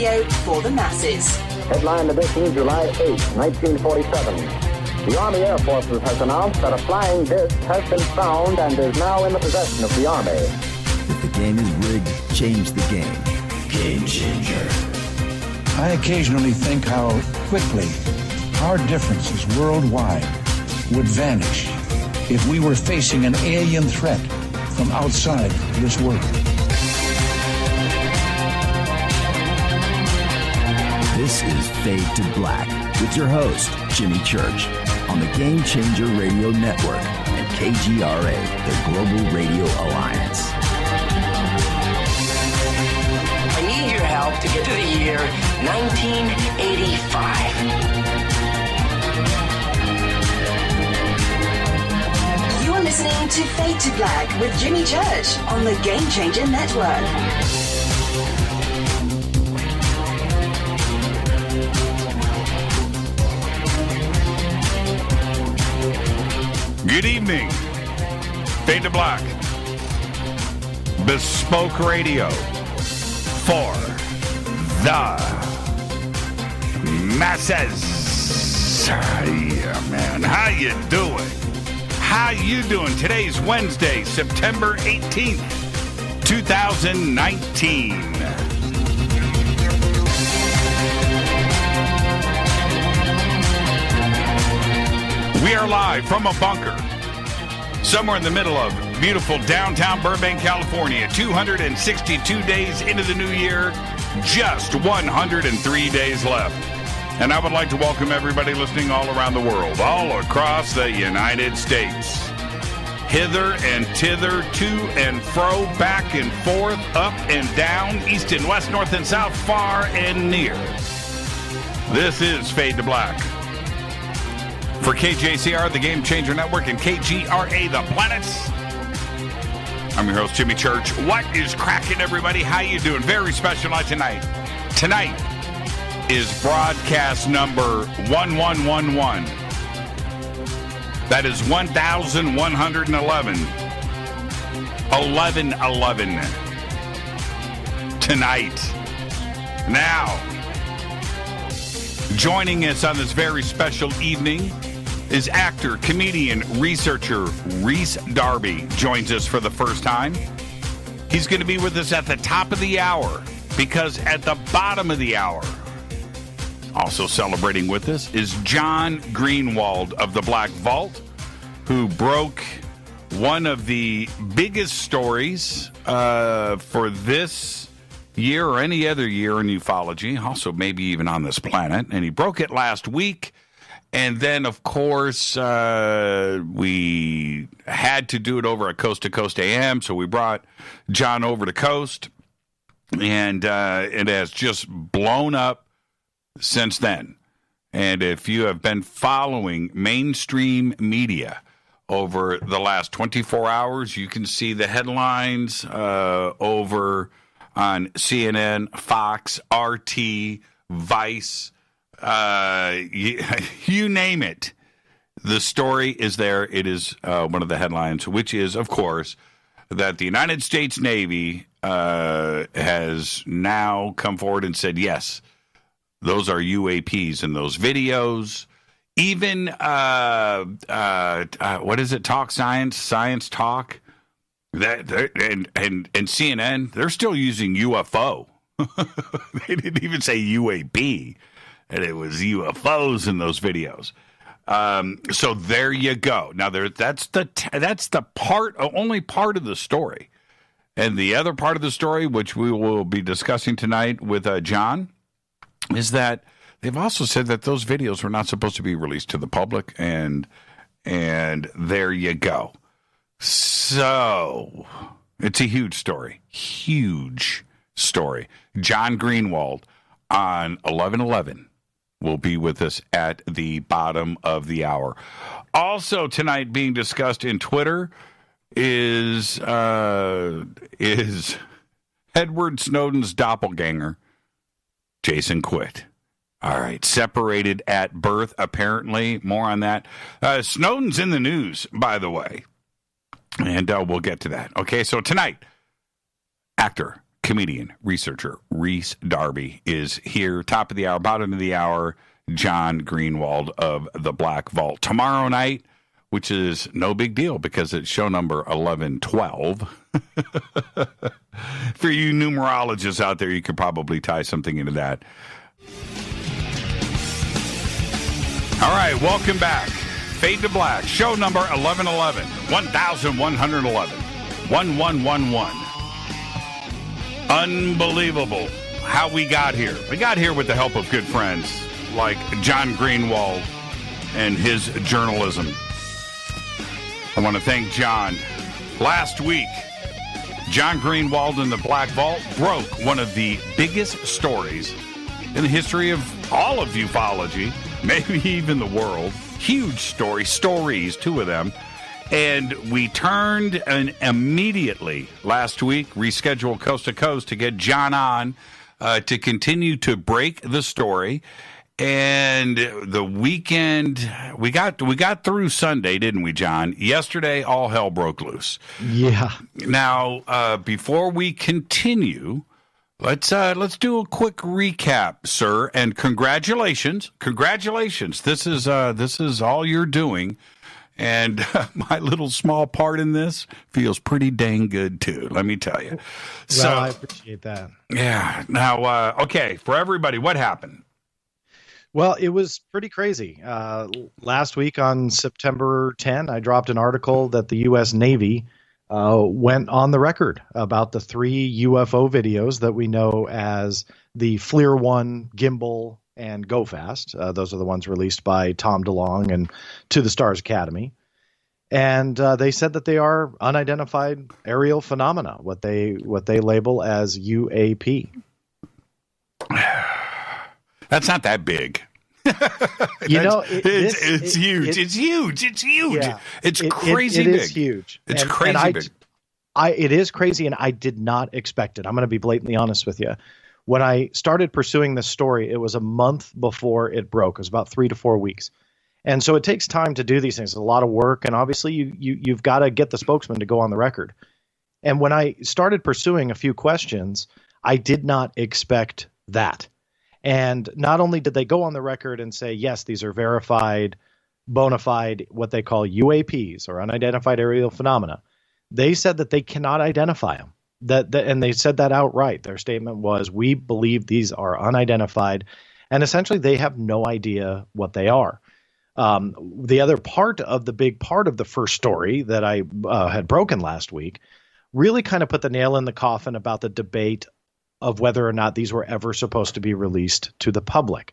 radio for the masses. Headline edition, July 8, 1947. The Army Air Forces has announced that a flying disc has been found and is now in the possession of the Army. If the game is rigged, change the game. Game changer. I occasionally think how quickly our differences worldwide would vanish if we were facing an alien threat from outside this world. This is Fade to Black with your host, Jimmy Church, on the Game Changer Radio Network and KGRA, the Global Radio Alliance. I need your help to get to the year 1985. You're listening to Fade to Black with Jimmy Church on the Game Changer Network. Good evening. Fade to Black. Bespoke Radio for the masses. Yeah, man. How you doing? How you doing? Today's Wednesday, September 18th, 2019. We are live from a bunker somewhere in the middle of beautiful downtown Burbank, California. 262 days into the new year, just 103 days left. And I would like to welcome everybody listening all around the world, all across the United States. Hither and thither, to and fro, back and forth, up and down, east and west, north and south, far and near. This is Fade to Black. For KJCR, the Game Changer Network, and KGRA, the planets. I'm your host, Jimmy Church. What is cracking, everybody? How you doing? Very special night tonight. Tonight is broadcast number 1111. That is 1,111. 1111. Tonight. Now, joining us on this very special evening is actor, comedian, researcher Rhys Darby. Joins us for the first time. He's going to be with us at the top of the hour, because at the bottom of the hour, also celebrating with us, is John Greenewald of the Black Vault, who broke one of the biggest stories for this year or any other year in ufology, also maybe even on this planet, and he broke it last week. And then, of course, we had to do it over at Coast to Coast AM, so we brought John over to Coast, and it has just blown up since then. And if you have been following mainstream media over the last 24 hours, you can see the headlines over on CNN, Fox, RT, Vice, you name it. The story is there. It is one of the headlines, which is, of course, that the United States Navy has now come forward and said, yes, those are UAPs in those videos. Even, what is it, Talk Science, Science Talk, and CNN, they're still using UFO. They didn't even say UAP. And it was UFOs in those videos. So there you go. Now that's the only part of the story, and the other part of the story, which we will be discussing tonight with John, is that they've also said that those videos were not supposed to be released to the public, and there you go. So it's a huge story, John Greenewald on 1111. Will be with us at the bottom of the hour. Also tonight being discussed in Twitter is Edward Snowden's doppelganger, Jason Quitt. All right, separated at birth, apparently. More on that. Snowden's in the news, by the way, and we'll get to that. Okay, so tonight, actor, comedian, researcher, Rhys Darby is here. Top of the hour, bottom of the hour, John Greenewald of the Black Vault. Tomorrow night, which is no big deal because it's show number 1112. For you numerologists out there, you could probably tie something into that. All right, welcome back. Fade to Black, show number 1111, 1111, 1111. Unbelievable how we got here. We got here with the help of good friends like John Greenewald and his journalism. I want to thank John. Last week, John Greenewald and the Black Vault broke one of the biggest stories in the history of all of ufology, maybe even the world. Huge stories, two of them. And we turned and immediately last week rescheduled Coast to Coast to get John on to continue to break the story. And the weekend, we got through Sunday, didn't we, John? Yesterday, all hell broke loose. Yeah. Now, before we continue, let's do a quick recap, sir. And congratulations. This is all you're doing. And my little small part in this feels pretty dang good, too, let me tell you. Well, I appreciate that. Yeah. Now, okay, for everybody, what happened? Well, it was pretty crazy. Last week on September 10, I dropped an article that the U.S. Navy went on the record about the 3 UFO videos that we know as the FLIR 1, Gimbal, and Go Fast. Those are the ones released by Tom DeLonge and To the Stars Academy. And they said that they are unidentified aerial phenomena, what they label as UAP. That's not that big. It's huge. It's huge. Yeah, it's crazy big. It is huge. It's crazy big. It is crazy, and I did not expect it. I'm going to be blatantly honest with you. When I started pursuing this story, it was a month before it broke. It was about 3 to 4 weeks. And so it takes time to do these things. It's a lot of work, and obviously you've got to get the spokesman to go on the record. And when I started pursuing a few questions, I did not expect that. And not only did they go on the record and say, yes, these are verified, bona fide, what they call UAPs or unidentified aerial phenomena, they said that they cannot identify them. And they said that outright. Their statement was, we believe these are unidentified. And essentially, they have no idea what they are. The other part of the big part of the first story that I had broken last week really kind of put the nail in the coffin about the debate of whether or not these were ever supposed to be released to the public.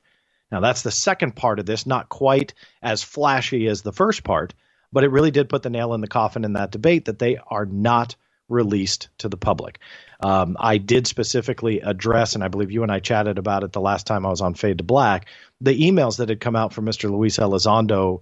Now, that's the second part of this, not quite as flashy as the first part, but it really did put the nail in the coffin in that debate that they are not released to the public. I did specifically address, and I believe you and I chatted about it the last time I was on Fade to Black, the emails that had come out from Mr. Luis Elizondo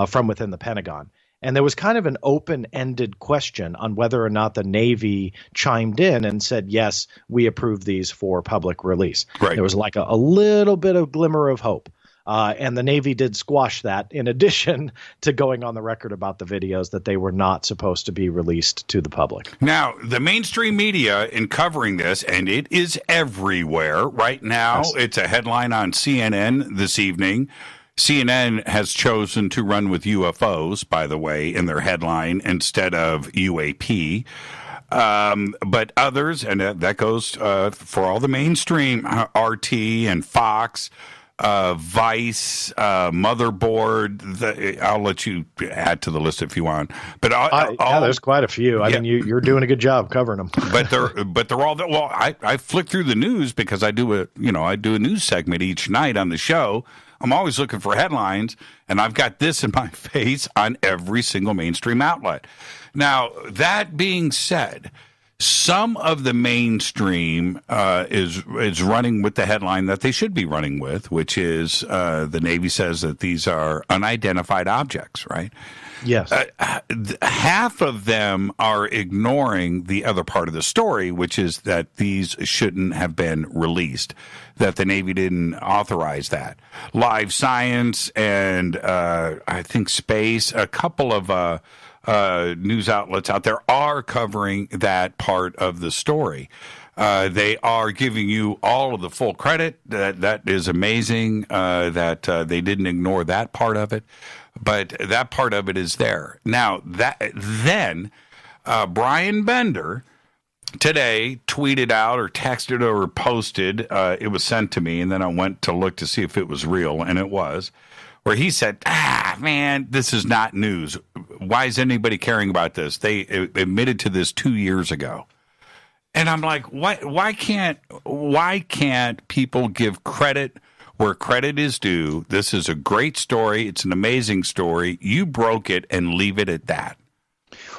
from within the Pentagon. And there was kind of an open-ended question on whether or not the Navy chimed in and said, yes, we approve these for public release. Right. There was like a little bit of glimmer of hope. And the Navy did squash that in addition to going on the record about the videos that they were not supposed to be released to the public. Now, the mainstream media in covering this, and it is everywhere right now. Yes. It's a headline on CNN this evening. CNN has chosen to run with UFOs, by the way, in their headline instead of UAP. But others, and that goes for all the mainstream, RT and Fox, Vice, Motherboard. I'll let you add to the list if you want. But there's quite a few. I mean, you're doing a good job covering them. but they're all that. Well, I flick through the news because I do a news segment each night on the show. I'm always looking for headlines, and I've got this in my face on every single mainstream outlet. Now, that being said, some of the mainstream is running with the headline that they should be running with, which is the Navy says that these are unidentified objects, right? Yes. Half of them are ignoring the other part of the story, which is that these shouldn't have been released, that the Navy didn't authorize that. Live Science and I think Space, a couple of news outlets out there are covering that part of the story. They are giving you all of the full credit. That is amazing that they didn't ignore that part of it. But that part of it is there. Now, then Brian Bender today tweeted out or texted or posted, it was sent to me, and then I went to look to see if it was real, and it was, where he said, man, this is not news. Why is anybody caring about this? They admitted to this 2 years ago. And I'm like, why can't people give credit where credit is due? This is a great story. It's an amazing story. You broke it, and leave it at that.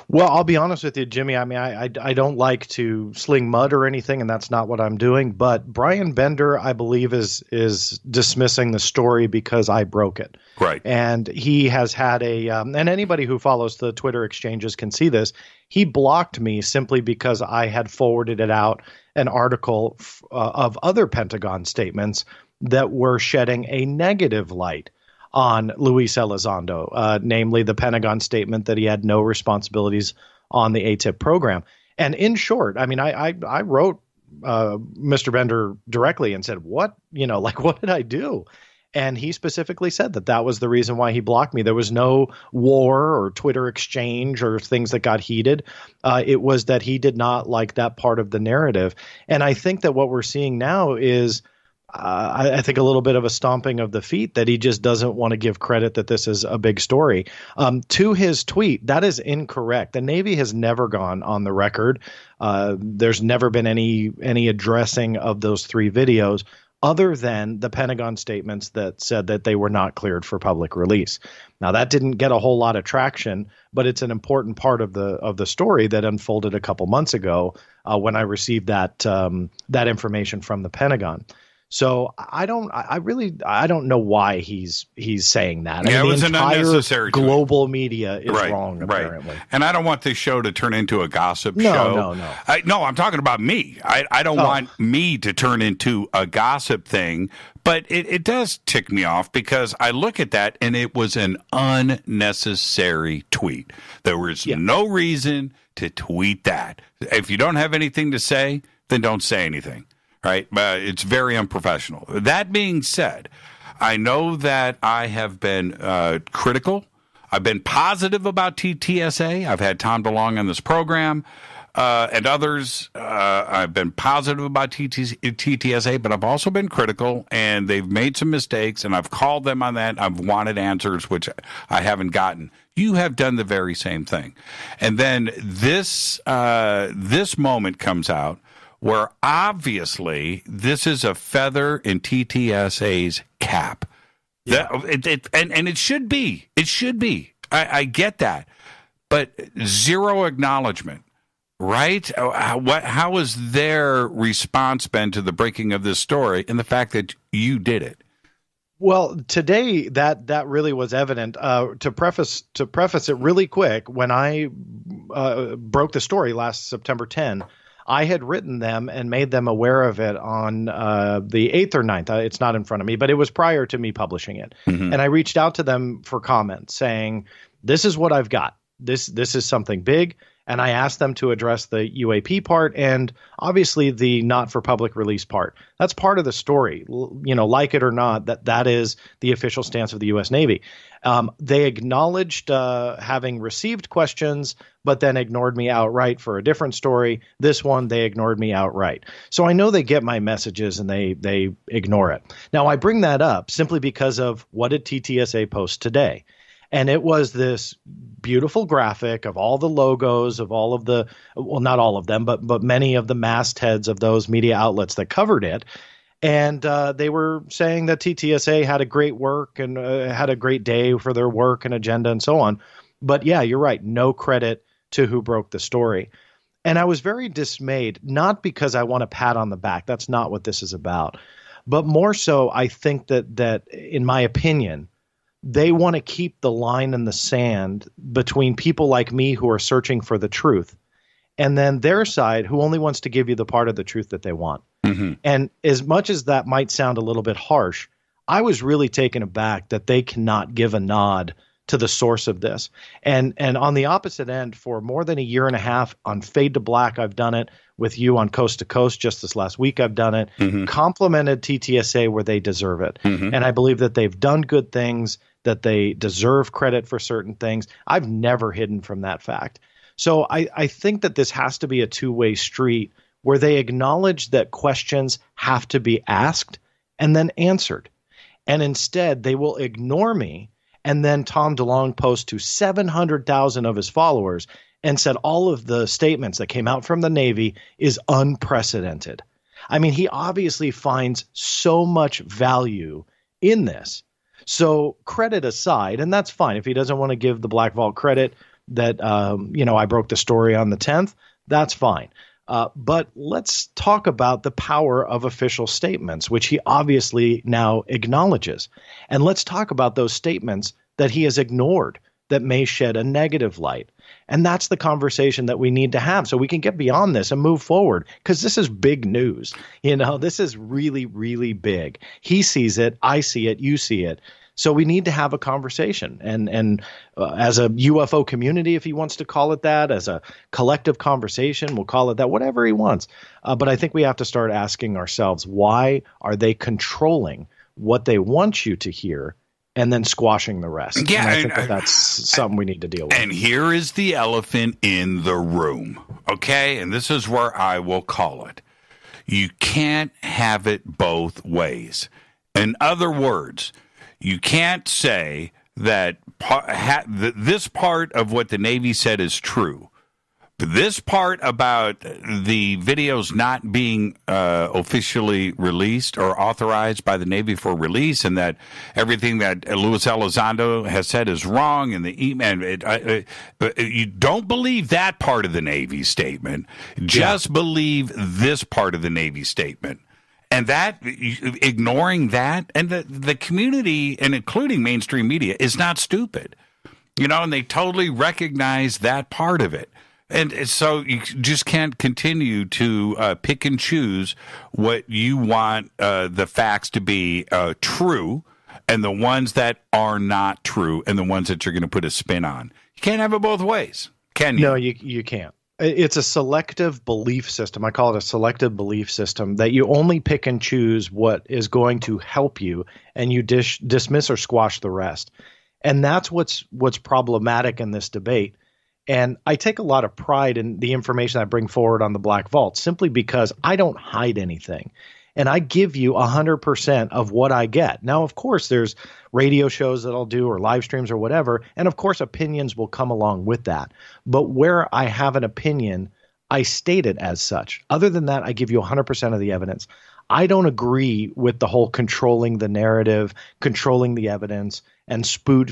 Well, I'll be honest with you, Jimmy. I mean, I don't like to sling mud or anything, and that's not what I'm doing. But Brian Bender, I believe, is dismissing the story because I broke it. Right. And he has had and anybody who follows the Twitter exchanges can see this. He blocked me simply because I had forwarded it out an article of other Pentagon statements that were shedding a negative light on Luis Elizondo, namely the Pentagon statement that he had no responsibilities on the ATIP program. And in short, I mean, I wrote Mr. Bender directly and said, what did I do? And he specifically said that was the reason why he blocked me. There was no war or Twitter exchange or things that got heated. It was that he did not like that part of the narrative. And I think that what we're seeing now is I think a little bit of a stomping of the feet that he just doesn't want to give credit that this is a big story. To his tweet, that is incorrect. The Navy has never gone on the record. There's never been any addressing of those 3 videos other than the Pentagon statements that said that they were not cleared for public release. Now, that didn't get a whole lot of traction, but it's an important part of the story that unfolded a couple months ago when I received that information from the Pentagon. So I don't know why he's saying that. Yeah, I mean, it was an unnecessary global media is wrong, right. apparently. And I don't want this show to turn into a gossip show. No. No, I'm talking about me. I don't want me to turn into a gossip thing, but it does tick me off because I look at that and it was an unnecessary tweet. There was no reason to tweet that. If you don't have anything to say, then don't say anything. Right. It's very unprofessional. That being said, I know that I have been critical. I've been positive about TTSA. I've had Tom DeLong on this program and others. I've been positive about TTSA, but I've also been critical, and they've made some mistakes, and I've called them on that. I've wanted answers, which I haven't gotten. You have done the very same thing. And then this moment comes out where obviously this is a feather in TTSA's cap. Yeah. And it should be. It should be. I get that. But zero acknowledgement, right? How has their response been to the breaking of this story and the fact that you did it? Well, today that really was evident. To preface it really quick, when I broke the story last September 10, I had written them and made them aware of it on the 8th or 9th. It's not in front of me, but it was prior to me publishing it. Mm-hmm. And I reached out to them for comments saying, this is what I've got. This is something big. And I asked them to address the UAP part and obviously the not for public release part. That's part of the story, like it or not, that is the official stance of the U.S. Navy. They acknowledged having received questions, but then ignored me outright for a different story. This one, they ignored me outright. So I know they get my messages and they ignore it. Now, I bring that up simply because of what did TTSA post today? And it was this beautiful graphic of all the logos of all of the, well, not all of them, but many of the mastheads of those media outlets that covered it. And they were saying that TTSA had a great work and had a great day for their work and agenda and so on. But yeah, you're right. No credit to who broke the story. And I was very dismayed, not because I want a pat on the back. That's not what this is about. But more so, I think that in my opinion, they want to keep the line in the sand between people like me who are searching for the truth and then their side who only wants to give you the part of the truth that they want. Mm-hmm. And as much as that might sound a little bit harsh, I was really taken aback that they cannot give a nod to the source of this. And on the opposite end, for more than a year and a half on Fade to Black, I've done it with you on Coast to Coast. Just this last week, I've done it. Complimented TTSA where they deserve it. And I believe that they've done good things, that they deserve credit for certain things. I've never hidden from that fact. So I think that this has to be a two-way street where they acknowledge that questions have to be asked and then answered. And instead, they will ignore me. And then Tom DeLonge posts to 700,000 of his followers and said all of the statements that came out from the Navy is unprecedented. I mean, he obviously finds so much value in this. So credit aside, and that's fine. If he doesn't want to give the Black Vault credit that, I broke the story on the 10th, that's fine. But let's talk about the power of official statements, which he obviously now acknowledges. And let's talk about those statements that he has ignored that may shed a negative light. And that's the conversation that we need to have so we can get beyond this and move forward, because this is big news. This is really, really big. He sees it. I see it. You see it. So we need to have a conversation. And as a UFO community, if he wants to call it that, as a collective conversation, we'll call it that, whatever he wants. But I think we have to start asking ourselves, why are they controlling what they want you to hear and then squashing the rest? Yeah, and I think that's something we need to deal with. And here is the elephant in the room, okay? And this is where I will call it. You can't have it both ways. In other words, you can't say that this part of what the Navy said is true. This part about the videos not being officially released or authorized by the Navy for release, and that everything that Luis Elizondo has said is wrong, and the email, you don't believe that part of the Navy statement. Just believe this part of the Navy statement. And that, ignoring that, and the community, and including mainstream media, is not stupid. And they totally recognize that part of it. And so you just can't continue to pick and choose what you want the facts to be true, and the ones that are not true, and the ones that you're going to put a spin on. You can't have it both ways, can you? No, you can't. It's a selective belief system. I call it a selective belief system, that you only pick and choose what is going to help you, and you dismiss or squash the rest. And that's what's problematic in this debate. And I take a lot of pride in the information I bring forward on the Black Vault, simply because I don't hide anything. And I give you 100% of what I get. Now, of course, there's radio shows that I'll do, or live streams or whatever. And of course, opinions will come along with that. But where I have an opinion, I state it as such. Other than that, I give you 100% of the evidence. I don't agree with the whole controlling the narrative, controlling the evidence, and spoon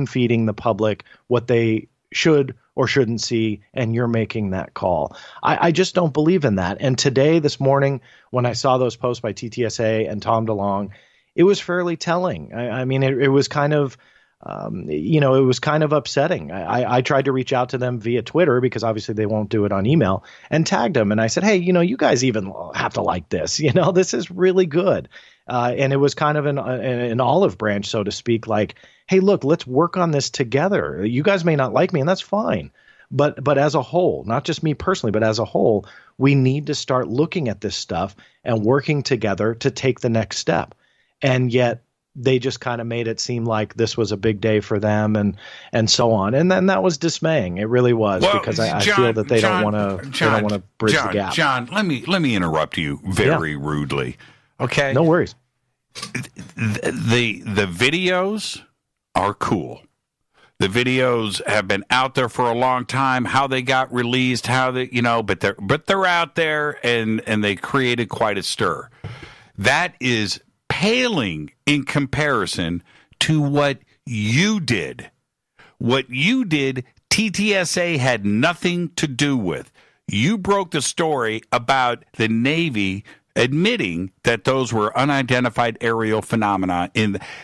feeding the public what they should or shouldn't see, and you're making that call. I just don't believe in that. And today, this morning, when I saw those posts by TTSA and Tom DeLonge, it was fairly telling. I mean, it was kind of, it was kind of upsetting. I tried to reach out to them via Twitter, because obviously they won't do it on email, and tagged them. And I said, hey, you guys even have to like this. This is really good. And it was kind of an olive branch, so to speak, like, hey, look, let's work on this together. You guys may not like me, and that's fine. But as a whole, not just me personally, but as a whole, we need to start looking at this stuff and working together to take the next step. And yet they just kind of made it seem like this was a big day for them, and so on. And then that was dismaying. It really was, because I feel that they don't want to bridge the gap. John, let me interrupt you very rudely. Okay. No worries. The videos are cool. The videos have been out there for a long time. How they got released, how they, but they're out there, and they created quite a stir. That is paling in comparison to what you did. What you did, TTSA had nothing to do with. You broke the story about the Navy admitting that those were unidentified aerial phenomena.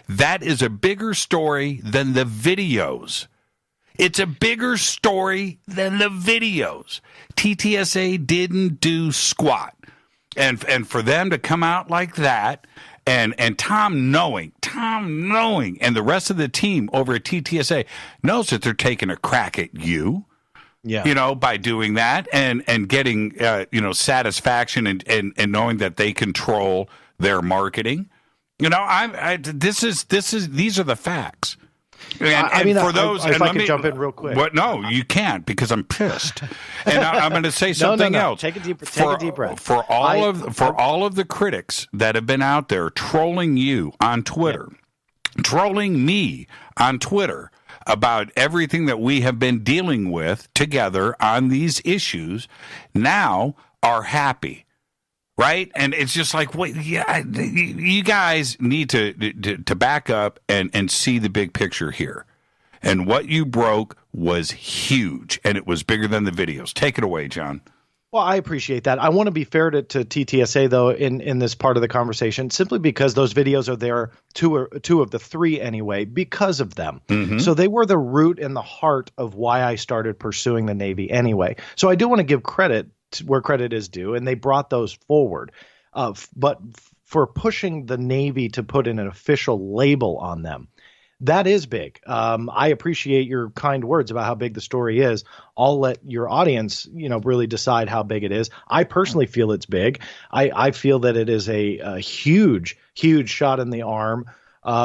That is a bigger story than the videos. It's a bigger story than the videos. TTSA didn't do squat. And for them to come out like that, and Tom knowing, and the rest of the team over at TTSA knows that they're taking a crack at you. Yeah. By doing that and getting, satisfaction and knowing that they control their marketing. These are the facts. For those, if I could jump in real quick. No, you can't because I'm pissed. And I'm going to say something else. Take a deep breath. For all of the critics that have been out there trolling you on Twitter, trolling me on Twitter about everything that we have been dealing with together on these issues, now are happy. Right? And it's just like, wait, you guys need to back up and see the big picture here. And what you broke was huge, and it was bigger than the videos. Take it away, John. Well, I appreciate that. I want to be fair to TTSA, though, in this part of the conversation, simply because those videos are there, two of the three anyway, because of them. Mm-hmm. So they were the root and the heart of why I started pursuing the Navy anyway. So I do want to give credit where credit is due, and they brought those forward. But for pushing the Navy to put in an official label on them, that is big. I appreciate your kind words about how big the story is. I'll let your audience, really decide how big it is. I personally feel it's big. I feel that it is a huge, huge shot in the arm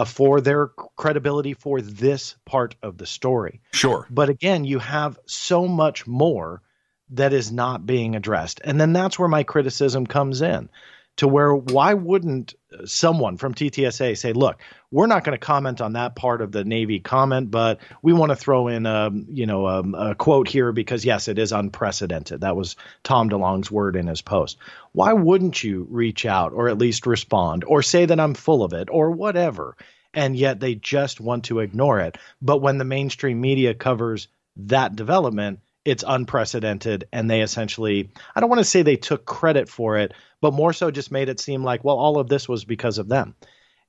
for their credibility for this part of the story. Sure. But again, you have so much more that is not being addressed. And then that's where my criticism comes in, to where why wouldn't someone from TTSA say, look, we're not going to comment on that part of the Navy comment, but we want to throw in a quote here because, yes, it is unprecedented. That was Tom DeLonge's word in his post. Why wouldn't you reach out or at least respond or say that I'm full of it or whatever? And yet they just want to ignore it. But when the mainstream media covers that development, it's unprecedented, and they essentially, I don't want to say they took credit for it, but more so just made it seem like, well, all of this was because of them.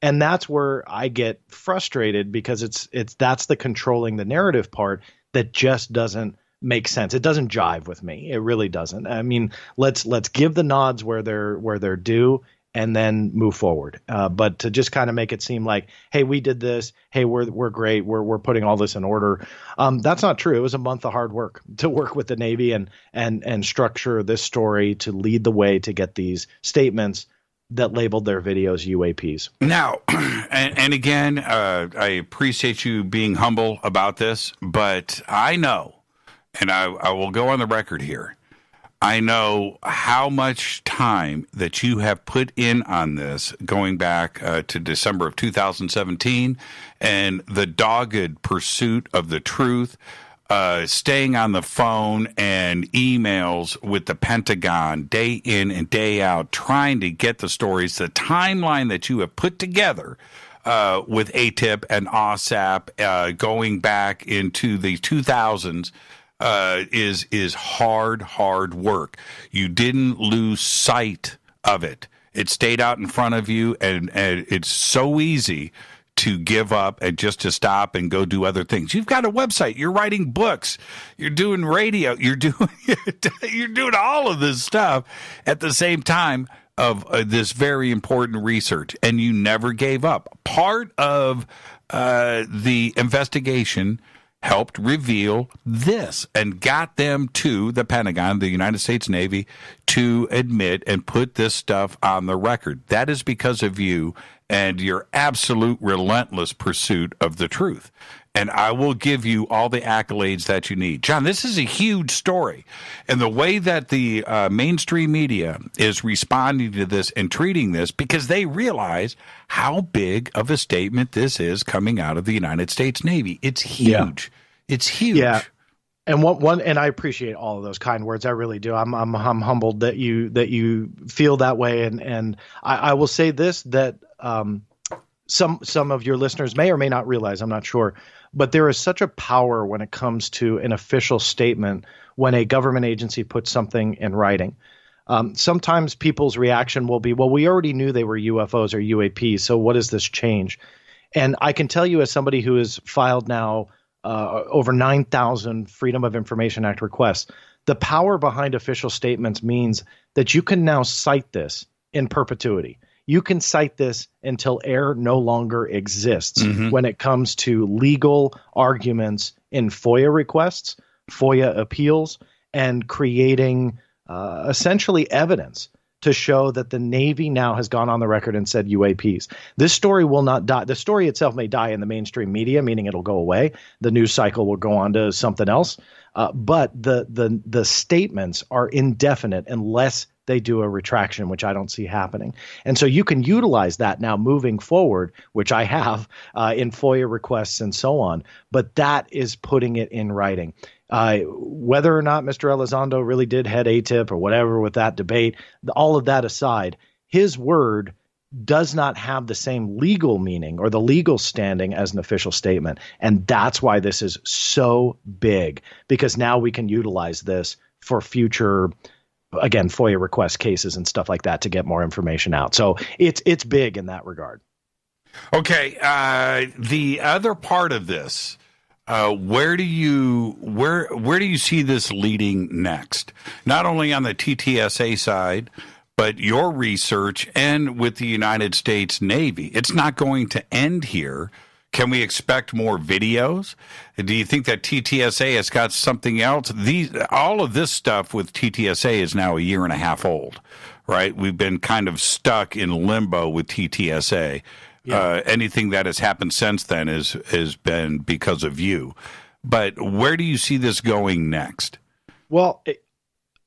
And that's where I get frustrated, because that's the controlling the narrative part that just doesn't make sense. It doesn't jive with me. It really doesn't. I mean, let's give the nods where they're due, and then move forward. But to just kind of make it seem like, hey, we did this. Hey, we're great. We're putting all this in order. That's not true. It was a month of hard work to work with the Navy and structure this story to lead the way to get these statements that labeled their videos UAPs. Now, and again, I appreciate you being humble about this, but I know, and I will go on the record here, I know how much time that you have put in on this going back to December of 2017, and the dogged pursuit of the truth, staying on the phone and emails with the Pentagon day in and day out, trying to get the stories, the timeline that you have put together with ATIP and OSAP going back into the 2000s. Is hard work. You didn't lose sight of it. It stayed out in front of you, and it's so easy to give up and just to stop and go do other things. You've got a website. You're writing books. You're doing radio. You're doing all of this stuff at the same time of this very important research, and you never gave up. Part of the investigation helped reveal this and got them to the Pentagon, the United States Navy, to admit and put this stuff on the record. That is because of you and your absolute relentless pursuit of the truth. And I will give you all the accolades that you need. John, this is a huge story. And the way that the mainstream media is responding to this and treating this, because they realize how big of a statement this is coming out of the United States Navy. It's huge. Yeah. It's huge. Yeah. And and I appreciate all of those kind words. I really do. I'm humbled that you feel that way. And I will say this, that some of your listeners may or may not realize, I'm not sure, but there is such a power when it comes to an official statement when a government agency puts something in writing. Sometimes people's reaction will be, well, we already knew they were UFOs or UAPs, so what does this change? And I can tell you, as somebody who has filed now over 9,000 Freedom of Information Act requests, the power behind official statements means that you can now cite this in perpetuity. You can cite this until air no longer exists when it comes to legal arguments in FOIA requests, FOIA appeals and creating essentially evidence to show that the Navy now has gone on the record and said UAPs. This story will not die. The story itself may die in the mainstream media, meaning it'll go away. The news cycle will go on to something else. But the statements are indefinite unless they do a retraction, which I don't see happening. And so you can utilize that now moving forward, which I have in FOIA requests and so on. But that is putting it in writing. Whether or not Mr. Elizondo really did head ATIP or whatever with that debate, all of that aside, his word does not have the same legal meaning or the legal standing as an official statement. And that's why this is so big, because now we can utilize this for future, again, FOIA request cases and stuff like that to get more information out. So it's big in that regard. Okay. The other part of this, where do you see this leading next? Not only on the TTSA side, but your research and with the United States Navy. It's not going to end here. Can we expect more videos? Do you think that TTSA has got something else? All of this stuff with TTSA is now a year and a half old, right? We've been kind of stuck in limbo with TTSA. Yeah. Anything that has happened since then has been because of you. But where do you see this going next? Well,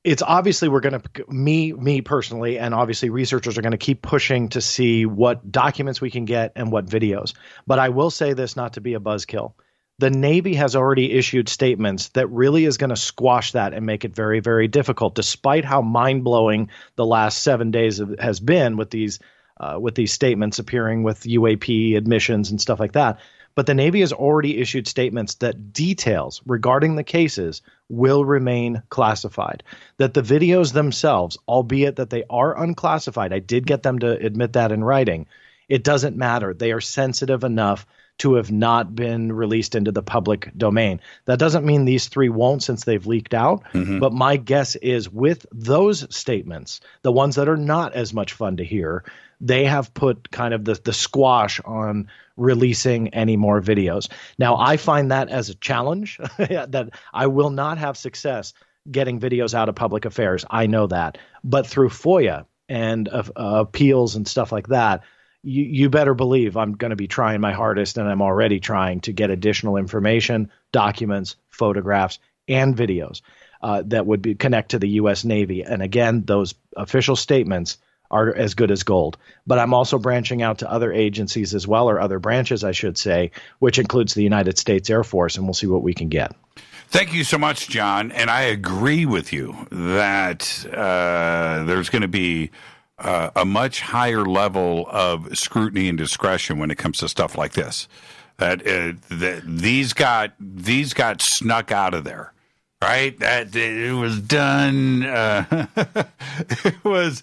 it's obviously we're going to, me personally, and obviously researchers are going to keep pushing to see what documents we can get and what videos. But I will say this, not to be a buzzkill. The Navy has already issued statements that really is going to squash that and make it very, very difficult, despite how mind-blowing the last 7 days has been with these statements appearing with UAP admissions and stuff like that. But the Navy has already issued statements that details regarding the cases will remain classified, that the videos themselves, albeit that they are unclassified, I did get them to admit that in writing, it doesn't matter. They are sensitive enough to have not been released into the public domain. That doesn't mean these three won't, since they've leaked out. Mm-hmm. But my guess is with those statements, the ones that are not as much fun to hear, they have put kind of the squash on releasing any more videos. Now, I find that as a challenge, that I will not have success getting videos out of public affairs. I know that. But through FOIA and appeals and stuff like that, you better believe I'm going to be trying my hardest, and I'm already trying to get additional information, documents, photographs, and videos that would be connect to the U.S. Navy. And again, those official statements are as good as gold. But I'm also branching out to other agencies as well, or other branches, I should say, which includes the United States Air Force, and we'll see what we can get. Thank you so much, John. And I agree with you that there's going to be a much higher level of scrutiny and discretion when it comes to stuff like this. That these got snuck out of there, right? That it was done. It was,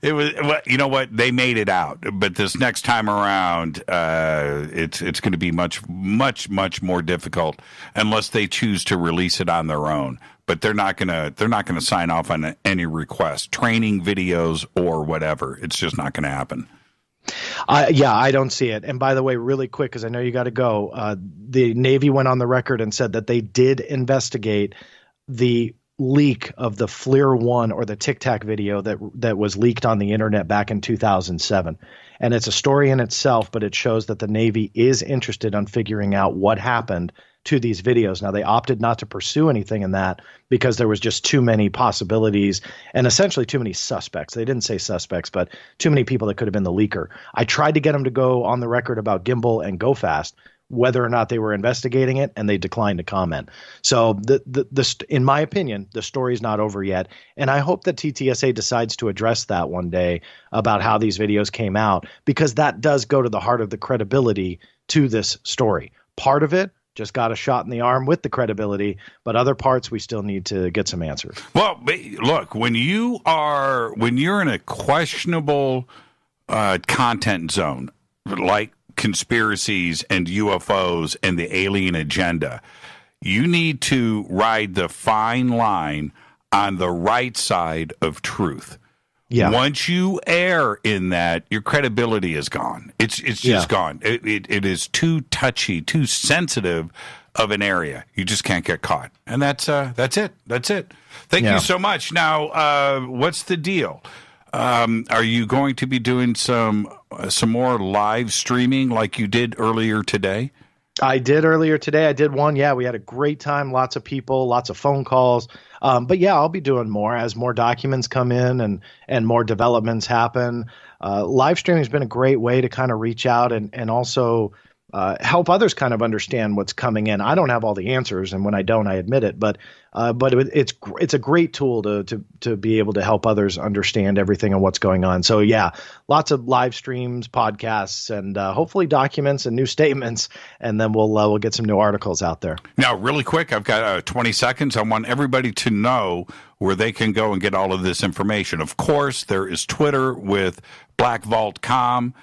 you know what? They made it out, but this next time around, it's going to be much more difficult unless they choose to release it on their own. But they're not gonna sign off on any request, training videos or whatever. It's just not going to happen. Yeah, I don't see it. And by the way, really quick, because I know you got to go. The Navy went on the record and said that they did investigate the leak of the FLIR 1 or the Tic Tac video that was leaked on the internet back in 2007. And it's a story in itself, but it shows that the Navy is interested on figuring out what happened to these videos. Now, they opted not to pursue anything in that because there was just too many possibilities and essentially too many suspects. They didn't say suspects, but too many people that could have been the leaker. I tried to get them to go on the record about Gimbal and Go Fast, whether or not they were investigating it, and they declined to comment. So in my opinion, the story's not over yet. And I hope that TTSA decides to address that one day about how these videos came out, because that does go to the heart of the credibility to this story. Part of it just got a shot in the arm with the credibility, but other parts we still need to get some answers. Well, look, when you're in a questionable content zone, like conspiracies and UFOs and the alien agenda, you need to ride the fine line on the right side of truth. Yeah. Once you err in that, your credibility is gone. It's just gone. It is too touchy, too sensitive of an area. You just can't get caught. And that's it. That's it. Thank you so much. Now, what's the deal? Are you going to be doing some more live streaming like you did earlier today? I did earlier today. I did one. Yeah, we had a great time. Lots of people, lots of phone calls. But yeah, I'll be doing more as more documents come in and more developments happen. Live streaming has been a great way to kind of reach out and also help others kind of understand what's coming in. I don't have all the answers, and when I don't, I admit it. But it's a great tool to be able to help others understand everything and what's going on. So yeah, lots of live streams, podcasts, and hopefully documents and new statements, and then we'll get some new articles out there. Now, really quick, I've got 20 seconds. I want everybody to know where they can go and get all of this information. Of course, there is Twitter with BlackVault.com.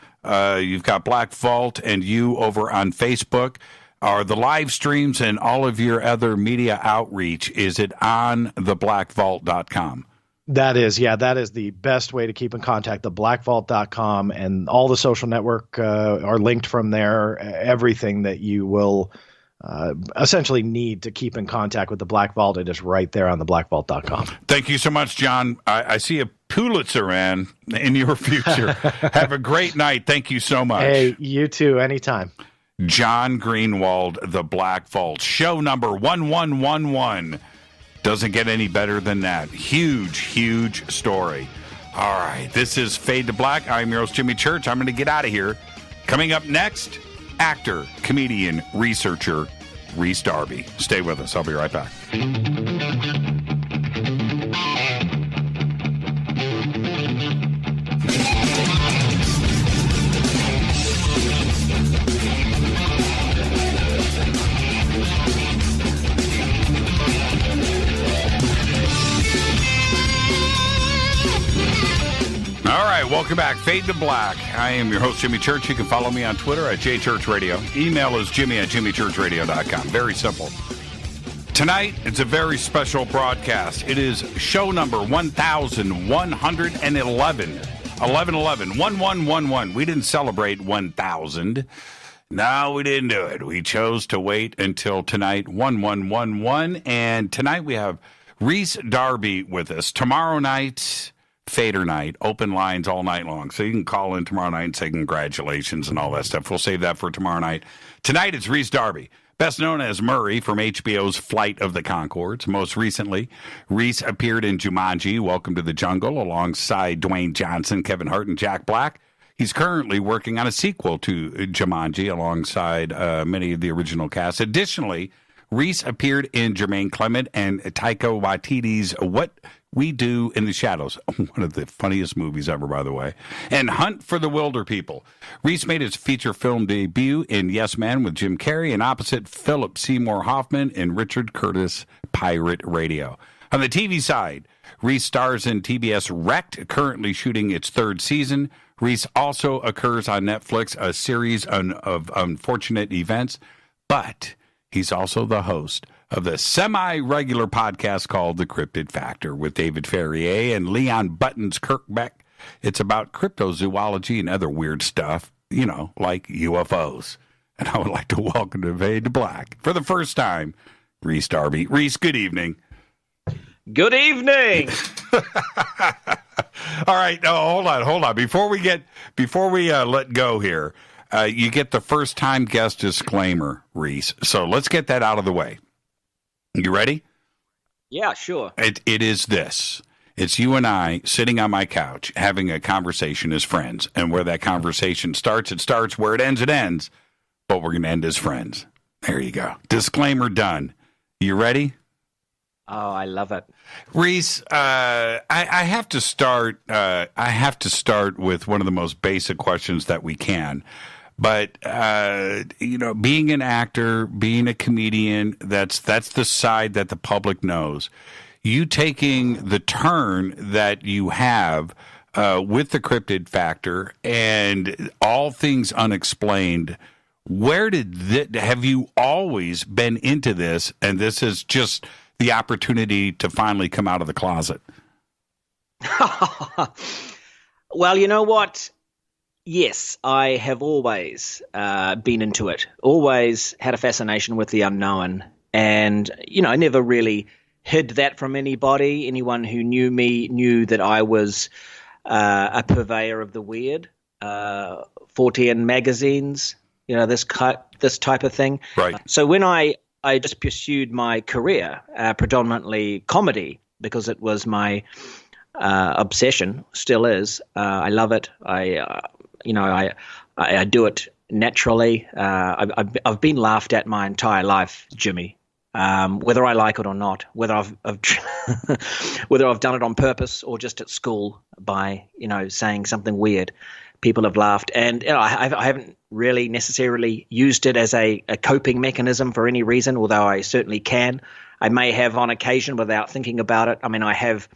You've got Black Vault and you over on Facebook. Are the live streams and all of your other media outreach, is it on theblackvault.com? That is the best way to keep in contact, the blackvault.com, and all the social network are linked from there. Everything that you will essentially need to keep in contact with the Black Vault, it is right there on the blackvault.com. Thank you so much, John. I see a Pulitzer man in your future. Have a great night. Thank you so much. Hey, you too. Anytime. John Greenewald, the Black Vault. Show number 1111. Doesn't get any better than that. Huge, huge story. All right. This is Fade to Black. I'm your host, Jimmy Church. I'm going to get out of here. Coming up next, actor, comedian, researcher, Rhys Darby. Stay with us. I'll be right back. All right, welcome back. Fade to Black. I am your host, Jimmy Church. You can follow me on Twitter at JChurchRadio. Email is jimmy@jimmychurchradio.com. Very simple. Tonight, it's a very special broadcast. It is show number 1111. 1111. We didn't celebrate 1,000. No, we didn't do it. We chose to wait until tonight, 1111. And tonight we have Rhys Darby with us. Tomorrow night, Fader night, open lines all night long. So you can call in tomorrow night and say congratulations and all that stuff. We'll save that for tomorrow night. Tonight it's Rhys Darby, best known as Murray from HBO's Flight of the Conchords. Most recently, Rhys appeared in Jumanji, Welcome to the Jungle, alongside Dwayne Johnson, Kevin Hart, and Jack Black. He's currently working on a sequel to Jumanji alongside many of the original cast. Additionally, Rhys appeared in Jermaine, Clement, and Taika Waititi's What We Do in the Shadows, one of the funniest movies ever, by the way, and Hunt for the Wilderpeople. Rhys made his feature film debut in Yes Man with Jim Carrey, and opposite Philip Seymour Hoffman in Richard Curtis' Pirate Radio. On the TV side, Rhys stars in TBS Wrecked, currently shooting its third season. Rhys also occurs on Netflix, a series of unfortunate events, but he's also the host of the semi-regular podcast called The Cryptid Factor with David Ferrier and Leon Buttons Kirkbeck. It's about cryptozoology and other weird stuff, like UFOs. And I would like to welcome to Fade to Black, for the first time, Rhys Darby. Rhys, good evening. Good evening. All right, hold on. Before we let go here, you get the first-time guest disclaimer, Rhys. So let's get that out of the way. You ready? Yeah, sure. It is this. It's you and I sitting on my couch having a conversation as friends. And where that conversation starts, it starts. Where it ends. But we're going to end as friends. There you go. Disclaimer done. You ready? Oh, I love it. Rhys, I have to start. I have to start with one of the most basic questions that we can. But being an actor, being a comedian, that's the side that the public knows. You taking the turn that you have with the Cryptid Factor and all things unexplained. Where have you always been into this? And this is just the opportunity to finally come out of the closet. Well, you know what? Yes, I have always been into it. Always had a fascination with the unknown, and I never really hid that from anybody. Anyone who knew me knew that I was a purveyor of the weird. 40 magazines, this type of thing. Right. So when I just pursued my career, predominantly comedy, because it was my obsession, still is. I love it. I do it naturally. I've been laughed at my entire life, Jimmy. Whether I like it or not, whether I've whether I've done it on purpose or just at school by saying something weird, people have laughed, and I haven't really necessarily used it as a coping mechanism for any reason, although I certainly can. I may have on occasion without thinking about it. I mean, I have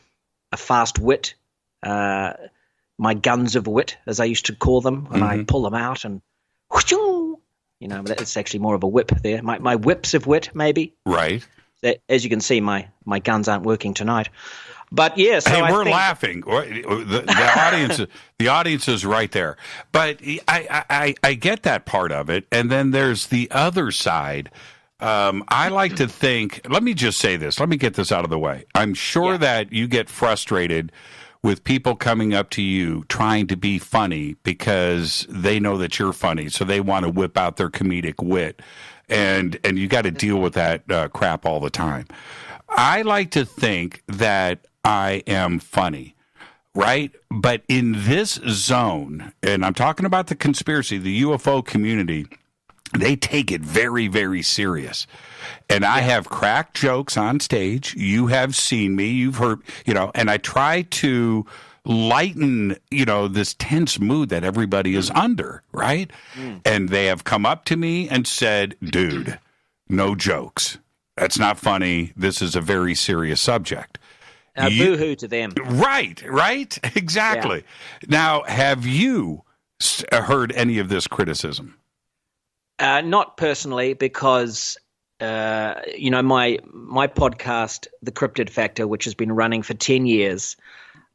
a fast wit, my guns of wit, as I used to call them, when I pull them out and it's actually more of a whip there. My whips of wit, maybe. Right. As you can see, my guns aren't working tonight. But yes, yeah, so we're laughing. The audience is right there. But I get that part of it, and then there's the other side. I like to think. Let me just say this. Let me get this out of the way. I'm sure that you get frustrated with people coming up to you trying to be funny because they know that you're funny, so they want to whip out their comedic wit, and you got to deal with that crap all the time. I like to think that I am funny, right? But in this zone, and I'm talking about the conspiracy, the UFO community, they take it very, very serious. And I have cracked jokes on stage. You have seen me. You've heard, and I try to lighten, this tense mood that everybody is under, right? And they have come up to me and said, dude, no jokes. That's not funny. This is a very serious subject. Boo-hoo to them. Right, exactly. Yeah. Now, have you heard any of this criticism? Not personally, because my podcast, The Cryptid Factor, which has been running for 10 years,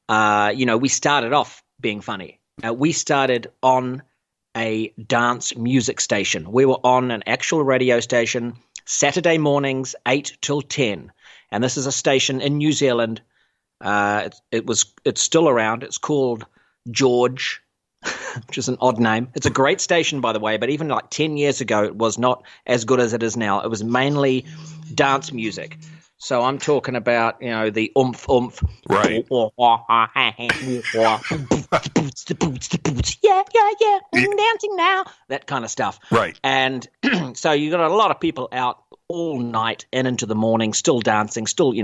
we started off being funny. We started on a dance music station. We were on an actual radio station Saturday mornings, 8 till 10. And this is a station in New Zealand. It's still around. It's called George, which is an odd name. It's a great station, by the way, but even like 10 years ago, it was not as good as it is now. It was mainly dance music. So I'm talking about, the oomph. Right. Yeah. Dancing now. That kind of stuff. Right. And so you got a lot of people out all night and into the morning, still dancing, still,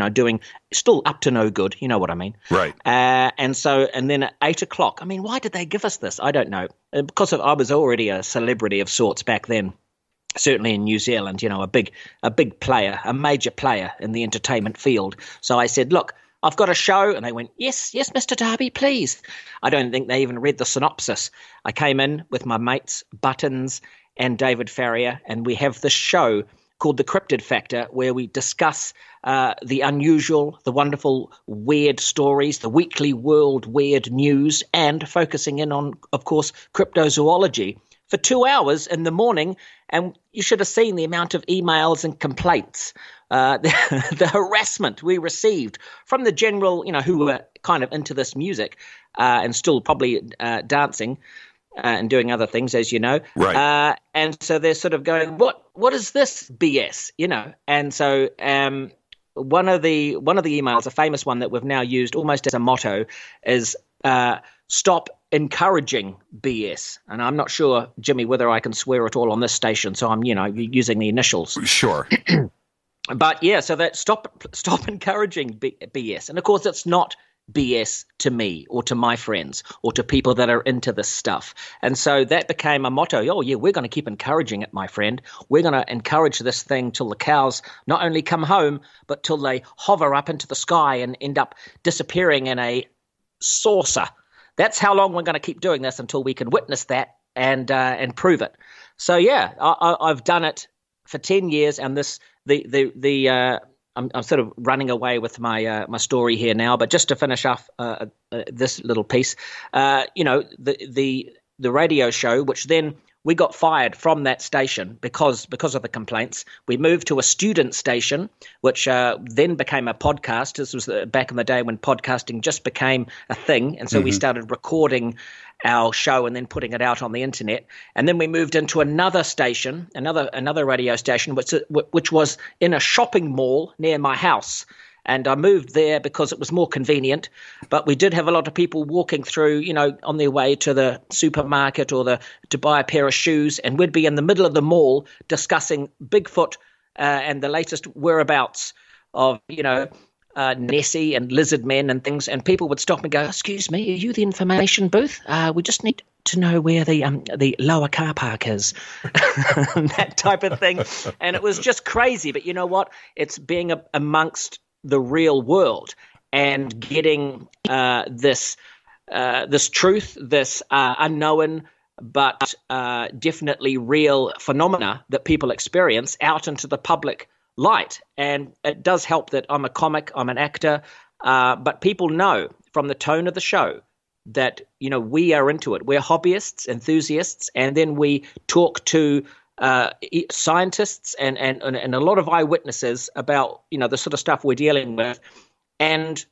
still up to no good. You know what I mean? Right. And then at 8 o'clock, I mean, why did they give us this? I don't know. Because I was already a celebrity of sorts back then. Certainly in New Zealand, a big player, a major player in the entertainment field. So I said, look, I've got a show. And they went, yes, Mr. Darby, please. I don't think they even read the synopsis. I came in with my mates, Buttons and David Farrier, and we have this show called The Cryptid Factor, where we discuss the unusual, the wonderful, weird stories, the weekly world weird news, and focusing in on, of course, cryptozoology for 2 hours in the morning. And you should have seen the amount of emails and complaints, the harassment we received from the general, who were kind of into this music and still probably dancing and doing other things, as you know. Right. And so they're sort of going, what is this BS, And so one of the emails, a famous one that we've now used almost as a motto, is stop encouraging BS. And I'm not sure, Jimmy, whether I can swear at all on this station, so I'm, using the initials. Sure. But yeah, so that stop encouraging BS. And of course, it's not BS to me or to my friends or to people that are into this stuff. And so that became a motto. Oh, yeah, we're going to keep encouraging it, my friend. We're going to encourage this thing till the cows not only come home, but till they hover up into the sky and end up disappearing in a saucer. That's how long we're going to keep doing this, until we can witness that and prove it. So yeah, I've done it for 10 years, and I'm sort of running away with my my story here now. But just to finish off this little piece, the the radio show, which then we got fired from that station because of the complaints. We moved to a student station, which then became a podcast. This was back in the day when podcasting just became a thing. And so we started recording our show and then putting it out on the internet. And then we moved into another station, another radio station, which was in a shopping mall near my house. And I moved there because it was more convenient. But we did have a lot of people walking through, on their way to the supermarket or to buy a pair of shoes. And we'd be in the middle of the mall discussing Bigfoot and the latest whereabouts of, Nessie and lizard men and things. And people would stop and go, "Excuse me, are you the information booth? We just need to know where the lower car park is." That type of thing. And it was just crazy. But you know what? It's being amongst the real world and getting this truth, this unknown but definitely real phenomena that people experience out into the public light. And it does help that I'm a comic, I'm an actor, but people know from the tone of the show that we are into it. We're hobbyists, enthusiasts, and then we talk to scientists and a lot of eyewitnesses about the sort of stuff we're dealing with. And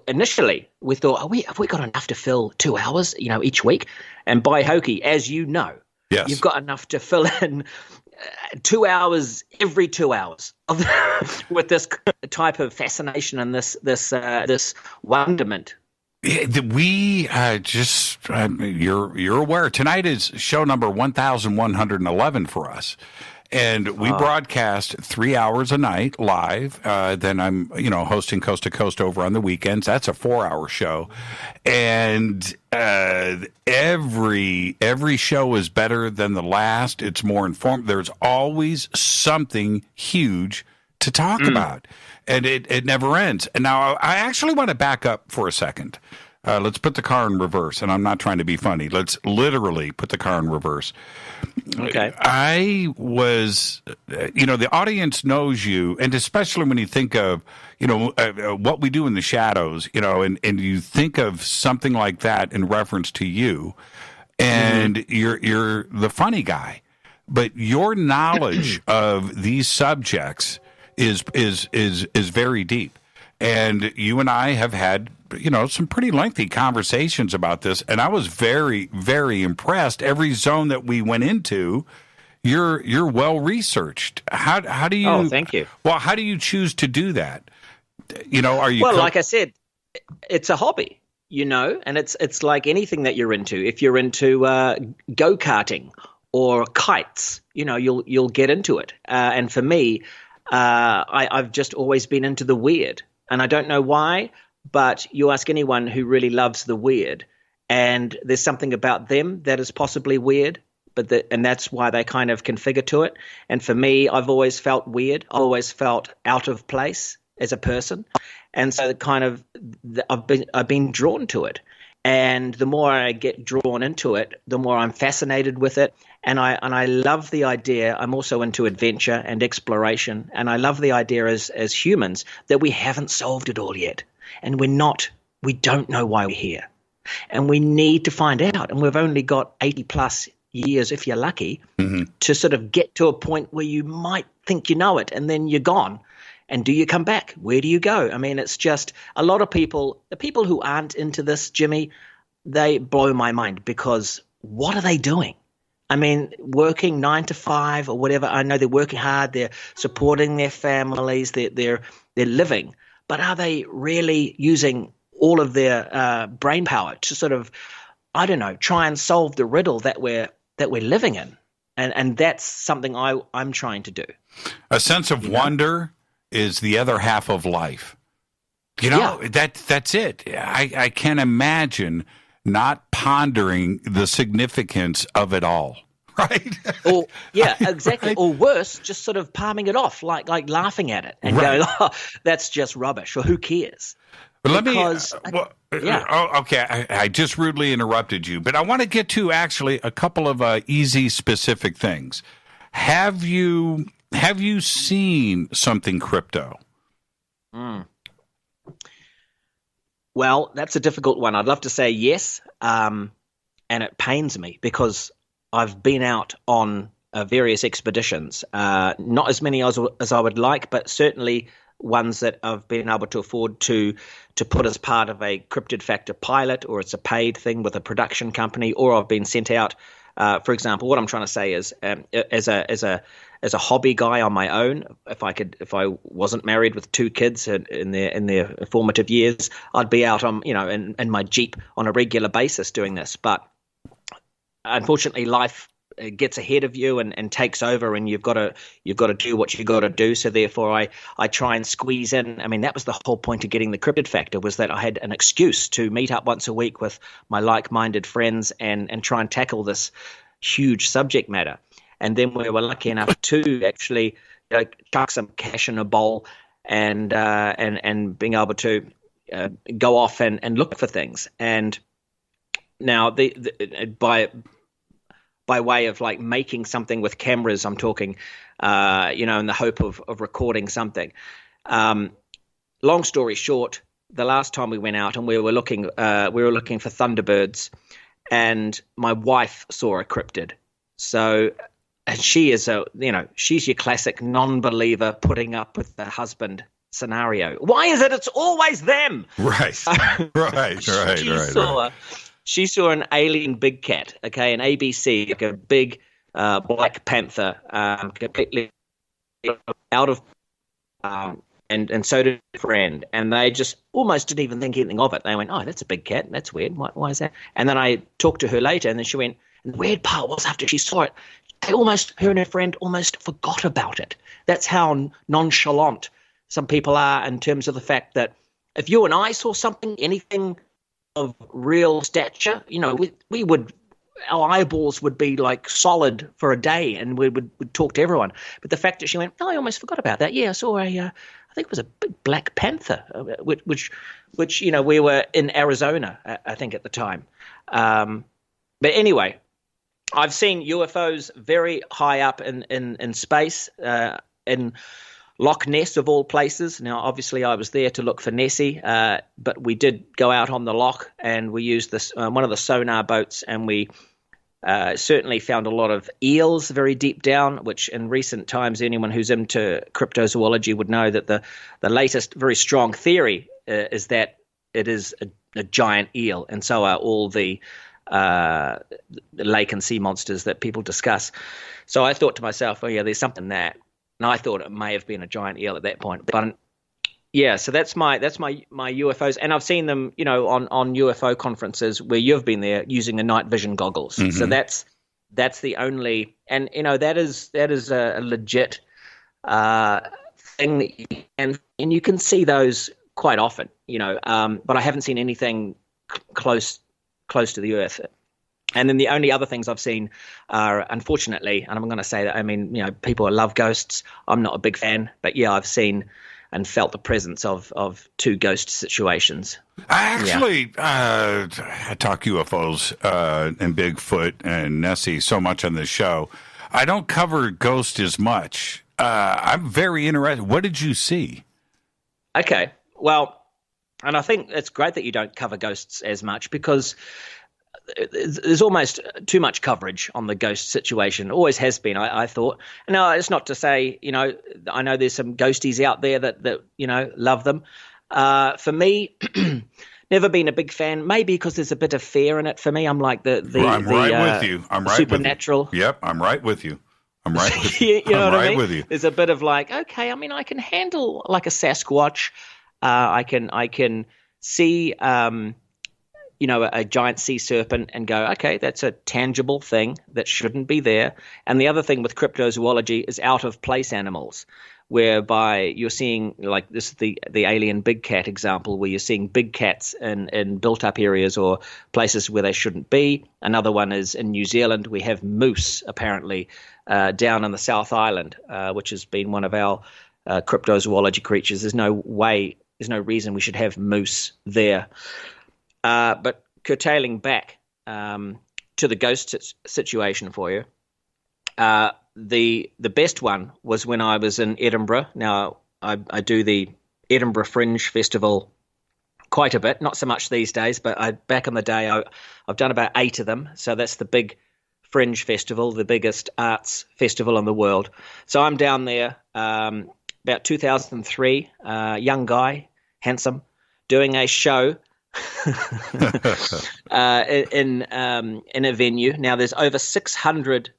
initially we thought, have we got enough to fill 2 hours each week? And by hokey, as you know, yes, you've got enough to fill in 2 hours every 2 hours with this type of fascination and this wonderment. We you're aware tonight is show number 1111 for us, and we broadcast 3 hours a night live. Then I'm hosting Coast to Coast over on the weekends. That's a 4-hour show, and every show is better than the last. It's more informed. There's always something huge to talk about. And it never ends. And now I actually want to back up for a second. Let's put the car in reverse. And I'm not trying to be funny. Let's literally put the car in reverse. Okay. I was, the audience knows you. And especially when you think of, what we do in the shadows, and you think of something like that in reference to you. And you're the funny guy. But your knowledge of these subjects is very deep, and you and I have had some pretty lengthy conversations about this, and I was very, very impressed. Every zone that we went into, you're well researched. How do you? Oh, thank you. Well, how do you choose to do that? Are you? Well, like I said, it's a hobby, and it's like anything that you're into. If you're into go-karting or kites, you'll get into it. And for me, I've just always been into the weird, and I don't know why, but you ask anyone who really loves the weird, and there's something about them that is possibly weird, and that's why they kind of configure to it. And for me, I've always felt weird. I always felt out of place as a person, and so I've been drawn to it. And the more I get drawn into it, the more I'm fascinated with it. And I love the idea. I'm also into adventure and exploration. And I love the idea as humans that we haven't solved it all yet. And we don't know why we're here. And we need to find out. And we've only got 80 plus years, if you're lucky, to sort of get to a point where you might think you know it, and then you're gone. And do you come back? Where do you go? I mean, it's just a lot of people, the people who aren't into this, Jimmy, they blow my mind, because what are they doing? I mean, working 9 to 5 or whatever. I know they're working hard. They're supporting their families. They're living. But are they really using all of their brain power to sort of, I don't know, try and solve the riddle that we're living in? And that's something I'm trying to do. A sense of wonder is the other half of life. That's it. I can't imagine not pondering the significance of it all, right? Or exactly. Right. Or worse, just sort of palming it off, like laughing at it and going, "Oh, that's just rubbish," or "Who cares?" But okay. I just rudely interrupted you, but I want to get to actually a couple of easy, specific things. Have you seen something crypto? Well, that's a difficult one. I'd love to say yes. and it pains me because I've been out on various expeditions, not as many as I would like, but certainly ones that I've been able to afford to put as part of a Cryptid Factor pilot, or it's a paid thing with a production company, or I've been sent out. For example, what I'm trying to say is, as a hobby guy on my own, if I wasn't married with 2 kids in their formative years, I'd be out on in my Jeep on a regular basis doing this. But unfortunately, life gets ahead of you and takes over, and you've got to do what you got to do. So therefore, I try and squeeze in. I mean, that was the whole point of getting the Cryptid Factor, was that I had an excuse to meet up once a week with my like-minded friends and try and tackle this huge subject matter. And then we were lucky enough to actually chuck some cash in a bowl and being able to go off and look for things. And now by way of like making something with cameras, I'm talking, in the hope of recording something. Long story short, the last time we went out and we were looking for thunderbirds, and my wife saw a cryptid. So, and she is she's your classic non-believer putting up with the husband scenario. Why is it? It's always them. Right. Right. She saw an alien big cat, okay, an ABC, like a big black panther, completely out of, and so did a friend, and they just almost didn't even think anything of it. They went, "Oh, that's a big cat. That's weird. Why is that?" And then I talked to her later, and then she went, and the weird part was after she saw it, her and her friend almost forgot about it. That's how nonchalant some people are in terms of the fact that if you and I saw something, anything of real stature, we would, our eyeballs would be like solid for a day, and we would talk to everyone. But the fact that she went, "Oh, I almost forgot about that. Yeah, I saw I think it was a big black panther," which we were in Arizona, I think at the time. But anyway, I've seen UFOs very high up in space, in Loch Ness of all places. Now, obviously, I was there to look for Nessie, but we did go out on the loch, and we used this one of the sonar boats, and we certainly found a lot of eels very deep down, which in recent times, anyone who's into cryptozoology would know that the latest very strong theory is that it is a giant eel, and so are all the lake and sea monsters that people discuss. So I thought to myself, "Oh yeah, there's something there." And I thought it may have been a giant eel at that point. But yeah, so that's my UFOs. And I've seen them, on UFO conferences where you've been there using the night vision goggles. Mm-hmm. So that's the only, and that is a legit thing that you can, and you can see those quite often, but I haven't seen anything close to the earth. And then the only other things I've seen are, unfortunately, and I'm going to say that, people love ghosts. I'm not a big fan, but yeah, I've seen and felt the presence of 2 ghost situations. I actually I talk UFOs and Bigfoot and Nessie so much on this show. I don't cover ghost as much. I'm very interested. What did you see? Okay, well, and I think it's great that you don't cover ghosts as much, because there's almost too much coverage on the ghost situation. Always has been, I thought. No, it's not to say, I know there's some ghosties out there that love them. For me, never been a big fan, maybe because there's a bit of fear in it for me. I'm like I'm right with you. I'm right supernatural. With you. Yep, I'm right with you. I'm right with you. You know I'm what right I mean? with you. There's a bit of like, okay, I can handle like a Sasquatch. I can see a giant sea serpent and go, okay, that's a tangible thing that shouldn't be there. And the other thing with cryptozoology is out of place animals, whereby you're seeing, like this is the alien big cat example, where you're seeing big cats in built up areas or places where they shouldn't be. Another one is in New Zealand. We have moose apparently down in the South Island, which has been one of our cryptozoology creatures. There's no reason we should have moose there. But curtailing back to the ghost situation for you, the best one was when I was in Edinburgh. Now, I do the Edinburgh Fringe Festival quite a bit. Not so much these days, but back in the day, I've done about 8 of them. So that's the big Fringe Festival, the biggest arts festival in the world. So I'm down there about 2003, young guy, handsome, doing a show in a venue. Now there's over 600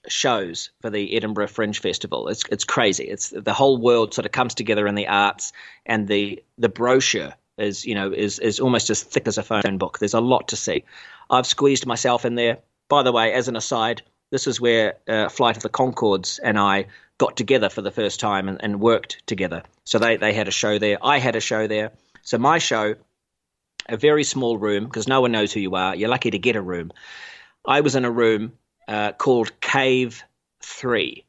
shows for the Edinburgh Fringe Festival. It's crazy. It's the whole world sort of comes together in the arts, and the brochure is almost as thick as a phone book. There's a lot to see. I've squeezed myself in there. By the way, as an aside, this is where Flight of the Conchords and I got together for the first time and worked together. So they had a show there. I had a show there. So my show, a very small room, because no one knows who you are. You're lucky to get a room. I was in a room called Cave 3.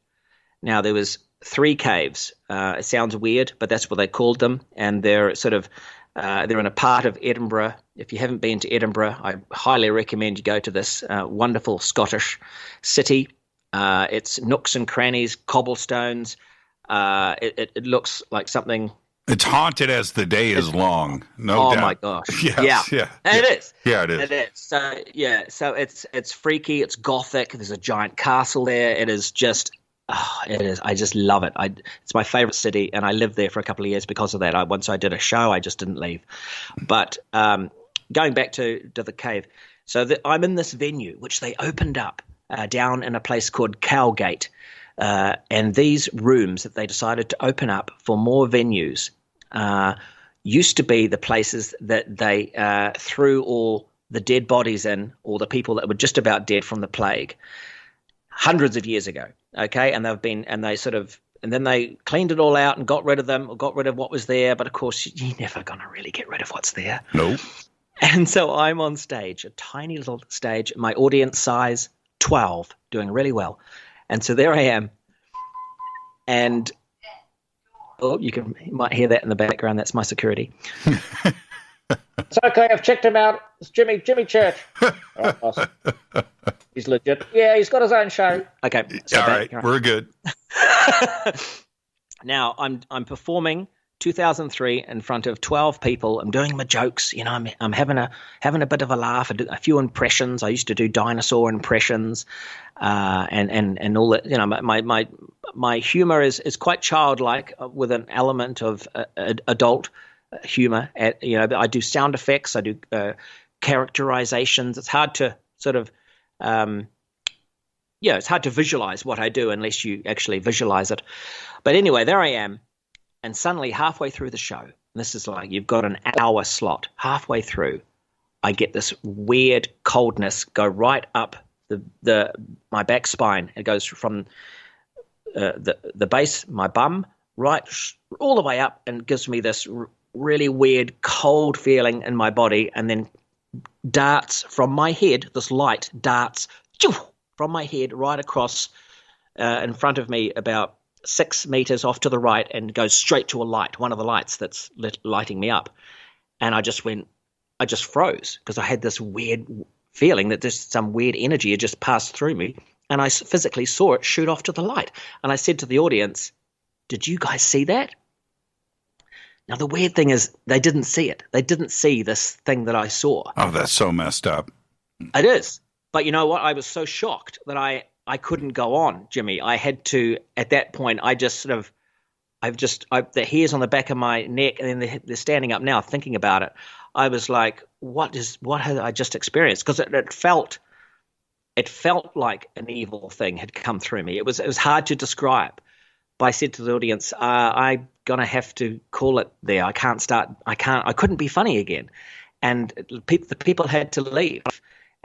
Now, there was 3 caves. It sounds weird, but that's what they called them. And they're sort of they're in a part of Edinburgh. If you haven't been to Edinburgh, I highly recommend you go to this wonderful Scottish city. It's nooks and crannies, cobblestones. It looks like something. It's haunted as the day is long. No doubt. Oh my gosh! Yes, yeah, it is. Yeah, it is. It is. So it's freaky. It's gothic. There's a giant castle there. It is just. Oh, it is. I just love it. It's my favorite city, and I lived there for a couple of years because of that. Once I did a show, I just didn't leave. But going back to the cave, so I'm in this venue which they opened up down in a place called Cowgate, and these rooms that they decided to open up for more venues used to be the places that they threw all the dead bodies in, or the people that were just about dead from the plague, hundreds of years ago. Okay, and then they cleaned it all out and got rid of them, or got rid of what was there. But of course, you're never going to really get rid of what's there. Nope. And so I'm on stage, a tiny little stage, my audience size 12, doing really well. And so there I am. And you might hear that in the background. That's my security. It's okay. I've checked him out. It's Jimmy Church. All right, awesome. He's legit. Yeah, he's got his own show. Okay. So all right, we're good. Now I'm performing 2003 in front of 12 people. I'm doing my jokes. I'm having a bit of a laugh. I do a few impressions. I used to do dinosaur impressions, and all that. My humor is quite childlike with an element of adult humor. I do sound effects. I do characterizations. It's hard to sort of it's hard to visualize what I do unless you actually visualize it. But anyway, there I am. And suddenly, halfway through the show, and this is like you've got an hour slot, halfway through, I get this weird coldness go right up my back spine. It goes from the base, my bum, right all the way up, and gives me this really weird cold feeling in my body, and then darts from my head. This light darts from my head right across in front of me about 6 meters off to the right, and goes straight to a light, one of the lights that's lighting me up. And I just froze, because I had this weird feeling that there's some weird energy had just passed through me, and I physically saw it shoot off to the light. And I said to the audience, "Did you guys see that?" Now, the weird thing is they didn't see it. They didn't see this thing that I saw. Oh, that's so messed up. It is. But you know what? I was so shocked that I couldn't go on, Jimmy. I had to, at that point, the hairs on the back of my neck, and then they're standing up now thinking about it. I was like, what had I just experienced? Because it felt like an evil thing had come through me. It was hard to describe. But I said to the audience, I'm going to have to call it there. I couldn't be funny again. And the people had to leave.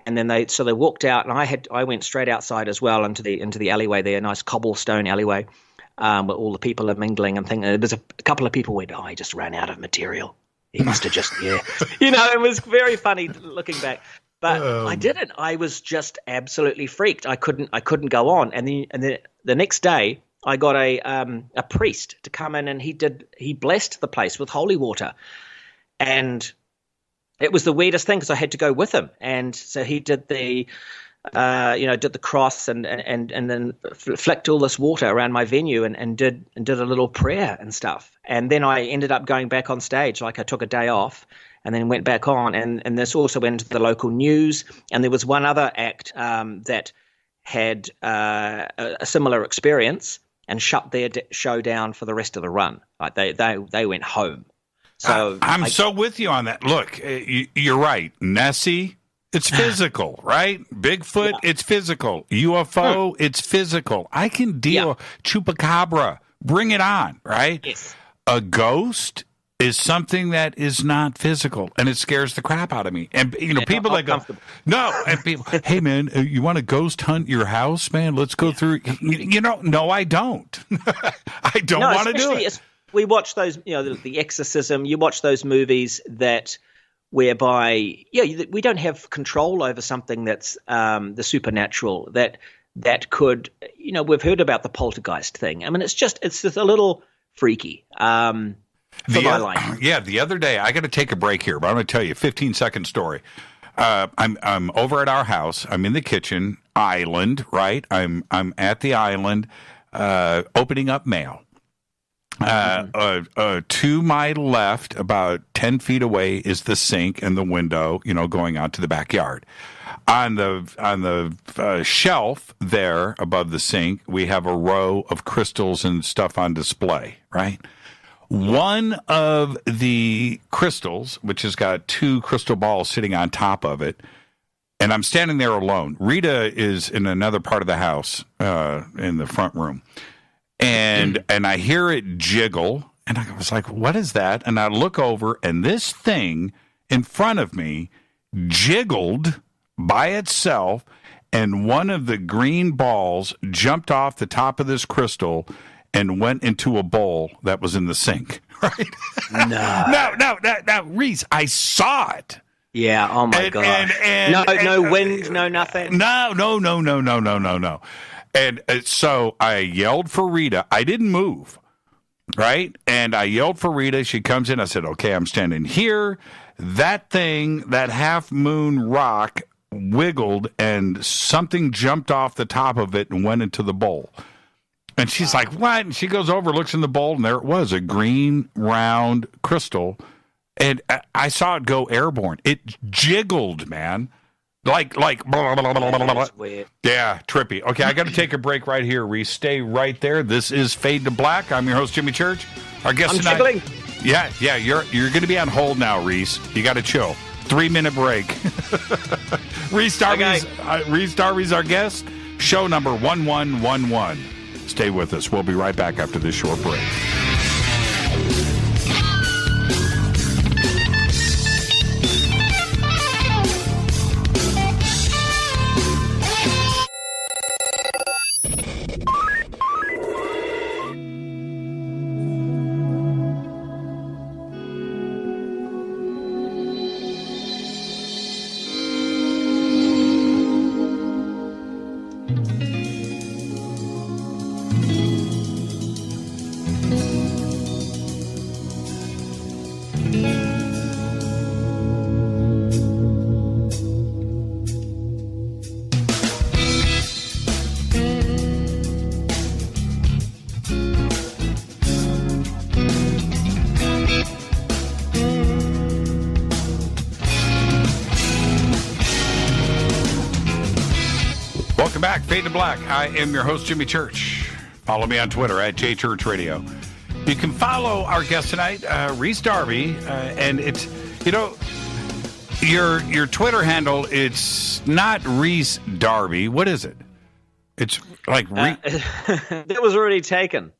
And then they walked out, and I went straight outside as well into the alleyway there, a nice cobblestone alleyway, where all the people are mingling and things. There was a couple of people went, "Oh, he just ran out of material. He must have just it was very funny looking back." But I didn't. I was just absolutely freaked. I couldn't go on. And the next day, I got a priest to come in, and he blessed the place with holy water, and it was the weirdest thing because I had to go with him. And so he did the cross and then flicked all this water around my venue and did a little prayer and stuff. And then I ended up going back on stage. Like, I took a day off, and then went back on. And this also went into the local news. And there was one other act that had a similar experience and shut their show down for the rest of the run. Like they went home. So I'm so with you on that. Look, you're right. Nessie, it's physical, right? Bigfoot, it's physical. UFO, it's physical. I can deal. Chupacabra, bring it on, right? Yes. A ghost is something that is not physical, and it scares the crap out of me. And people that go, no, and people, hey man, you want to ghost hunt your house, man? Let's go through. No, I don't. I don't want to do it. We watch those, the Exorcism. You watch those movies whereby, we don't have control over something that's the supernatural. That could, we've heard about the poltergeist thing. I mean, it's just a little freaky. For my life. Yeah, the other day, I got to take a break here, but I'm going to tell you a 15-second story. I'm over at our house. I'm in the kitchen island, right? I'm at the island, opening up mail. To my left, about 10 feet away, is the sink and the window, going out to the backyard. On the shelf there above the sink, we have a row of crystals and stuff on display, right? One of the crystals, which has got 2 crystal balls sitting on top of it, and I'm standing there alone. Rita is in another part of the house, in the front room. And I hear it jiggle, and I was like, what is that? And I look over, and this thing in front of me jiggled by itself, and one of the green balls jumped off the top of this crystal and went into a bowl that was in the sink, right? No, Rhys, I saw it. Yeah, oh my God. No wind, no nothing. No. And so I yelled for Rita. I didn't move, right? And I yelled for Rita. She comes in. I said, okay, I'm standing here. That thing, that half moon rock wiggled and something jumped off the top of it and went into the bowl. And she's like, what? And she goes over, looks in the bowl, and there it was, a green, round crystal. And I saw it go airborne. It jiggled, man. Like blah, blah, blah, blah, blah, blah. Weird. Yeah, trippy. Okay, I got to take a break right here. Rhys, stay right there. This is Fade to Black. I'm your host, Jimmy Church. Our guest tonight. Jiggling. Yeah, you're going to be on hold now, Rhys. You got to chill. 3-minute break. Rhys Darby's our guest. Show number 1111. Stay with us. We'll be right back after this short break. Welcome back, Fade to Black. I am your host, Jimmy Church. Follow me on Twitter at JChurchRadio. You can follow our guest tonight, Rhys Darby, and it's, your Twitter handle, it's not Rhys Darby. What is it? It's like... that was already taken.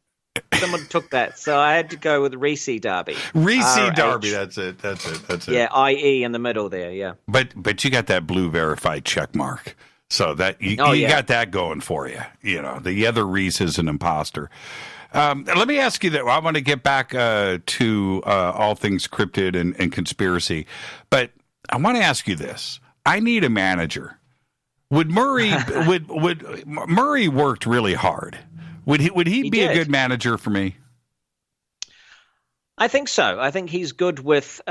Someone took that, so I had to go with Rhys Darby. Rhys Darby, that's it. Yeah, IE in the middle there, yeah. But you got that blue verified check mark. So that you got that going for you. The other Rhys is an imposter. Let me ask you that. I want to get back to all things cryptid and conspiracy, but I want to ask you this. I need a manager. Would Murray would Murray worked really hard? Would he be a good manager for me? I think so. I think he's good with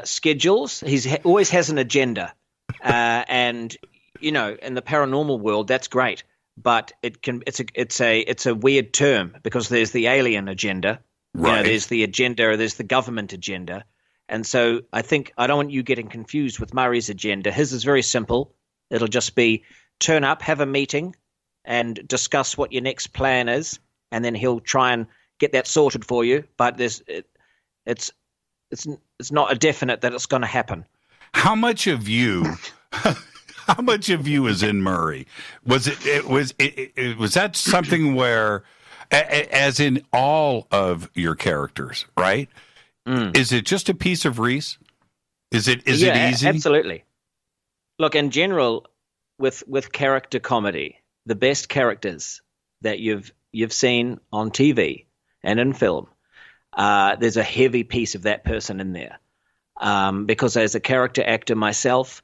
schedules. Always has an agenda, and. In the paranormal world, that's great, but it's a weird term because there's the alien agenda, right? There's the agenda, there's the government agenda, And so I think I don't want you getting confused with Murray's agenda. His is very simple. It'll just be turn up, have a meeting, and discuss what your next plan is, and then he'll try and get that sorted for you. But it's not a definite that it's going to happen. How much of you? How much of you is in Murray? Was that something where, as in all of your characters, right? Is it just a piece of Rhys? Is it easy? Absolutely. Look, in general, with character comedy, the best characters that you've seen on TV and in film, there's a heavy piece of that person in there. Because as a character actor myself,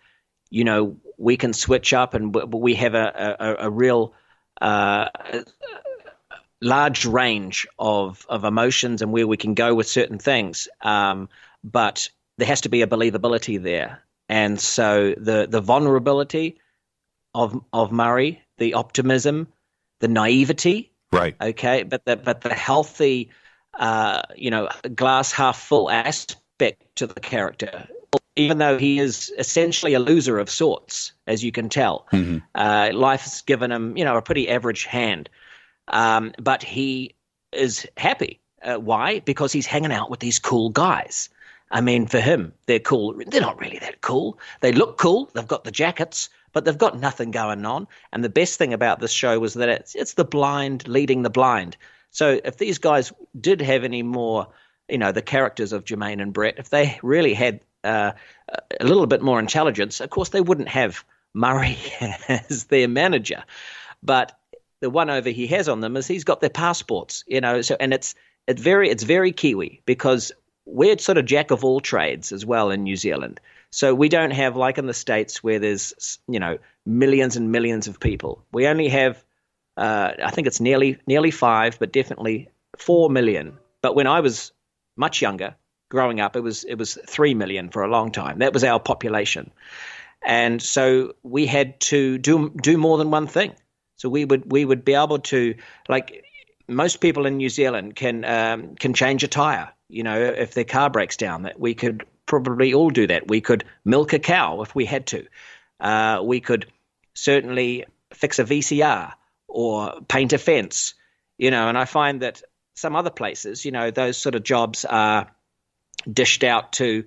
we can switch up, and we have a real large range of emotions and where we can go with certain things. But there has to be a believability there. And so the vulnerability of Murray, the optimism, the naivety, right? Okay, but the healthy, glass half full aspect to the character, even though he is essentially a loser of sorts, as you can tell. Life has given him, a pretty average hand, but he is happy. Why? Because he's hanging out with these cool guys. I mean, for him, they're cool. They're not really that cool. They look cool. They've got the jackets, but they've got nothing going on. And the best thing about this show was that it's the blind leading the blind. So if these guys did have any more, the characters of Jermaine and Brett, if they really had a little bit more intelligence, of course they wouldn't have Murray as their manager. But the one over he has on them is he's got their passports, So and it's very Kiwi, because we're sort of jack of all trades as well in New Zealand. So we don't have, like in the States, where there's millions and millions of people. We only have I think it's nearly 5, but definitely 4 million. But when I was much younger, growing up, it was 3 million for a long time. That was our population. And so we had to do more than one thing. So we would be able to, like most people in New Zealand can change a tire, if their car breaks down. That we could probably all do that. We could milk a cow if we had to. We could certainly fix a VCR or paint a fence, and I find that some other places, those sort of jobs are dished out to,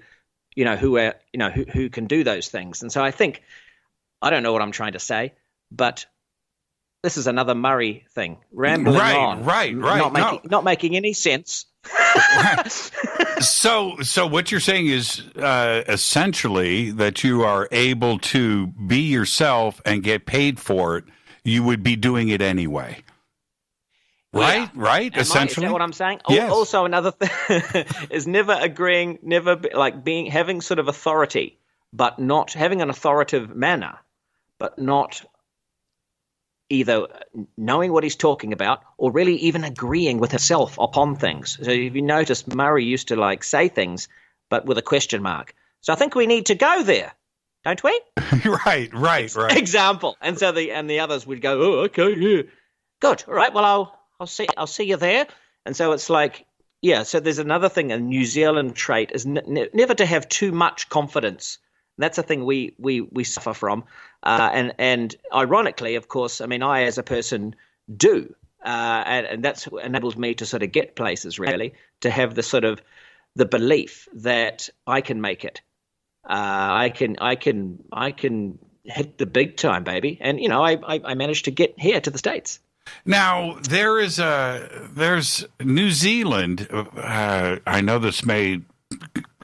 who can do those things. And so I think, I don't know what I'm trying to say, but this is another Murray thing. Rambling on. Right. Not making any sense. So what you're saying is essentially that you are able to be yourself and get paid for it. You would be doing it anyway. Right, Yeah. right. Essentially, is that what I'm saying? Yes. Also, another thing is never agreeing, having sort of authority, but not having an authoritative manner, but not either knowing what he's talking about or really even agreeing with himself upon things. So if you notice, Murray used to say things, but with a question mark. So I think we need to go there, don't we? Right. Example. And so the others would go, oh, okay, yeah, good, all right. Well, I'll see you there. And so it's so there's another thing, a New Zealand trait is never to have too much confidence. And that's a thing we suffer from. And ironically, of course, I mean, I as a person do. And that's what enables me to sort of get places, really, to have the sort of the belief that I can make it. I can hit the big time, baby. And, I managed to get here to the States. Now, there's New Zealand. I know this may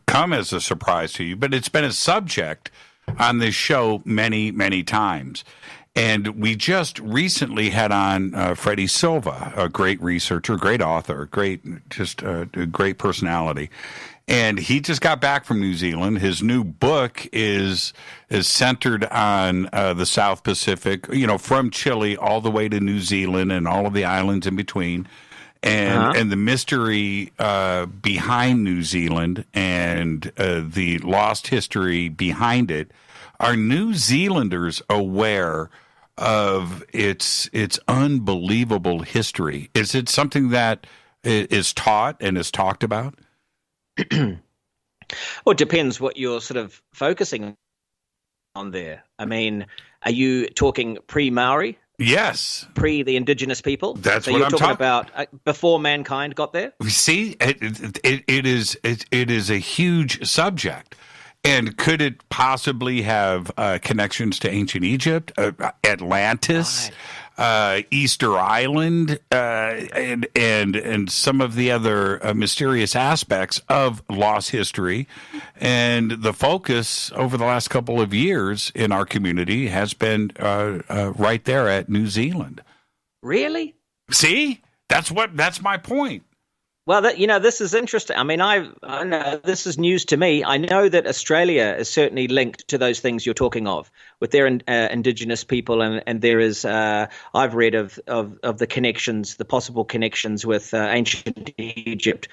come as a surprise to you, but it's been a subject on this show many, many times. And we just recently had on Freddie Silva, a great researcher, great author, a great personality. And he just got back from New Zealand. His new book is centered on the South Pacific, from Chile all the way to New Zealand and all of the islands in between, and the mystery behind New Zealand and the lost history behind it. Are New Zealanders aware of its unbelievable history? Is it something that is taught and is talked about? Well, it depends what you're sort of focusing on there. I mean, are you talking pre-Maori? Yes. Pre the indigenous people? That's so what you're I'm talking talking about before mankind got there? See, it is a huge subject. And could it possibly have connections to ancient Egypt, Atlantis, Easter Island, and some of the other mysterious aspects of lost history? And the focus over the last couple of years in our community has been right there at New Zealand. Really? See, that's my point. Well, this is interesting. I mean, I know this is news to me. I know that Australia is certainly linked to those things you're talking of, with their indigenous people, and there is. I've read of the connections, the possible connections with ancient Egypt,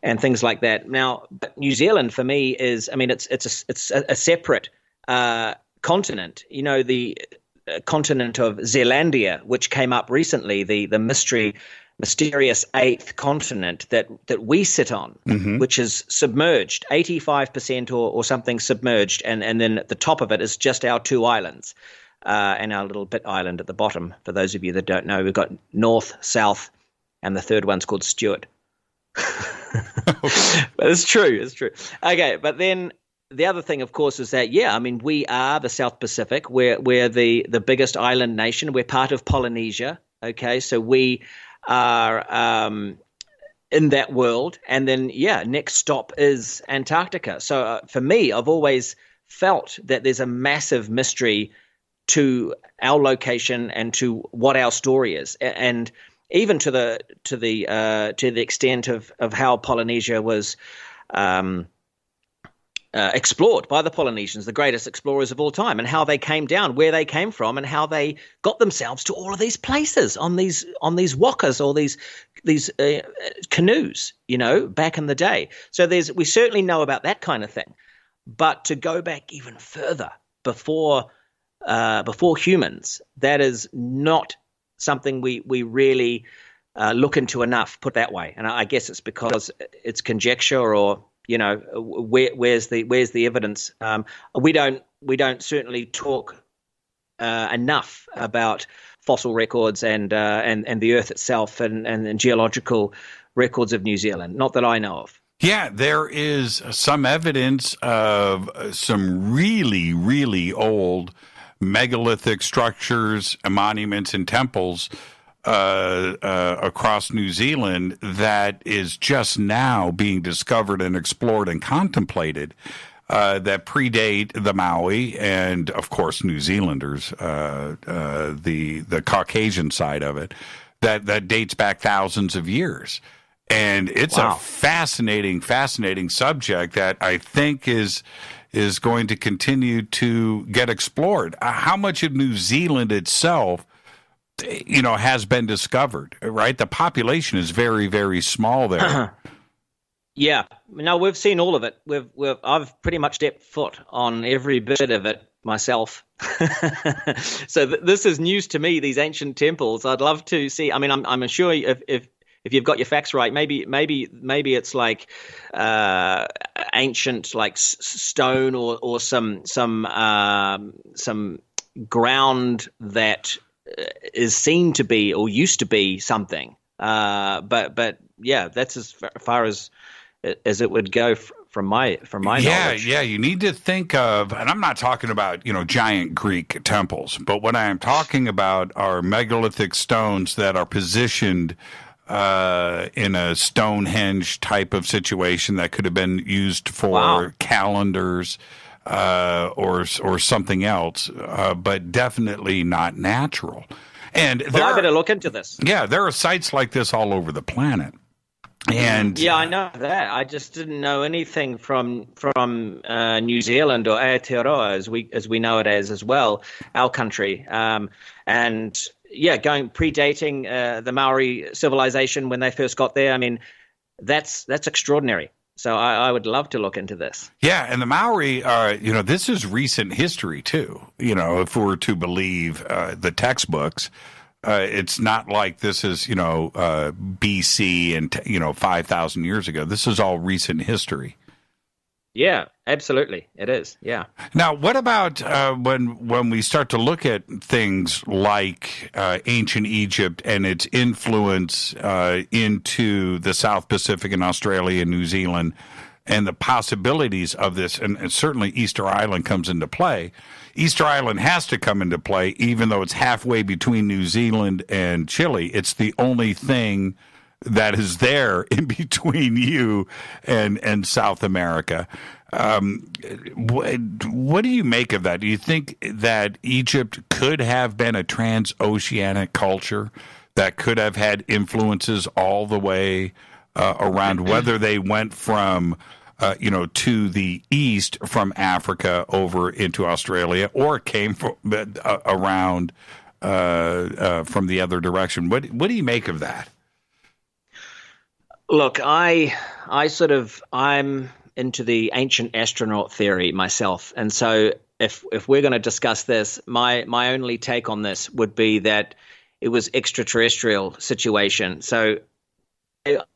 and things like that. Now, but New Zealand for me is. I mean, it's a separate continent. You know, the continent of Zealandia, which came up recently. The mysterious eighth continent that we sit on, which is submerged, 85% or something submerged, and then at the top of it is just our two islands, and our little bit island at the bottom. For those of you that don't know, we've got North, South, and the third one's called Stewart. But it's true. Okay, but then the other thing, of course, is that, I mean, we are the South Pacific. We're the biggest island nation. We're part of Polynesia, okay? So we are in that world, and then next stop is Antarctica. So for me, I've always felt that there's a massive mystery to our location and to what our story is, and even to the extent of how Polynesia was explored by the Polynesians, the greatest explorers of all time, and how they came down, where they came from, and how they got themselves to all of these places on these wakas, or these canoes, back in the day. So we certainly know about that kind of thing, but to go back even further before humans, that is not something we really look into enough. Put that way, and I guess it's because it's conjecture, or where's the evidence? We don't certainly talk enough about fossil records and the Earth itself and geological records of New Zealand. Not that I know of. Yeah, there is some evidence of some really, really old megalithic structures, monuments, and temples across New Zealand that is just now being discovered and explored and contemplated, that predate the Maui and, of course, New Zealanders, the Caucasian side of it, that dates back thousands of years. And it's a fascinating subject that I think is going to continue to get explored. How much of New Zealand itself has been discovered, right? The population is very, very small there. Yeah. No, we've seen all of it. I've pretty much stepped foot on every bit of it myself. So this is news to me, these ancient temples. I'd love to see. I mean, I'm sure if you've got your facts right, maybe it's like ancient, like stone or some ground that is seen to be or used to be something. But yeah, that's as far as it would go from my knowledge. Yeah, you need to think of, and I'm not talking about, giant Greek temples, but what I am talking about are megalithic stones that are positioned in a Stonehenge type of situation that could have been used for calendars or something else, but definitely not natural. And I better look into this. Yeah, there are sites like this all over the planet. And I know that. I just didn't know anything from New Zealand, or Aotearoa as we know it as well, our country. And yeah, predating the Maori civilization when they first got there. I mean, that's extraordinary. So I would love to look into this. Yeah, and the Maori, this is recent history too. If we're to believe the textbooks, it's not like this is BC and 5,000 years ago. This is all recent history. Yeah, absolutely. It is. Yeah. Now, what about when we start to look at things like ancient Egypt and its influence into the South Pacific and Australia and New Zealand and the possibilities of this, and certainly Easter Island comes into play. Easter Island has to come into play, even though it's halfway between New Zealand and Chile. It's the only thing that is there in between you and South America. What do you make of that? Do you think that Egypt could have been a transoceanic culture that could have had influences all the way around, whether they went from to the east from Africa over into Australia, or came from around from the other direction? What do you make of that? Look, I'm into the ancient astronaut theory myself, and so if we're going to discuss this, my only take on this would be that it was extraterrestrial situation. So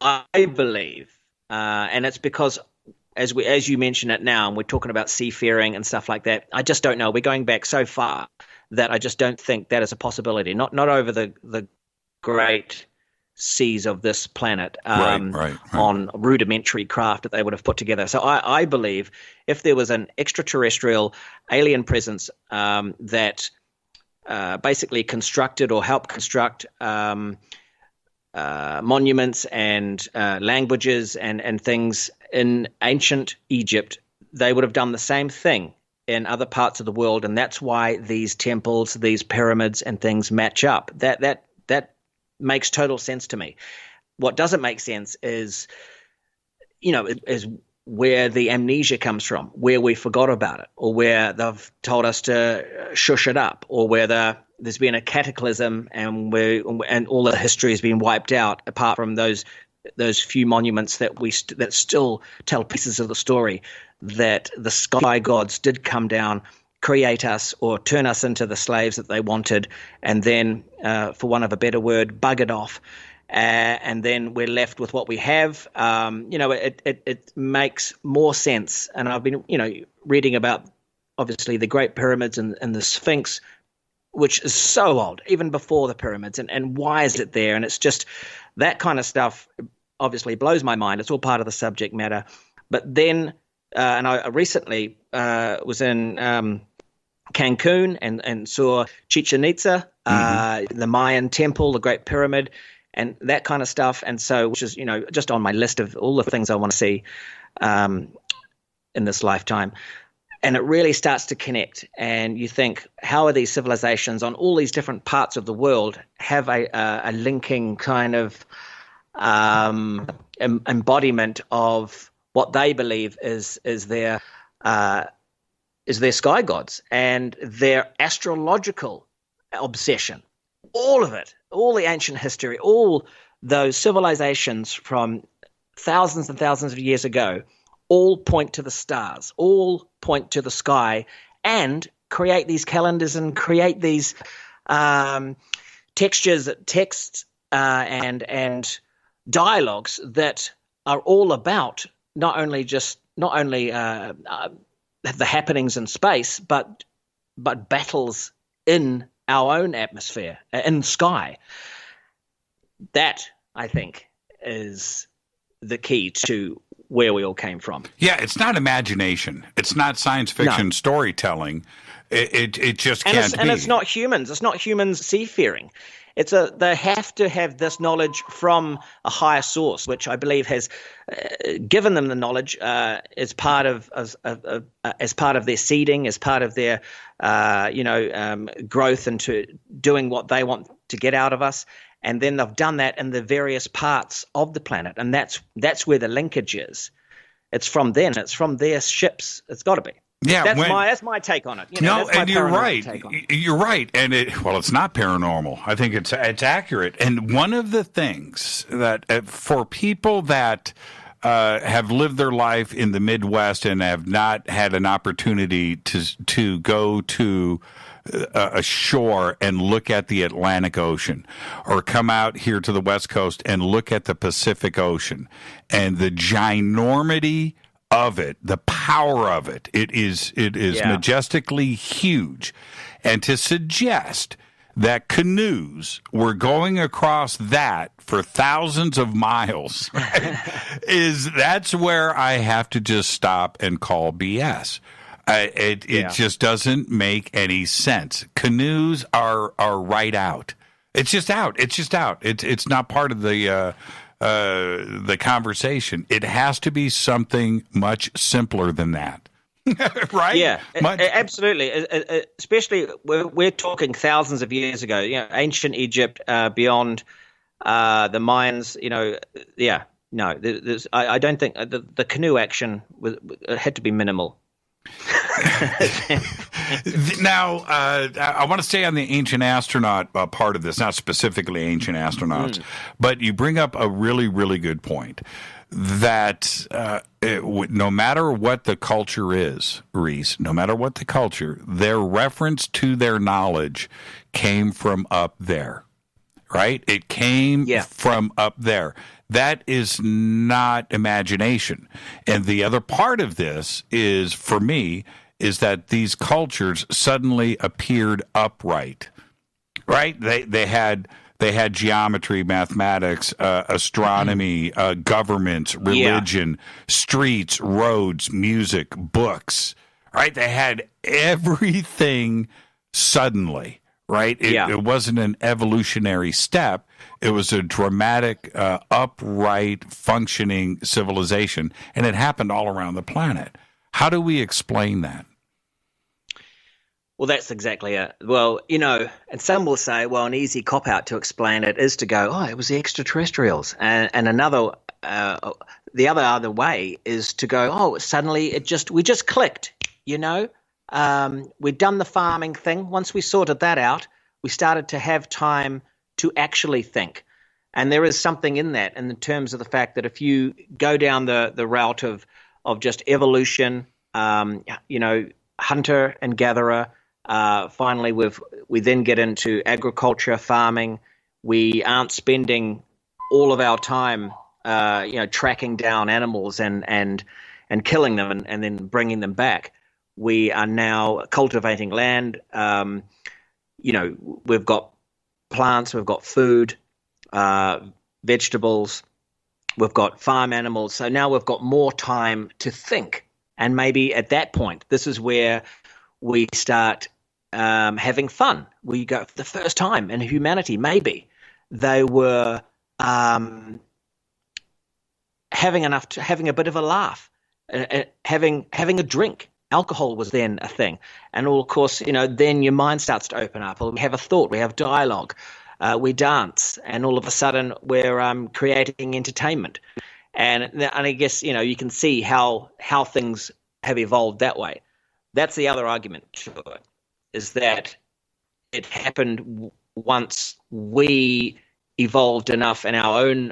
I believe, and it's because as you mention it now, and we're talking about seafaring and stuff like that, I just don't know. We're going back so far that I just don't think that is a possibility. Not over the great seas of this planet, right. on rudimentary craft that they would have put together. So I believe if there was an extraterrestrial alien presence that basically constructed or helped construct monuments and languages and things in ancient Egypt, they would have done the same thing in other parts of the world, and that's why these temples, these pyramids and things match up. That makes total sense to me. What doesn't make sense is where the amnesia comes from, where we forgot about it, or where they've told us to shush it up, or where there's been a cataclysm and all the history has been wiped out, apart from those few monuments that that still tell pieces of the story, that the sky gods did come down, create us or turn us into the slaves that they wanted, and then, for want of a better word, buggered off. And then we're left with what we have. It makes more sense. And I've been, reading about, obviously, the Great Pyramids and the Sphinx, which is so old, even before the pyramids. And why is it there? And it's just that kind of stuff obviously blows my mind. It's all part of the subject matter. But then, and I recently was in Cancun and saw Chichen Itza, the Mayan temple, the Great Pyramid, and that kind of stuff. And so, which is, just on my list of all the things I want to see in this lifetime. And it really starts to connect. And you think, how are these civilizations on all these different parts of the world have a linking kind of embodiment of what they believe is their sky gods and their astrological obsession. All of it, all the ancient history, all those civilizations from thousands and thousands of years ago, all point to the stars, all point to the sky, and create these calendars and create these texts and dialogues that are all about not only the happenings in space, but battles in our own atmosphere, in the sky. That, I think, is the key to where we all came from. Yeah, it's not imagination. It's not science fiction storytelling. It just can't be. And it's not humans. It's not humans seafaring. They have to have this knowledge from a higher source, which I believe has given them the knowledge as part of their seeding, as part of their growth into doing what they want to get out of us. And then they've done that in the various parts of the planet, and that's where the linkage is. It's from them. It's from their ships. It's got to be. Yeah, that's my take on it. And you're right. You're right. And it's not paranormal. I think it's accurate. And one of the things that for people that have lived their life in the Midwest and have not had an opportunity to go to a shore and look at the Atlantic Ocean, or come out here to the West Coast and look at the Pacific Ocean, and the ginormity of it, the power of it, it is majestically huge. And to suggest that canoes were going across that for thousands of miles, right, that's where I have to just stop and call BS. It just doesn't make any sense. Canoes are right out. It's just out. It's not part of the conversation. It has to be something much simpler than that. Right? Yeah, absolutely. Especially we're talking thousands of years ago. Ancient Egypt, beyond the Mayans. No. I don't think the canoe action had to be minimal. Now, I want to stay on the ancient astronaut part of this, not specifically ancient astronauts, but you bring up a really, really good point that no matter what the culture is, Rhys, no matter what the culture, their reference to their knowledge came from up there, right? It came from up there. That is not imagination. And the other part of this is, for me, is that these cultures suddenly appeared upright, right? They had geometry, mathematics, astronomy, governments, religion, streets, roads, music, books, right? They had everything suddenly, right? It wasn't an evolutionary step. It was a dramatic, upright, functioning civilization, and it happened all around the planet. How do we explain that? Well, that's exactly it. Well, and some will say, well, an easy cop-out to explain it is to go, it was the extraterrestrials. And another, the other way is to go, suddenly we just clicked, we'd done the farming thing. Once we sorted that out, we started to have time to actually think. And there is something in that, in terms of the fact that if you go down the route of just evolution, hunter and gatherer, finally we then get into agriculture, farming. We aren't spending all of our time, tracking down animals and killing them and then bringing them back. We are now cultivating land. We've got plants, we've got food, vegetables, we've got farm animals. So now we've got more time to think. And maybe at that point, this is where we start having fun. We go for the first time in humanity, maybe they were having a bit of a laugh, having a drink. Alcohol was then a thing. And of course, then your mind starts to open up. We have a thought, we have dialogue, we dance, and all of a sudden we're creating entertainment. And I guess, you can see how things have evolved that way. That's the other argument to it, is that it happened once we evolved enough in our own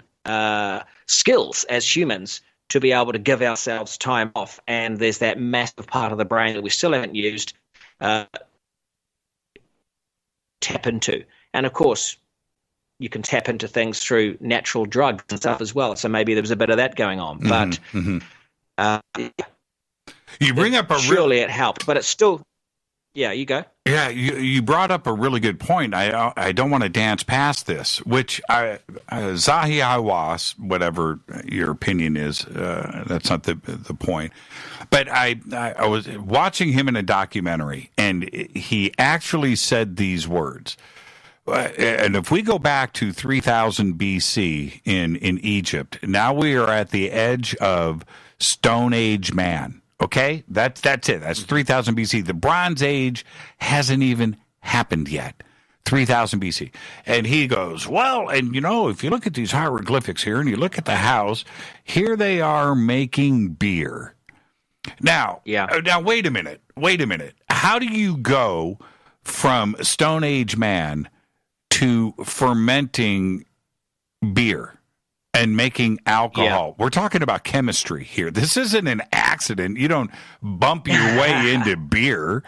skills as humans to be able to give ourselves time off. And there's that massive part of the brain that we still haven't used, tap into. And of course, you can tap into things through natural drugs and stuff as well. So maybe there was a bit of that going on. But you bring up surely it helped, but it's still. Yeah, you go. Yeah, you brought up a really good point. I don't want to dance past this, which Zahi Hawass, whatever your opinion is, that's not the point. But I was watching him in a documentary, and he actually said these words. And if we go back to 3000 BC in Egypt, now we are at the edge of Stone Age man. Okay, that's it. That's 3000 BC. The Bronze Age hasn't even happened yet. 3000 BC. And he goes, well, and if you look at these hieroglyphics here and you look at the house, here they are making beer. Now, wait a minute. How do you go from Stone Age man to fermenting beer and making alcohol? We're talking about chemistry here. This isn't an accident. You don't bump your way into beer,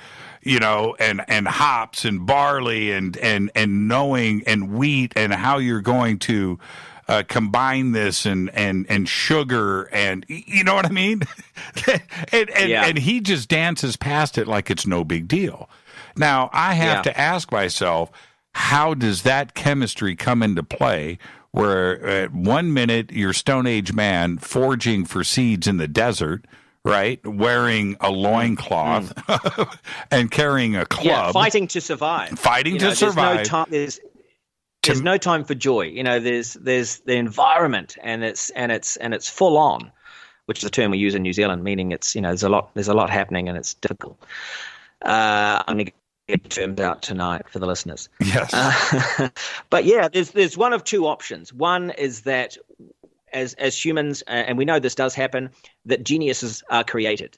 and hops and barley and knowing and wheat and how you're going to combine this and sugar and you know what I mean? and he just dances past it like it's no big deal. Now, I have to ask myself, how does that chemistry come into play where at 1 minute you're Stone Age man foraging for seeds in the desert, right, wearing a loincloth and carrying a club. Yeah, fighting to survive. There's no time for joy. You know, there's the environment and it's full on, which is a term we use in New Zealand, meaning it's, you know, there's a lot happening and it's difficult. I'm going to get terms out tonight for the listeners. Yes. But yeah, there's one of two options. One is that as humans, and we know this does happen, that geniuses are created.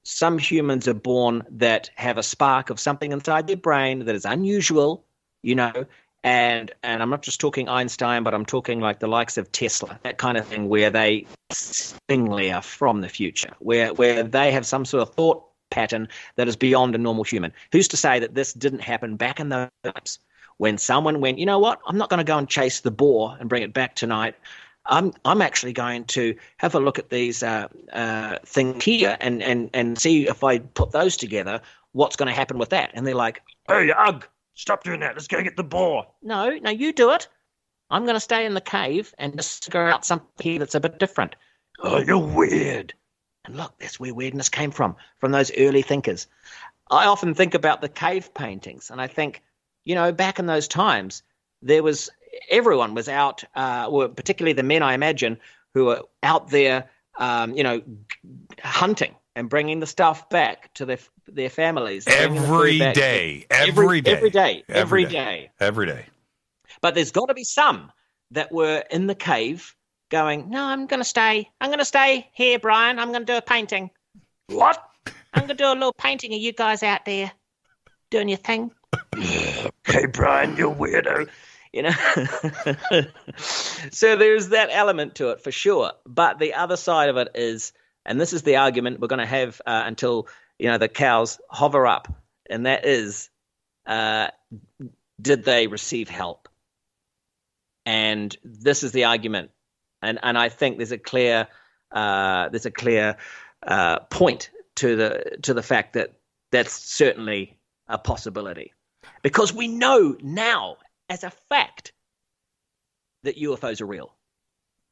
Some humans are born that have a spark of something inside their brain that is unusual, you know, and I'm not just talking Einstein, but I'm talking like the likes of Tesla, that kind of thing, where they seemingly are from the future, where they have some sort of thought pattern that is beyond a normal human. Who's to say that this didn't happen back in those times when someone went, you know what, I'm not going to go and chase the boar and bring it back tonight. I'm actually going to have a look at these things here and see if I put those together, what's going to happen with that. And they're like, hey, Ugg, stop doing that. Let's go get the boar. No, you do it. I'm going to stay in the cave and just figure out something here that's a bit different. Oh, you're weird. And look, that's where weirdness came from those early thinkers. I often think about the cave paintings, and I think, you know, back in those times, everyone was out, particularly the men, I imagine, who were out there, hunting and bringing the stuff back to their families. Every day. But there's got to be some that were in the cave going, no, I'm going to stay here, Brian. I'm going to do a painting. What? I'm going to do a little painting of you guys out there doing your thing. Okay, Brian, you're weirdo. You know? So there's that element to it for sure. But the other side of it is, and this is the argument we're going to have until, you know, the cows hover up, and that is, did they receive help? And this is the argument. And I think there's a clear point to the fact that that's certainly a possibility, because we know now as a fact that UFOs are real.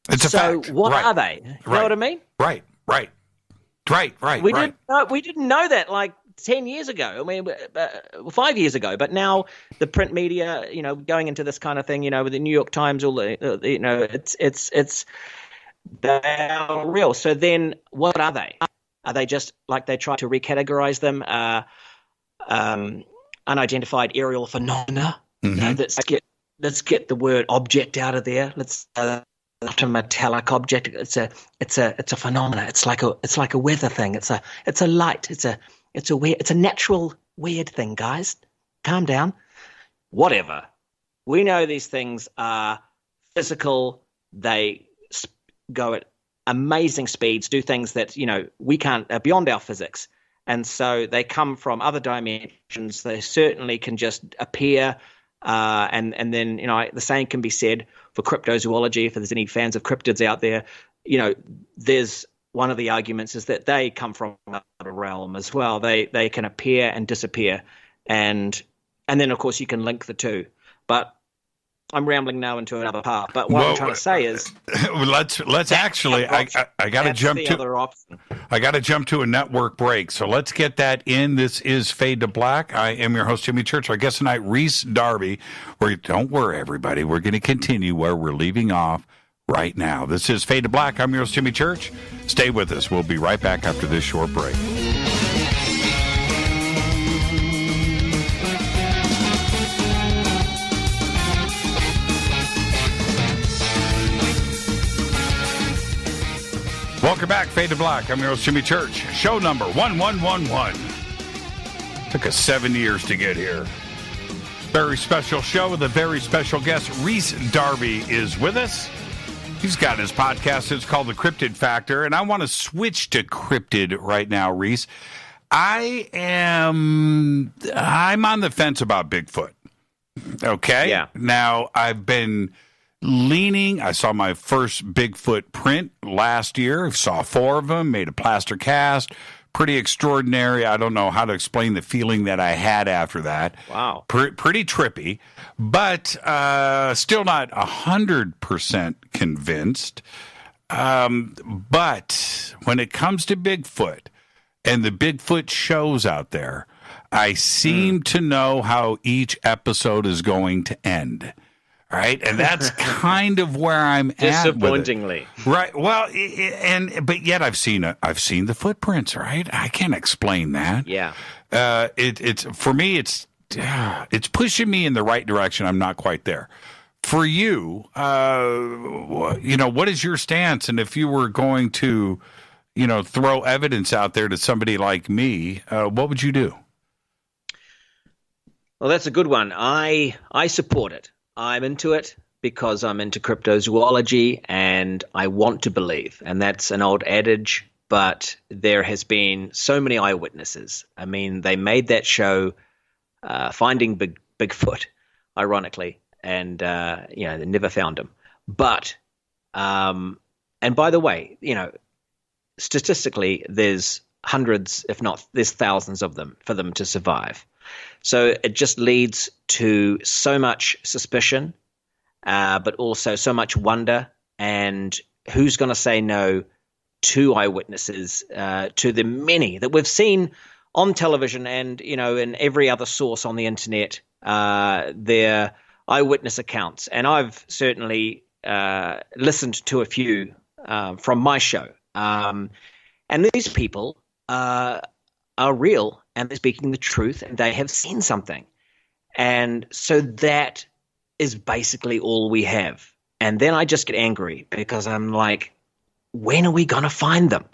It's a fact. So what are they? You know what I mean? Right. We didn't know that like 10 years ago. I mean, 5 years ago. But now the print media, you know, going into this kind of thing, you know, with the New York Times, all the, you know, it's they are real. So then, what are they? Are they just like they try to recategorize them? Unidentified aerial phenomena. Mm-hmm. You know, let's get the word object out of there. Let's not a metallic object. It's a phenomena. It's like a weather thing. It's a light. It's a natural weird thing, guys. Calm down. Whatever. We know these things are physical. They go at amazing speeds, do things that, you know, we can't, beyond our physics. And so they come from other dimensions. They certainly can just appear. And then, you know, the same can be said for cryptozoology. If there's any fans of cryptids out there, you know, there's one of the arguments is that they come from another realm as well. They can appear and disappear. And then, of course, you can link the two. But I'm rambling now into another part. But what I'm trying to say is, let's actually. I got to jump to other option. I got to jump to a network break. So let's get that in. This is Fade to Black. I am your host, Jimmy Church. Our guest tonight, Rhys Darby. Don't worry, everybody. We're going to continue where we're leaving off right now. This is Fade to Black. I'm your host, Jimmy Church. Stay with us. We'll be right back after this short break. Welcome back, Fade to Black. I'm your host, Jimmy Church. Show number 1111. Took us 7 years to get here. Very special show with a very special guest. Rhys Darby is with us. He's got his podcast. It's called The Cryptid Factor. And I want to switch to cryptid right now, Rhys. I'm on the fence about Bigfoot. Okay? Yeah. Now, I've been leaning. I saw my first Bigfoot print last year. I saw 4 of them, made a plaster cast. Pretty extraordinary. I don't know how to explain the feeling that I had after that. Wow. Pretty trippy, but still not 100% convinced. But when it comes to Bigfoot and the Bigfoot shows out there, I seem to know how each episode is going to end. Right, and that's kind of where I'm at. Disappointingly, right? Well, but yet I've seen the footprints. Right, I can't explain that. Yeah, it's for me. It's pushing me in the right direction. I'm not quite there. For you, what is your stance? And if you were going to, throw evidence out there to somebody like me, what would you do? Well, that's a good one. I support it. I'm into it because I'm into cryptozoology and I want to believe. And that's an old adage, but there has been so many eyewitnesses. I mean, they made that show, Finding Bigfoot, ironically, and, they never found him. But, and by the way, statistically, there's hundreds, if not there's thousands of them for them to survive. So it just leads to so much suspicion, but also so much wonder. And who's going to say no to eyewitnesses, to the many that we've seen on television and, in every other source on the internet, their eyewitness accounts. And I've certainly listened to a few from my show. And these people are real. And they're speaking the truth, and they have seen something. And so that is basically all we have. And then I just get angry because I'm like, when are we going to find them?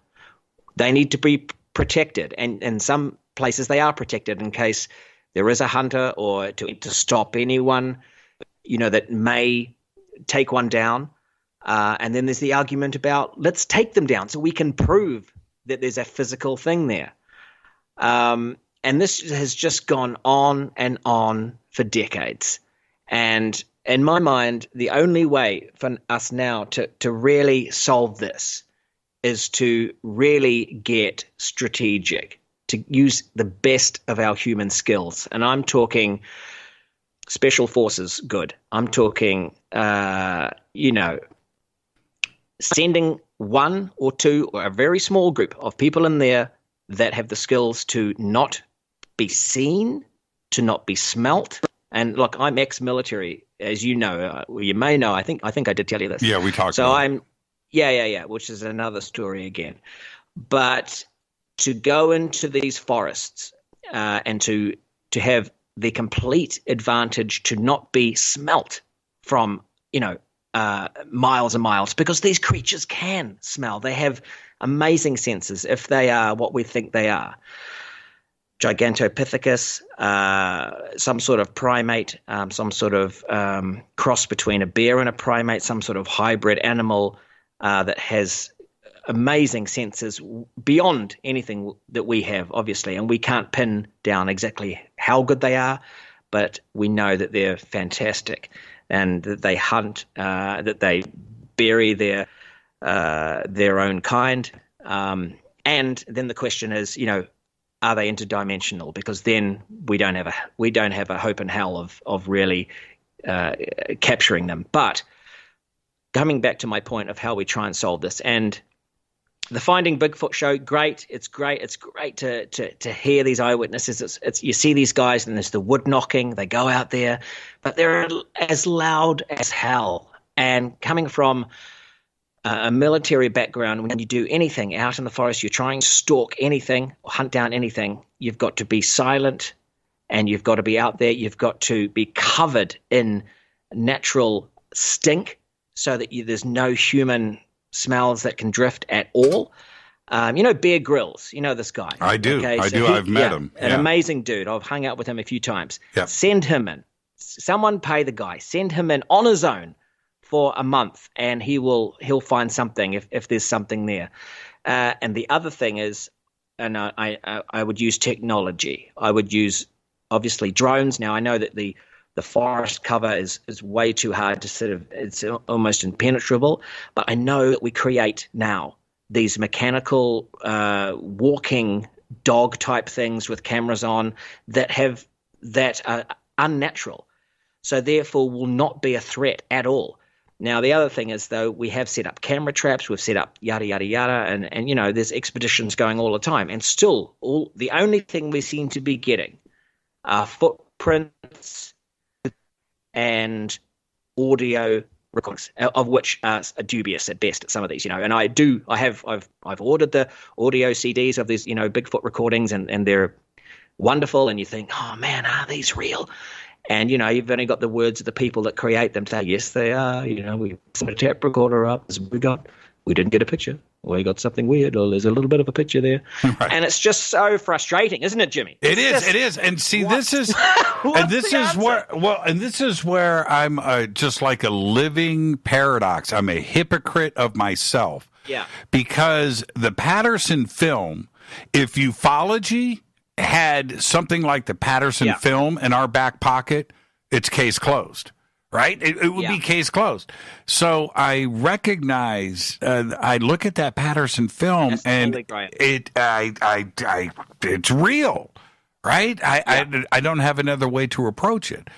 They need to be protected. And in some places they are protected in case there is a hunter or to stop anyone, that may take one down. And then there's the argument about let's take them down so we can prove that there's a physical thing there. And this has just gone on and on for decades. And in my mind, the only way for us now to really solve this is to really get strategic, to use the best of our human skills. And I'm talking special forces, good. I'm talking, sending 1 or 2 or a very small group of people in there that have the skills to not be seen, to not be smelt. And look, I'm ex-military, as you know. You may know. I think I did tell you this. Yeah, we talked. So about I'm, yeah, which is another story again. But to go into these forests and to have the complete advantage to not be smelt from miles and miles, because these creatures can smell. They have amazing senses if they are what we think they are. Gigantopithecus, some sort of primate, some sort of cross between a bear and a primate, some sort of hybrid animal that has amazing senses beyond anything that we have, obviously. And we can't pin down exactly how good they are, but we know that they're fantastic and that they hunt, that they bury their own kind. And then the question is, are they interdimensional? Because then we don't have a hope in hell of really capturing them. But coming back to my point of how we try and solve this, and the Finding Bigfoot show, great. It's great. It's great to hear these eyewitnesses. It's you see these guys and there's the wood knocking. They go out there, but they're as loud as hell. And coming from a military background, when you do anything out in the forest, you're trying to stalk anything or hunt down anything, you've got to be silent and you've got to be out there. You've got to be covered in natural stink so that there's no human smells that can drift at all. Bear Grylls, this guy. I do. Okay? I've met him. An amazing dude. I've hung out with him a few times. Yep. Send him in. Someone pay the guy. Send him in on his own for a month, and he'll find something if there's something there. And the other thing is, and I would use technology. I would use obviously drones. Now I know that the The forest cover is way too hard to sort of, it's almost impenetrable. But I know that we create now these mechanical walking dog type things with cameras on that are unnatural. So therefore will not be a threat at all. Now, the other thing is, though, we have set up camera traps, we've set up yada, yada, yada, and there's expeditions going all the time. And still, the only thing we seem to be getting are footprints and audio recordings, of which are dubious at best at some of these, And I've ordered the audio CDs of these, Bigfoot recordings, and they're wonderful. And you think, oh man, are these real? And, you've only got the words of the people that create them to say, yes, they are. We put a tape recorder up. We didn't get a picture. We got something weird. Or there's a little bit of a picture there. Right. And it's just so frustrating, isn't it, Jimmy? It is. And see, this is where I'm just like a living paradox. I'm a hypocrite of myself. Yeah. Because the Patterson film, if ufology had something like the Patterson film in our back pocket, it's case closed, right? It would be case closed. So I recognize, I look at that Patterson film, and it's real, right? I don't have another way to approach it.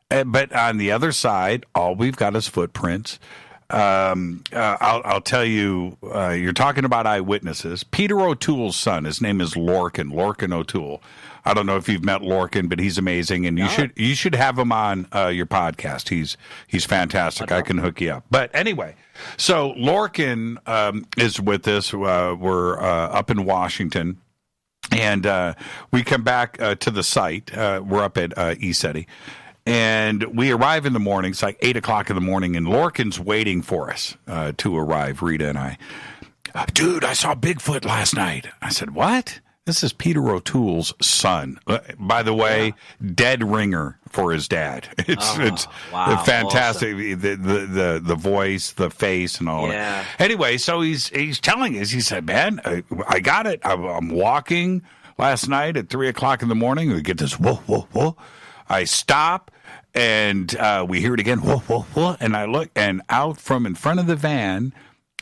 But on the other side, all we've got is footprints. I'll tell you, you're talking about eyewitnesses. Peter O'Toole's son, his name is Lorcan O'Toole. I don't know if you've met Lorcan, but he's amazing, and you should have him on your podcast. He's fantastic. I can hook you up. But anyway, so Lorcan is with us. We're up in Washington, and we come back to the site. We're up at ECETI. And we arrive in the morning. It's like 8 o'clock in the morning, and Lorcan's waiting for us to arrive, Rita and I. Dude, I saw Bigfoot last night. I said, what? This is Peter O'Toole's son. By the way, dead ringer for his dad. It's fantastic. Awesome. The voice, the face, and all that. Anyway, so he's telling us, he said, man, I got it. I'm walking last night at 3 o'clock in the morning. We get this whoa, whoa, whoa. I stop, and we hear it again, whoa, whoa, whoa, and I look, and out from in front of the van,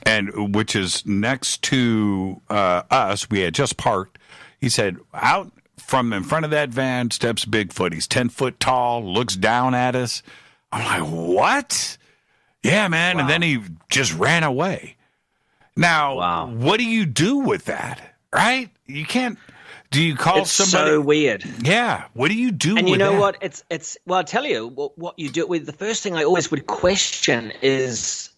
and which is next to us, we had just parked, he said, out from in front of that van steps Bigfoot. He's 10 foot tall, looks down at us. I'm like, what? Yeah, man, and then he just ran away. Now, what do you do with that, right? You can't... Do you call somebody? It's so weird. Yeah. What do you do with that? And you know what? It's well, I'll tell you what you do with the first thing I always would question is,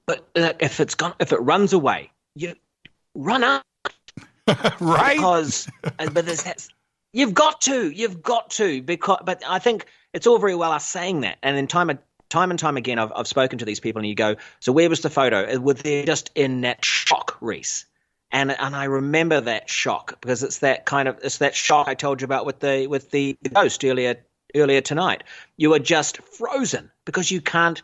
but if it runs away, you run up. Right. Because, you've got to, but I think it's all very well us saying that. And then time and time again, I've spoken to these people and you go, so where was the photo? Were they just in that shock, Rhys? And I remember that shock because it's that shock I told you about with the ghost earlier tonight. You are just frozen because you can't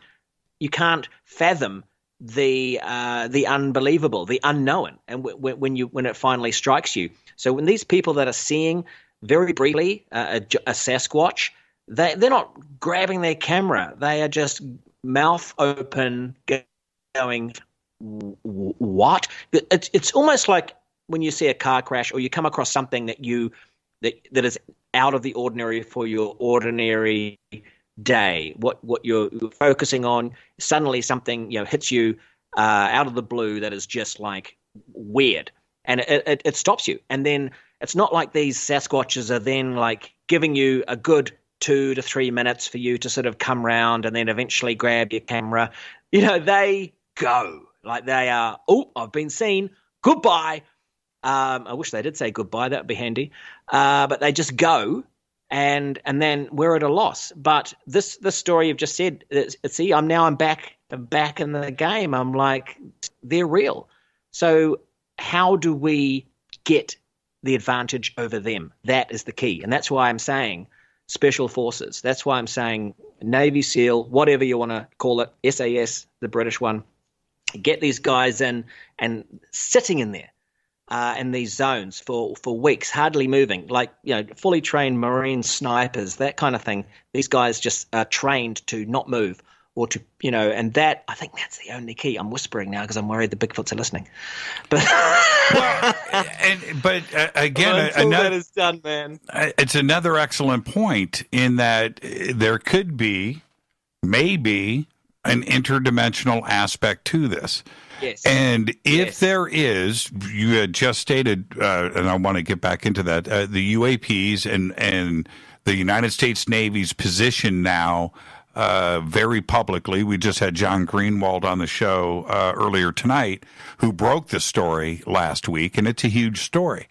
fathom the unbelievable, the unknown, and when it finally strikes you. So when these people that are seeing very briefly a Sasquatch, they're not grabbing their camera. They are just mouth open, going, what? It's almost like when you see a car crash or you come across something that is out of the ordinary for your ordinary day. What you're focusing on, suddenly something hits you out of the blue that is just like weird, and it stops you. And then it's not like these Sasquatches are then like giving you a good 2 to 3 minutes for you to sort of come round and then eventually grab your camera. They go. Like they are, I've been seen, goodbye. I wish they did say goodbye, that would be handy. But they just go, and then we're at a loss. But this story you've just said, I'm back in the game. I'm like, they're real. So how do we get the advantage over them? That is the key. And that's why I'm saying special forces. That's why I'm saying Navy SEAL, whatever you want to call it, SAS, the British one. Get these guys in and sitting in there in these zones for weeks, hardly moving, like, fully trained Marine snipers, that kind of thing. These guys just are trained to not move or to, and that, I think that's the only key. I'm whispering now because I'm worried the Bigfoots are listening. But again, until that is done, man. It's another excellent point in that there could be, maybe, an interdimensional aspect to this. Yes. And if there is, you had just stated, and I want to get back into that, the UAPs and the United States Navy's position now, very publicly. We just had John Greenewald on the show earlier tonight, who broke the story last week, and it's a huge story.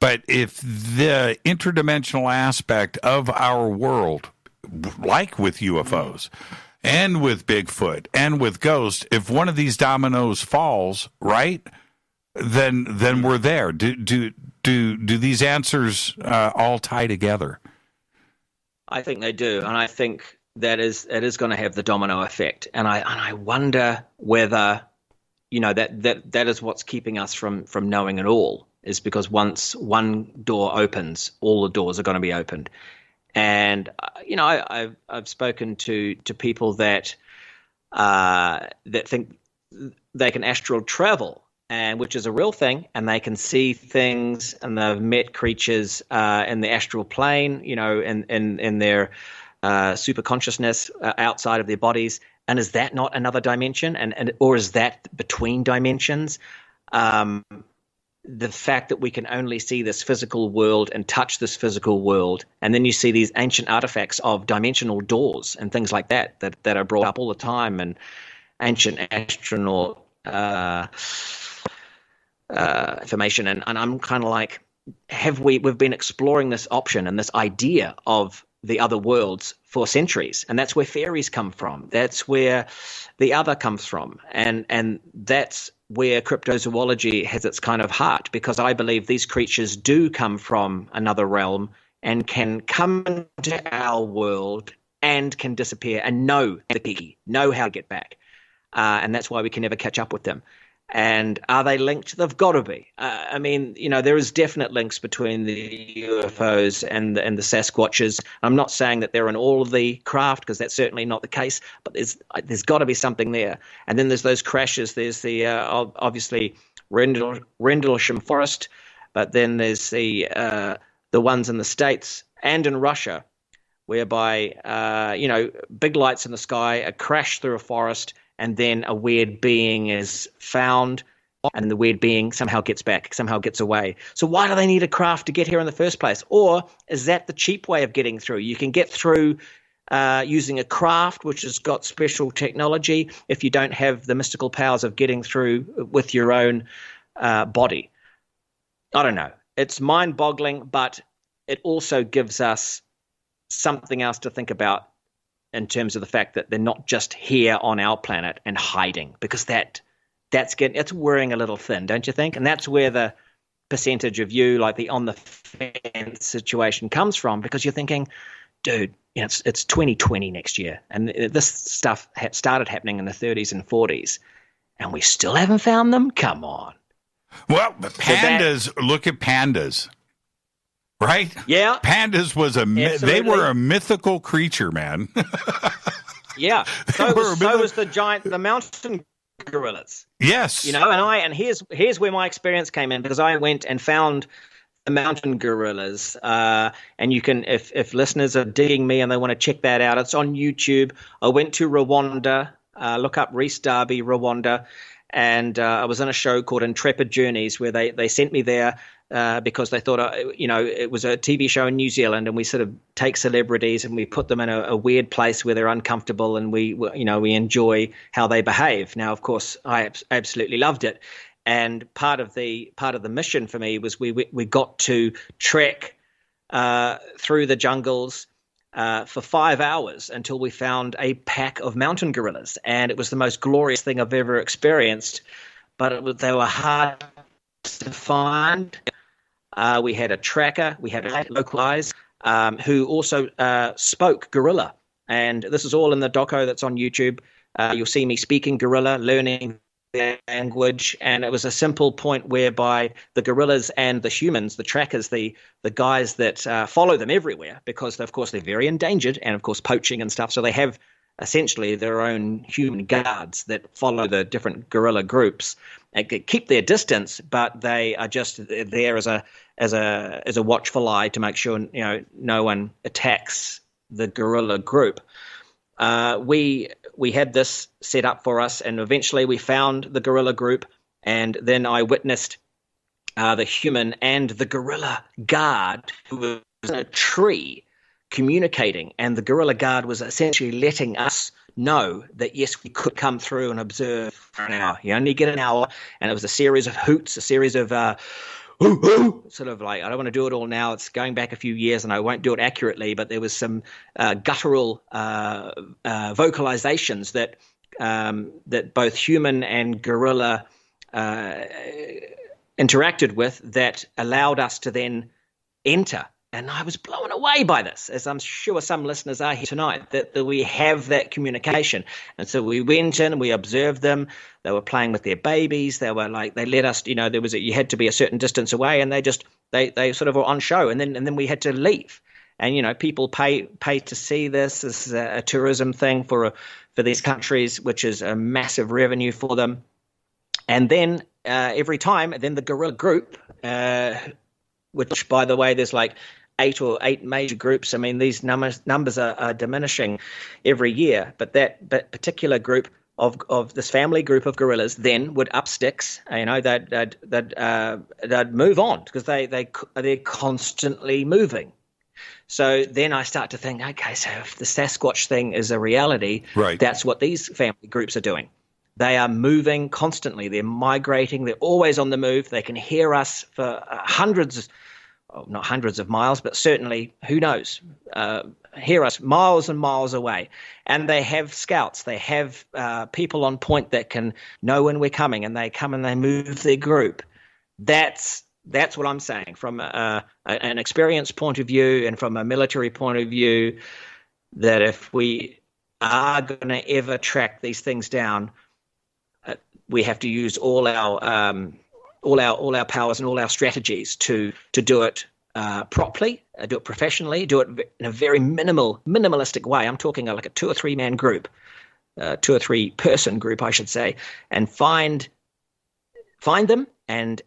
But if the interdimensional aspect of our world, like with UFOs, and with Bigfoot, and with ghosts, if one of these dominoes falls, right, then we're there. Do these answers all tie together? I think they do, and I think it is going to have the domino effect. And I wonder whether, that is what's keeping us from knowing it all, is because once one door opens, all the doors are going to be opened. And I've spoken to people that think they can astral travel, and which is a real thing, and they can see things, and they've met creatures in the astral plane, in their super consciousness outside of their bodies. And is that not another dimension, or is that between dimensions? The fact that we can only see this physical world and touch this physical world, and then you see these ancient artifacts of dimensional doors and things like that are brought up all the time, and ancient astronaut information, and I'm kind of like, we've been exploring this option and this idea of the other worlds for centuries, and that's where fairies come from. That's where the other comes from, and that's where cryptozoology has its kind of heart, because I believe these creatures do come from another realm and can come into our world and can disappear and know how to get back. And that's why we can never catch up with them. And are they linked? They've got to be. There is definite links between the UFOs and the Sasquatches. I'm not saying that they're in all of the craft, because that's certainly not the case, but there's got to be something there. And then there's those crashes. There's the obviously Rendlesham Forest, but then there's the ones in the States and in Russia, whereby big lights in the sky, a crash through a forest, and then a weird being is found, and the weird being somehow gets back, somehow gets away. So why do they need a craft to get here in the first place? Or is that the cheap way of getting through? You can get through using a craft, which has got special technology, if you don't have the mystical powers of getting through with your own body. I don't know. It's mind-boggling, but it also gives us something else to think about, in terms of the fact that they're not just here on our planet and hiding, because it's wearing a little thin, don't you think? And that's where the percentage of you, like the on the fence situation, comes from, because you're thinking, dude, it's 2020 next year, and this stuff started happening in the 30s and 40s, and we still haven't found them. Come on. Well, pandas. Look at pandas. Right? Yeah. Pandas they were a mythical creature, man. Yeah. So was the mountain gorillas. Yes. And here's where my experience came in, because I went and found the mountain gorillas. And you can, if listeners are digging me and they want to check that out, it's on YouTube. I went to Rwanda, look up Rhys Darby, Rwanda. And I was on a show called Intrepid Journeys, where they sent me there because they thought, it was a TV show in New Zealand, and we sort of take celebrities and we put them in a weird place where they're uncomfortable, and we enjoy how they behave. Now, of course, I absolutely loved it, and part of the mission for me was we got to trek through the jungles for 5 hours until we found a pack of mountain gorillas, and it was the most glorious thing I've ever experienced. But they were hard to find. We had a tracker, we had a local guys who also spoke gorilla, and this is all in the doco that's on YouTube. You'll see me speaking gorilla, learning their language, and it was a simple point whereby the gorillas and the humans, the trackers, the guys that follow them everywhere, because of course they're very endangered, and of course poaching and stuff, so they have essentially their own human guards that follow the different gorilla groups and keep their distance, but they are just there as a watchful eye to make sure no one attacks the gorilla group. We had this set up for us, and eventually we found the gorilla group, and then I witnessed the human and the gorilla guard who was in a tree communicating, and the gorilla guard was essentially letting us know that yes, we could come through and observe for an hour. You only get an hour, and it was a series of hoots, a series of sort of like, I don't want to do it all now. It's going back a few years, and I won't do it accurately, but there was some guttural vocalizations that both human and gorilla interacted with that allowed us to then enter. And I was blown away by this, as I'm sure some listeners are here tonight, that we have that communication. And so we went in and we observed them. They were playing with their babies. They were like, they let us, you had to be a certain distance away, and they sort of were on show. And then we had to leave. And, people pay to see this. This is a tourism thing for these countries, which is a massive revenue for them. And then every time, then the gorilla group, which, by the way, there's like 8 major groups. I mean, these numbers are diminishing every year. But that particular group of this family group of gorillas then would up sticks. They'd move on because they're constantly moving. So then I start to think, okay, so if the Sasquatch thing is a reality, right, that's what these family groups are doing. They are moving constantly. They're migrating. They're always on the move. They can hear us for not hundreds of miles, but certainly, who knows, hear us miles and miles away. And they have scouts. They have people on point that can know when we're coming, and they come and they move their group. That's what I'm saying from an experience point of view and from a military point of view, that if we are going to ever track these things down, we have to use all our powers and all our strategies to do it properly, do it professionally, do it in a very minimalistic way. I'm talking like a 2 or 3 man group, 2 or 3 person group, I should say, and find them and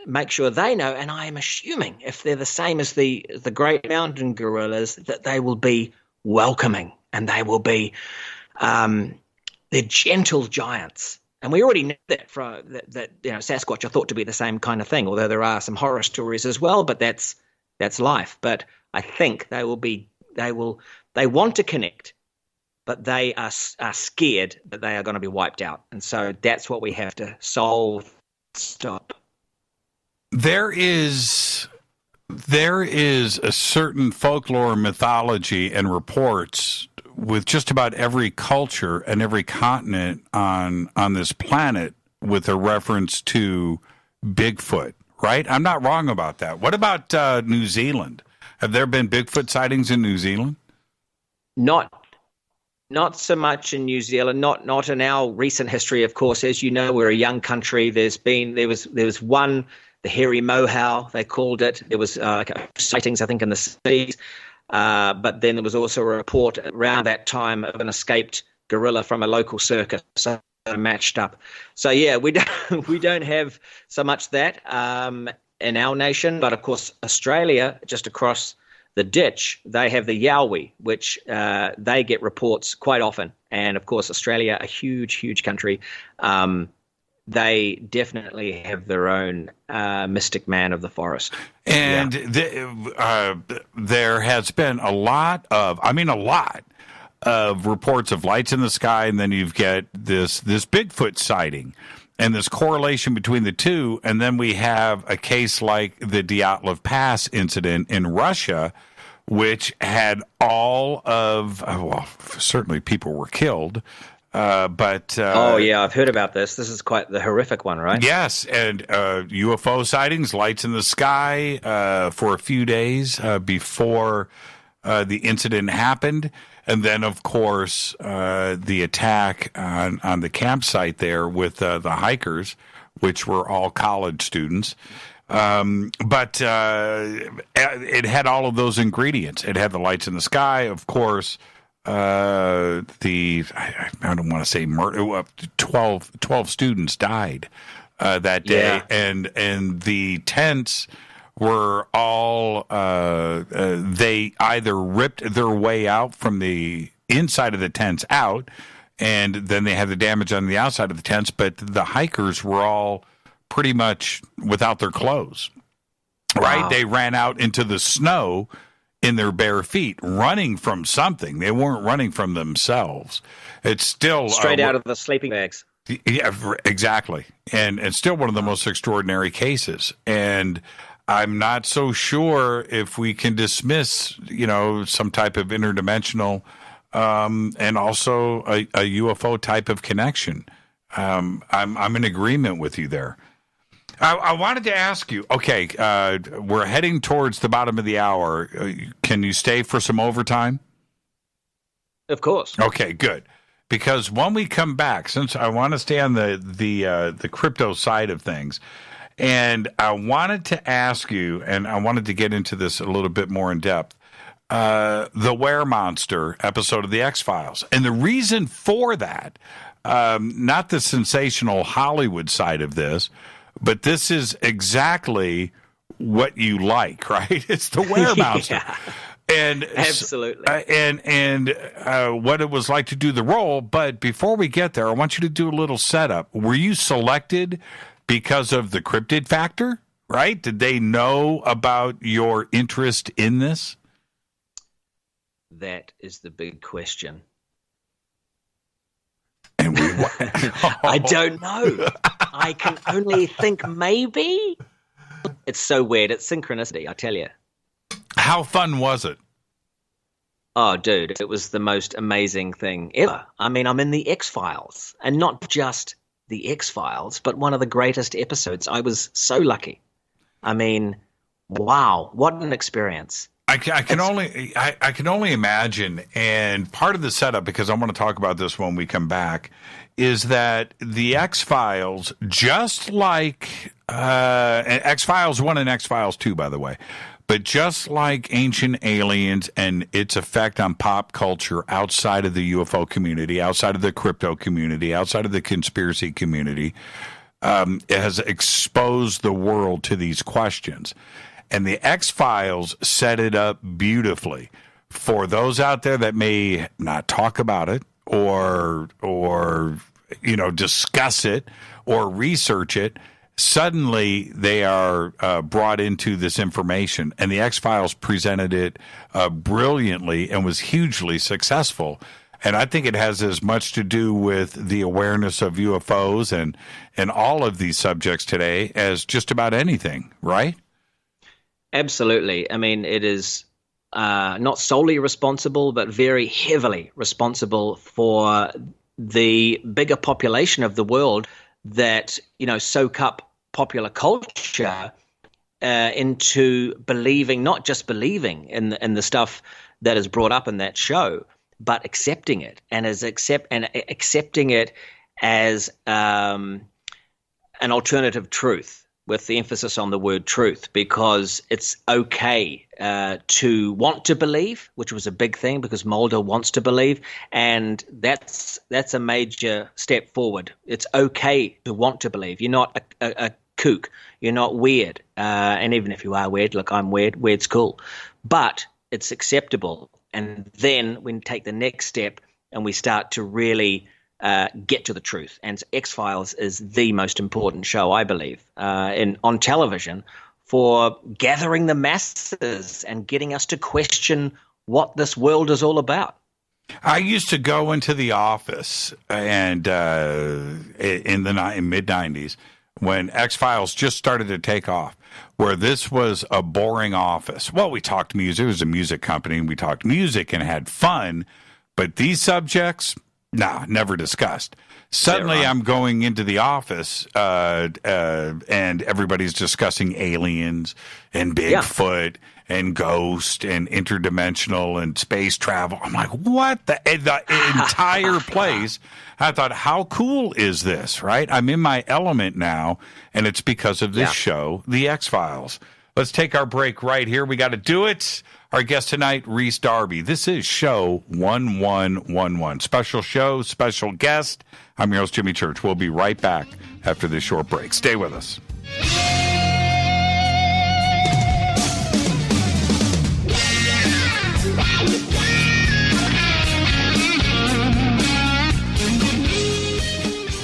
make sure they know. And I am assuming if they're the same as the great mountain gorillas, that they will be welcoming, and they will be they're gentle giants. And we already know that Sasquatch are thought to be the same kind of thing, although there are some horror stories as well. But that's life. But I think they want to connect, but they are scared that they are going to be wiped out, and so that's what we have to solve. Stop. There is a certain folklore, mythology, and reports with just about every culture and every continent on this planet with a reference to Bigfoot, right? I'm not wrong about that. What about New Zealand? Have there been Bigfoot sightings in New Zealand? Not so much in New Zealand, not in our recent history, of course. As you know, we're a young country. There was one, the hairy mohau, they called it. There was sightings, I think, in the cities. But then there was also a report around that time of an escaped gorilla from a local circus, so matched up. So yeah, we don't have so much that in our nation, but of course Australia, just across the ditch, they have the yowie, which they get reports quite often. And of course Australia, a huge country, they definitely have their own mystic man of the forest. And there has been a lot of reports of lights in the sky, and then you've got this Bigfoot sighting and this correlation between the two. And then we have a case like the Dyatlov Pass incident in Russia, which had all of, certainly people were killed. But I've heard about this. This is quite the horrific one, right? Yes, and UFO sightings, lights in the sky for a few days before the incident happened. And then, of course, the attack on the campsite there with the hikers, which were all college students. But it had all of those ingredients. It had the lights in the sky, of course. I don't want to say murder. 12 students died that day, and the tents were all they either ripped their way out from the inside of the tents out, and then they had the damage on the outside of the tents. But the hikers were all pretty much without their clothes. Right? Wow. They ran out into the snow in their bare feet, running from something. They weren't running from themselves. It's still straight out of the sleeping bags. Yeah, exactly. And it's still one of the most extraordinary cases. And I'm not so sure if we can dismiss, some type of interdimensional and also a UFO type of connection. I'm in agreement with you there. I wanted to ask you, okay, we're heading towards the bottom of the hour. Can you stay for some overtime? Of course. Okay, good. Because when we come back, since I want to stay on the crypto side of things, and I wanted to ask you, and I wanted to get into this a little bit more in depth, the Were Monster episode of The X-Files. And the reason for that, not the sensational Hollywood side of this, but this is exactly what you like, right? It's the Were Monster. Yeah. And absolutely. And what it was like to do the role. But before we get there, I want you to do a little setup. Were you selected because of the cryptid factor, right? Did they know about your interest in this? That is the big question. And I don't know. I can only think maybe. It's so weird. It's synchronicity, I tell you. How fun was it? Oh, dude, it was the most amazing thing ever. I mean, I'm in the X-Files, and not just the X-Files, but one of the greatest episodes. I was so lucky. I mean, wow, what an experience. I can only imagine, and part of the setup, because I want to talk about this when we come back, is that the X-Files, just like X-Files 1 and X-Files 2, by the way, but just like Ancient Aliens and its effect on pop culture outside of the UFO community, outside of the crypto community, outside of the conspiracy community, it has exposed the world to these questions. And the X-Files set it up beautifully for those out there that may not talk about it or discuss it or research it. Suddenly they are brought into this information, and the X-Files presented it brilliantly and was hugely successful. And I think it has as much to do with the awareness of UFOs and all of these subjects today as just about anything, right? Absolutely. I mean, it is not solely responsible, but very heavily responsible for the bigger population of the world that, soak up popular culture into believing, not just believing in the stuff that is brought up in that show, but accepting it and accepting it as an alternative truth, with the emphasis on the word truth, because it's okay to want to believe, which was a big thing because Mulder wants to believe, and that's a major step forward. It's okay to want to believe. You're not a kook. You're not weird. And even if you are weird, look, I'm weird. Weird's cool. But it's acceptable. And then we take the next step and we start to really get to the truth. And X-Files is the most important show, I believe, on television for gathering the masses and getting us to question what this world is all about. I used to go into the office and in the mid-90s when X-Files just started to take off, where this was a boring office. Well, we talked music. It was a music company, and we talked music and had fun, but these subjects, never discussed. Suddenly I'm going into the office and everybody's discussing aliens and Bigfoot and ghost and interdimensional and space travel. I'm like, what? The entire place. I thought, how cool is this, right? I'm in my element now, and it's because of this show, The X-Files. Let's take our break right here. We got to do it. Our guest tonight, Rhys Darby. This is show 1111. Special show, special guest. I'm your host, Jimmy Church. We'll be right back after this short break. Stay with us.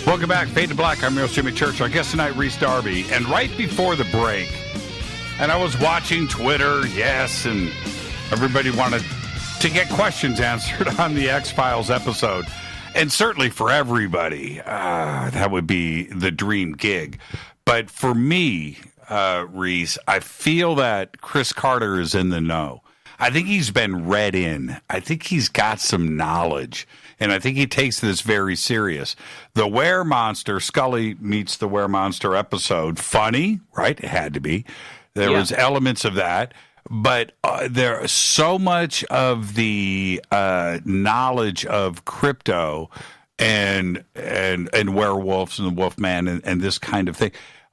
Welcome back. Fade to Black. I'm your host, Jimmy Church. Our guest tonight, Rhys Darby. And right before the break, and I was watching Twitter, yes, and everybody wanted to get questions answered on the X-Files episode. And certainly for everybody, that would be the dream gig. But for me, Rhys, I feel that Chris Carter is in the know. I think he's been read in. I think he's got some knowledge, and I think he takes this very serious. The Were-Monster, Scully meets the Were-Monster episode, funny, right? It had to be. There was elements of that, but there so much of the knowledge of crypto and werewolves and the Wolfman and this kind of thing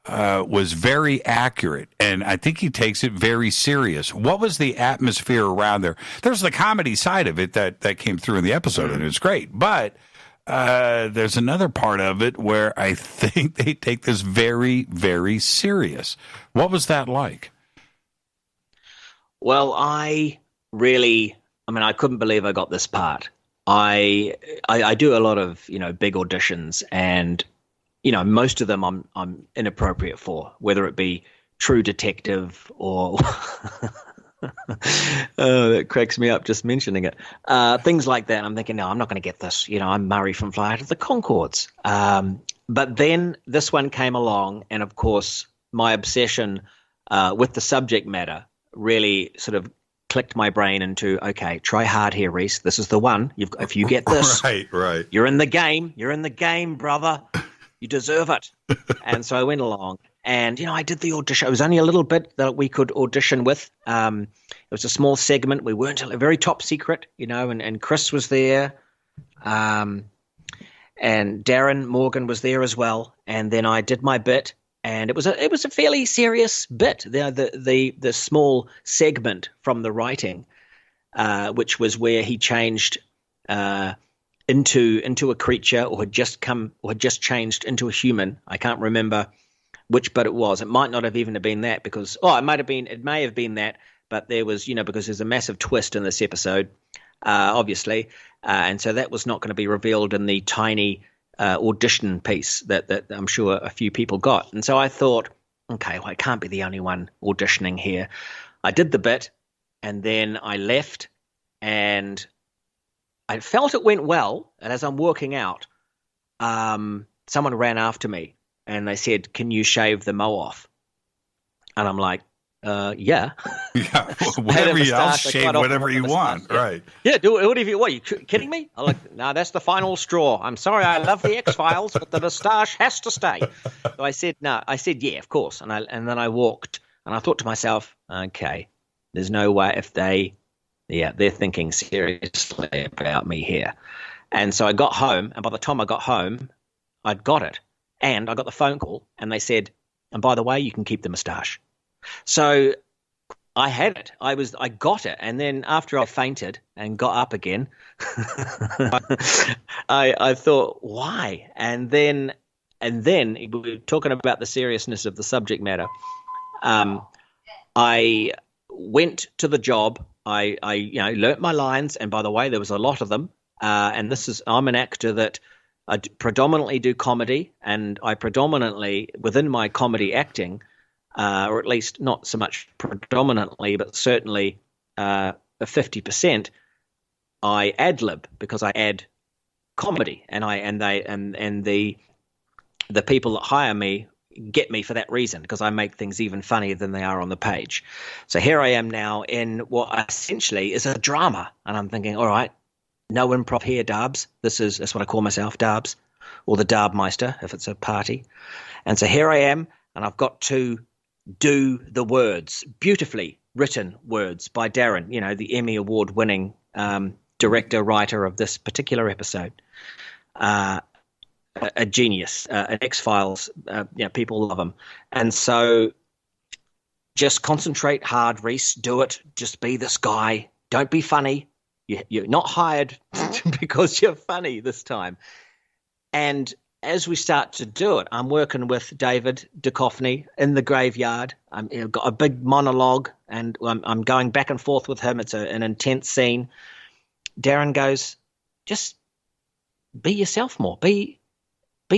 was very accurate, and I think he takes it very serious. What was the atmosphere around there? There's the comedy side of it that came through in the episode, and it was great, but there's another part of it where I think they take this very, very serious. What was that like? Well, I couldn't believe I got this part. I do a lot of, big auditions, and most of them I'm inappropriate for, whether it be True Detective or that cracks me up just mentioning it. Things like that. I'm thinking, no, I'm not going to get this. I'm Murray from Fly Out of the Conchords. But then this one came along, and of course, my obsession with the subject matter really sort of clicked my brain into, okay, try hard here, Rhys. This is the one. If you get this, right, you're in the game. You're in the game, brother. You deserve it. And so I went along, and I did the audition. It was only a little bit that we could audition with. It was a small segment. We weren't very top secret, and Chris was there, and Darren Morgan was there as well. And then I did my bit, and it was a fairly serious bit. The small segment from the writing, which was where he changed into a creature, or had just changed into a human. I can't remember which bit it was. It might not have even been that, because it may have been that, but there was, because there's a massive twist in this episode, obviously, and so that was not going to be revealed in the tiny audition piece that I'm sure a few people got. And so I thought, okay, well, I can't be the only one auditioning here. I did the bit, and then I left, and I felt it went well, and as I'm walking out, someone ran after me, and they said, "Can you shave the mo off?" And I'm like, yeah. Yeah, whatever else, shave whatever you want, right. Yeah, do whatever you want. Are you kidding me? I'm like, no, that's the final straw. I'm sorry, I love the X-Files, but the moustache has to stay. So I said, no. I said, yeah, of course. And then I walked, and I thought to myself, okay, there's no way if they're thinking seriously about me here. And so I got home, and by the time I got home, I'd got it. And I got the phone call, and they said, and by the way, you can keep the moustache. So I had it. I got it. And then after I fainted and got up again, I thought, why? And then we were talking about the seriousness of the subject matter. I went to the job. I learnt my lines, and by the way, there was a lot of them. And I'm an actor that I predominantly do comedy, and I predominantly, within my comedy acting, or at least not so much predominantly, but certainly 50%, I ad-lib, because I add comedy, and the people that hire me get me for that reason, because I make things even funnier than they are on the page. So here I am now in what essentially is a drama, and I'm thinking, all right, no improv here, Darbs. That's what I call myself, Darbs, or the Darbmeister if it's a party. And so here I am, and I've got to do the words beautifully written words by Darren, the Emmy Award-winning director, writer of this particular episode. A genius, an X-Files, people love him. And so just concentrate hard, Rhys, do it. Just be this guy. Don't be funny. You're not hired because you're funny this time. And as we start to do it, I'm working with David Duchovny in the graveyard. I've got a big monologue, and I'm going back and forth with him. It's an intense scene. Darren goes, just be yourself more. Be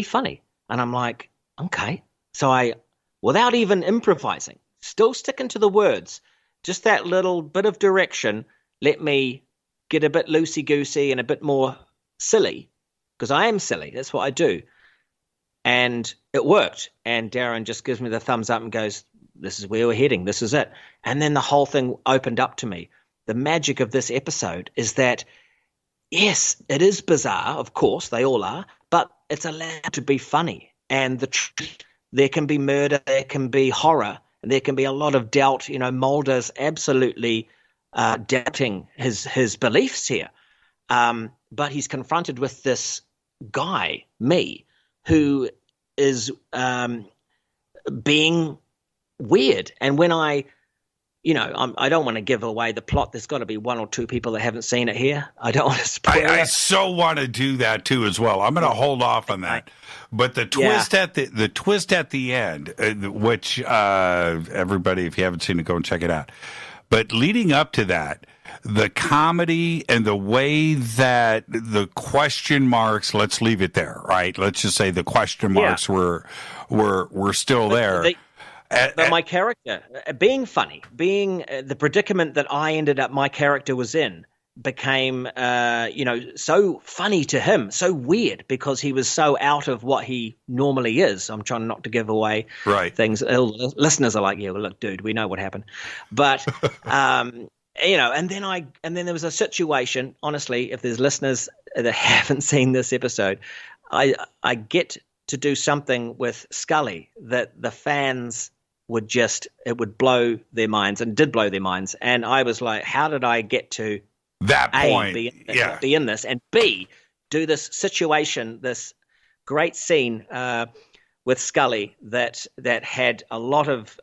funny. And I'm like, okay. So I, without even improvising, still sticking to the words, just that little bit of direction, let me get a bit loosey-goosey and a bit more silly, because I am silly. That's what I do. And it worked. And Darren just gives me the thumbs up and goes, this is where we're heading. This is it. And then the whole thing opened up to me. The magic of this episode is that, yes, it is bizarre. Of course, they all are. But it's allowed to be funny. And there can be murder, there can be horror, and there can be a lot of doubt. Mulder's absolutely doubting his beliefs here. But he's confronted with this guy, me, who is being weird. And when I don't want to give away the plot. There's got to be one or two people that haven't seen it here. I don't want to spoil it. I so want to do that too as well. I'm going to hold off on that. But the twist at the end, which everybody, if you haven't seen it, go and check it out. But leading up to that, the comedy and the way that the question marks, let's leave it there, right? Let's just say the question marks were still there. But my character, being funny, being the predicament that my character was in, became, so funny to him, so weird, because he was so out of what he normally is. I'm trying not to give away things. Listeners are like, yeah, well, look, dude, we know what happened. But, and then there was a situation, honestly, if there's listeners that haven't seen this episode, I get to do something with Scully that the fans it would blow their minds, and did blow their minds. And I was like, how did I get to that point? Be in this, and B, do this situation, this great scene with Scully that had a lot of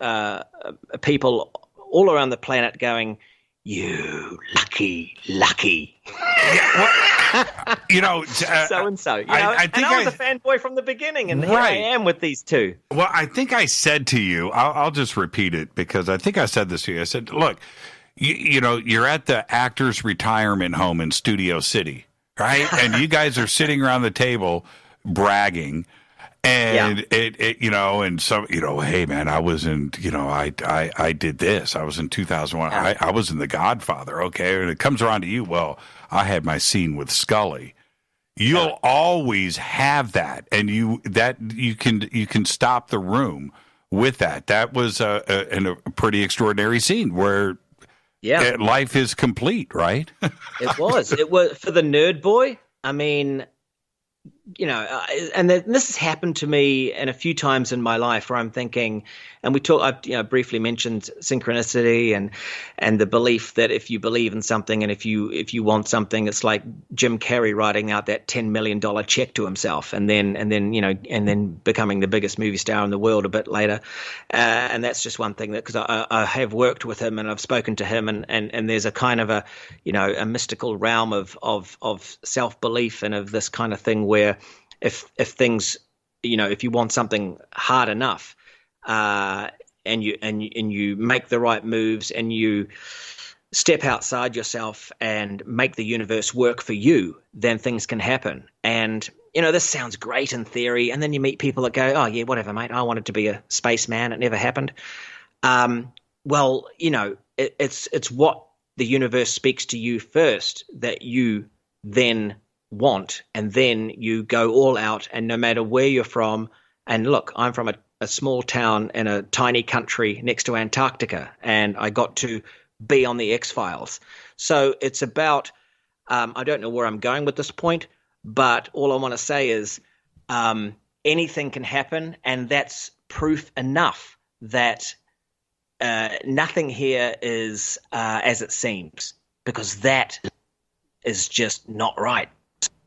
people all around the planet going, you lucky. So and so. I think I was a fanboy from the beginning, and here I am with these two. Well, I think I said to you, I'll just repeat it, because I think I said this to you. I said, look, you're at the actors' retirement home in Studio City, right? And you guys are sitting around the table bragging. And and some, hey man, I was in, I did this. I was in 2001. I was in The Godfather. Okay. And it comes around to you. Well, I had my scene with Scully. You'll always have that. And you can stop the room with that. That was a pretty extraordinary scene where life is complete, right? It was for the nerd boy. I mean, and this has happened to me in a few times in my life where I'm thinking, and I've briefly mentioned synchronicity and the belief that if you believe in something and if you want something, it's like Jim Carrey writing out that $10 million check to himself and then becoming the biggest movie star in the world a bit later. And that's just one thing that, because I have worked with him and I've spoken to him and there's a kind of a mystical realm of self-belief and of this kind of thing where if things, if you want something hard enough, and you make the right moves and you step outside yourself and make the universe work for you, then things can happen. And this sounds great in theory, and then you meet people that go, oh yeah, whatever, mate, I wanted to be a spaceman, it never happened. Well, it's what the universe speaks to you first that you then want, and then you go all out, and no matter where you're from, and look, I'm from a small town in a tiny country next to Antarctica, and I got to be on the X-Files. So it's about, I don't know where I'm going with this point, but all I want to say is anything can happen, and that's proof enough that nothing here is as it seems, because that is just not right.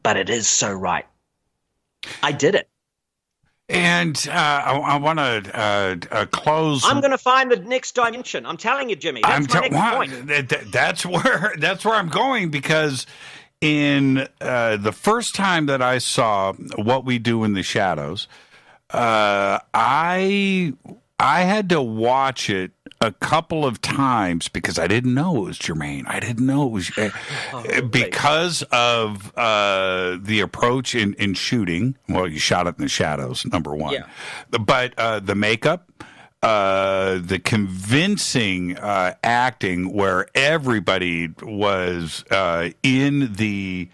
But it is so right. I did it. And I want to close. I'm going to find the next dimension. I'm telling you, Jimmy. That's my next point. That's where I'm going, because in the first time that I saw What We Do in the Shadows, I had to watch it a couple of times because I didn't know it was Jermaine. I didn't know it was because of the approach in shooting. Well, you shot it in the shadows, number one. Yeah. But the makeup, the convincing acting where everybody was in the,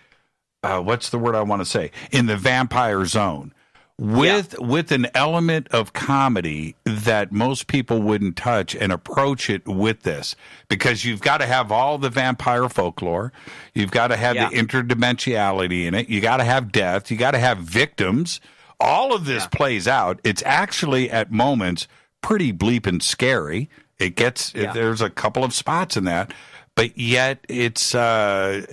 what's the word I want to say? In the vampire zone. With an element of comedy that most people wouldn't touch, and approach it with this, because you've got to have all the vampire folklore, you've got to have the interdimensionality in it, you got to have death, you got to have victims. All of this plays out. It's actually at moments pretty bleeping scary. It gets there's a couple of spots in that, but yet it's a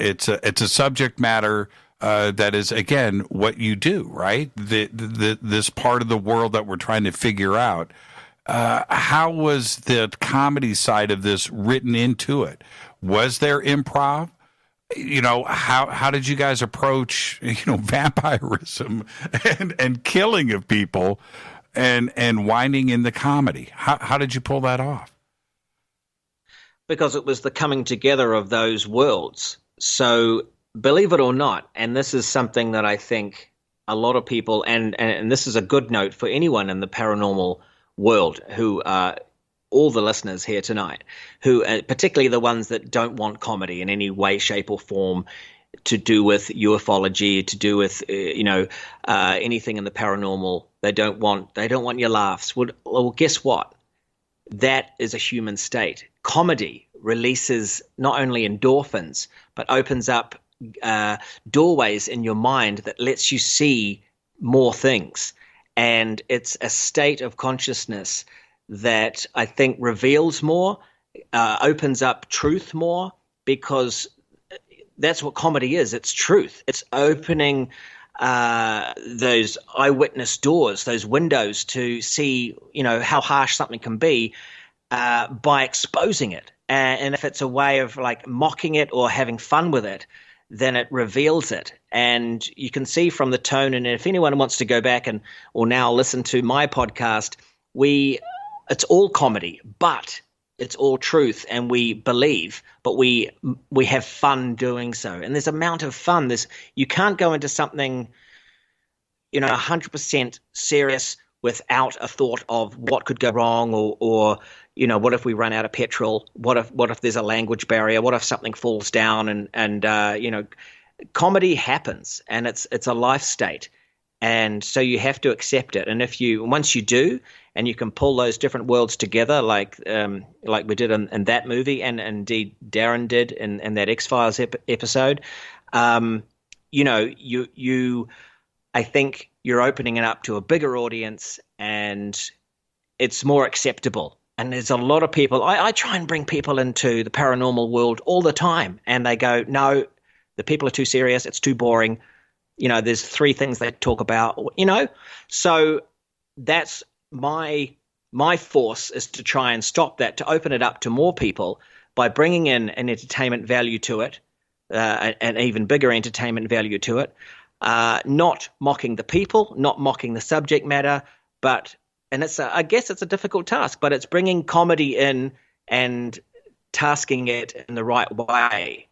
subject matter. That is, again, what you do, right? This part of the world that we're trying to figure out. How was the comedy side of this written into it? Was there improv? How did you guys approach, vampirism and killing of people and winding in the comedy? How did you pull that off? Because it was the coming together of those worlds. So, believe it or not, and this is something that I think a lot of people, and this is a good note for anyone in the paranormal world who all the listeners here tonight, who particularly the ones that don't want comedy in any way, shape, or form to do with ufology, to do with anything in the paranormal. They don't want your laughs. Well, guess what? That is a human state. Comedy releases not only endorphins, but opens up doorways in your mind that lets you see more things. And it's a state of consciousness that I think reveals more, opens up truth more, because that's what comedy is. It's truth. It's opening those eyewitness doors, those windows to see, how harsh something can be by exposing it. And if it's a way of like mocking it or having fun with it, then it reveals it. And you can see from the tone, and if anyone wants to go back or now listen to my podcast, it's all comedy, but it's all truth, and we believe, but we have fun doing so. And there's amount of fun. You can't go into something, 100% serious without a thought of what could go wrong, or what if we run out of petrol? What if there's a language barrier? What if something falls down? And comedy happens, and it's a life state, and so you have to accept it. And once you do, and you can pull those different worlds together, like we did in that movie, and indeed Darren did in that X-Files episode, I think you're opening it up to a bigger audience, and it's more acceptable. And there's a lot of people, I try and bring people into the paranormal world all the time, and they go, no, the people are too serious, it's too boring. There's 3 things they talk about, So that's my force, is to try and stop that, to open it up to more people by bringing in an entertainment value to it, an even bigger entertainment value to it, not mocking the people, not mocking the subject matter, and I guess it's a difficult task, but it's bringing comedy in and tasking it in the right way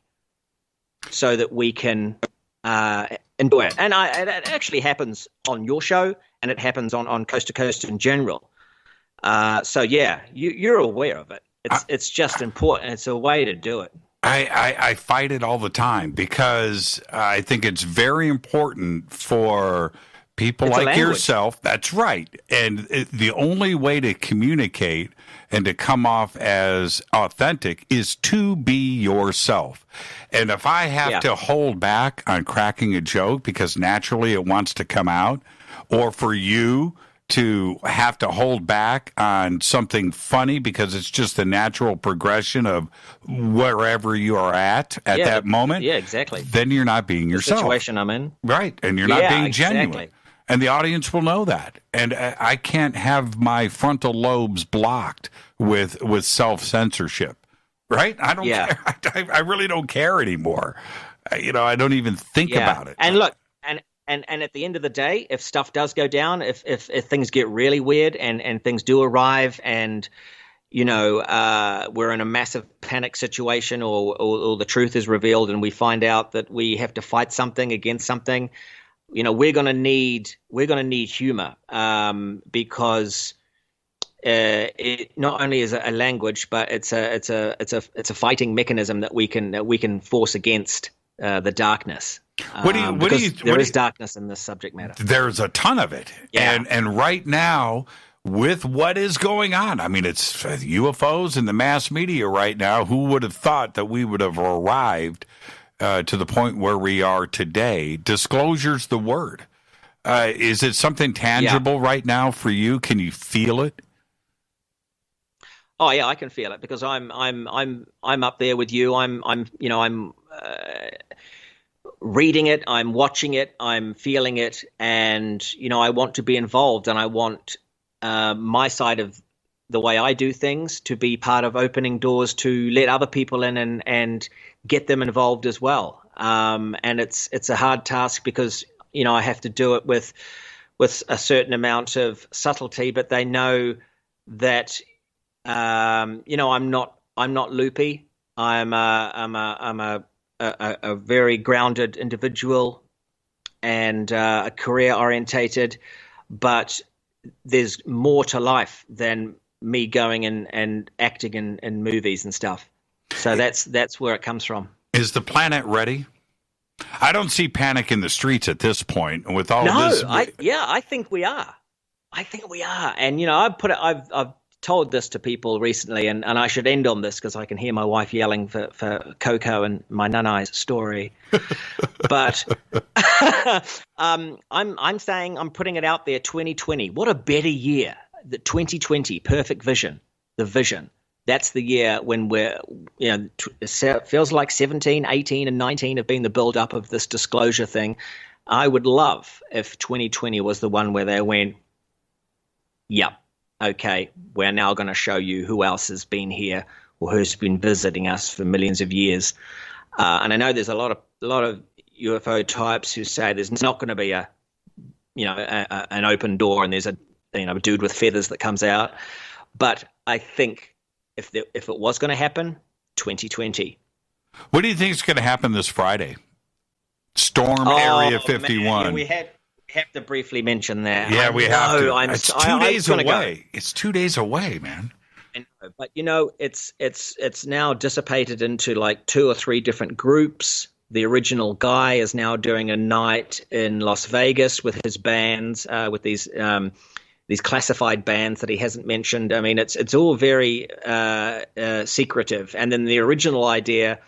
so that we can enjoy it. And it actually happens on your show, and it happens on Coast to Coast in general. So yeah, you're aware of it. It's just important. It's a way to do it. I fight it all the time, because I think it's very important for people like yourself. That's right. And the only way to communicate and to come off as authentic is to be yourself. And if I have to hold back on cracking a joke because naturally it wants to come out, or for you to have to hold back on something funny because it's just the natural progression of wherever you are at that moment. Yeah, exactly. Then you're not being yourself. The situation I'm in. Right. And you're not being genuine. Exactly. And the audience will know that. And I can't have my frontal lobes blocked with self-censorship. Right? I don't care. I really don't care anymore. I don't even think about it. And look, and at the end of the day, if stuff does go down, if things get really weird and things do arrive and, we're in a massive panic situation or the truth is revealed and we find out that we have to fight something against something, we're going to need humor because it not only is a language, but it's a fighting mechanism that we can force against the darkness. There is darkness in this subject matter. There's a ton of it. Yeah. And right now, with what is going on, I mean, it's UFOs and the mass media right now. Who would have thought that we would have arrived to the point where we are today? Disclosure's the word. Is it something tangible right now for you? Can you feel it? Oh yeah, I can feel it because I'm up there with you. I'm reading it, I'm watching it, I'm feeling it, and I want to be involved, and I want my side of the way I do things to be part of opening doors to let other people in and get them involved as well. And it's a hard task because I have to do it with a certain amount of subtlety, but they know that I'm not loopy. I'm a very grounded individual and a career orientated, but there's more to life than me going and acting in movies and stuff. So that's where it comes from. Is the planet ready? I don't see panic in the streets at this point with all this. I think we are. And I've told this to people recently, and I should end on this because I can hear my wife yelling for Coco and my Nanai's story. But I'm saying, I'm putting it out there, 2020. What a better year. The 2020, perfect vision, the vision. That's the year when we're, it feels like 17, 18, and 19 have been the build-up of this disclosure thing. I would love if 2020 was the one where they went, yep. Okay, we're now going to show you who else has been here or who's been visiting us for millions of years. And I know there's a lot of UFO types who say there's not going to be an open door and there's a dude with feathers that comes out. But I think if it was going to happen, 2020. What do you think is going to happen this Friday? Storm Area 51. Man, we have to briefly mention that. Yeah, we have to. It's 2 days away. It's 2 days away, man. But it's now dissipated into like 2 or 3 different groups. The original guy is now doing a night in Las Vegas with his bands, with these classified bands that he hasn't mentioned. I mean, it's all very secretive. And then the original idea,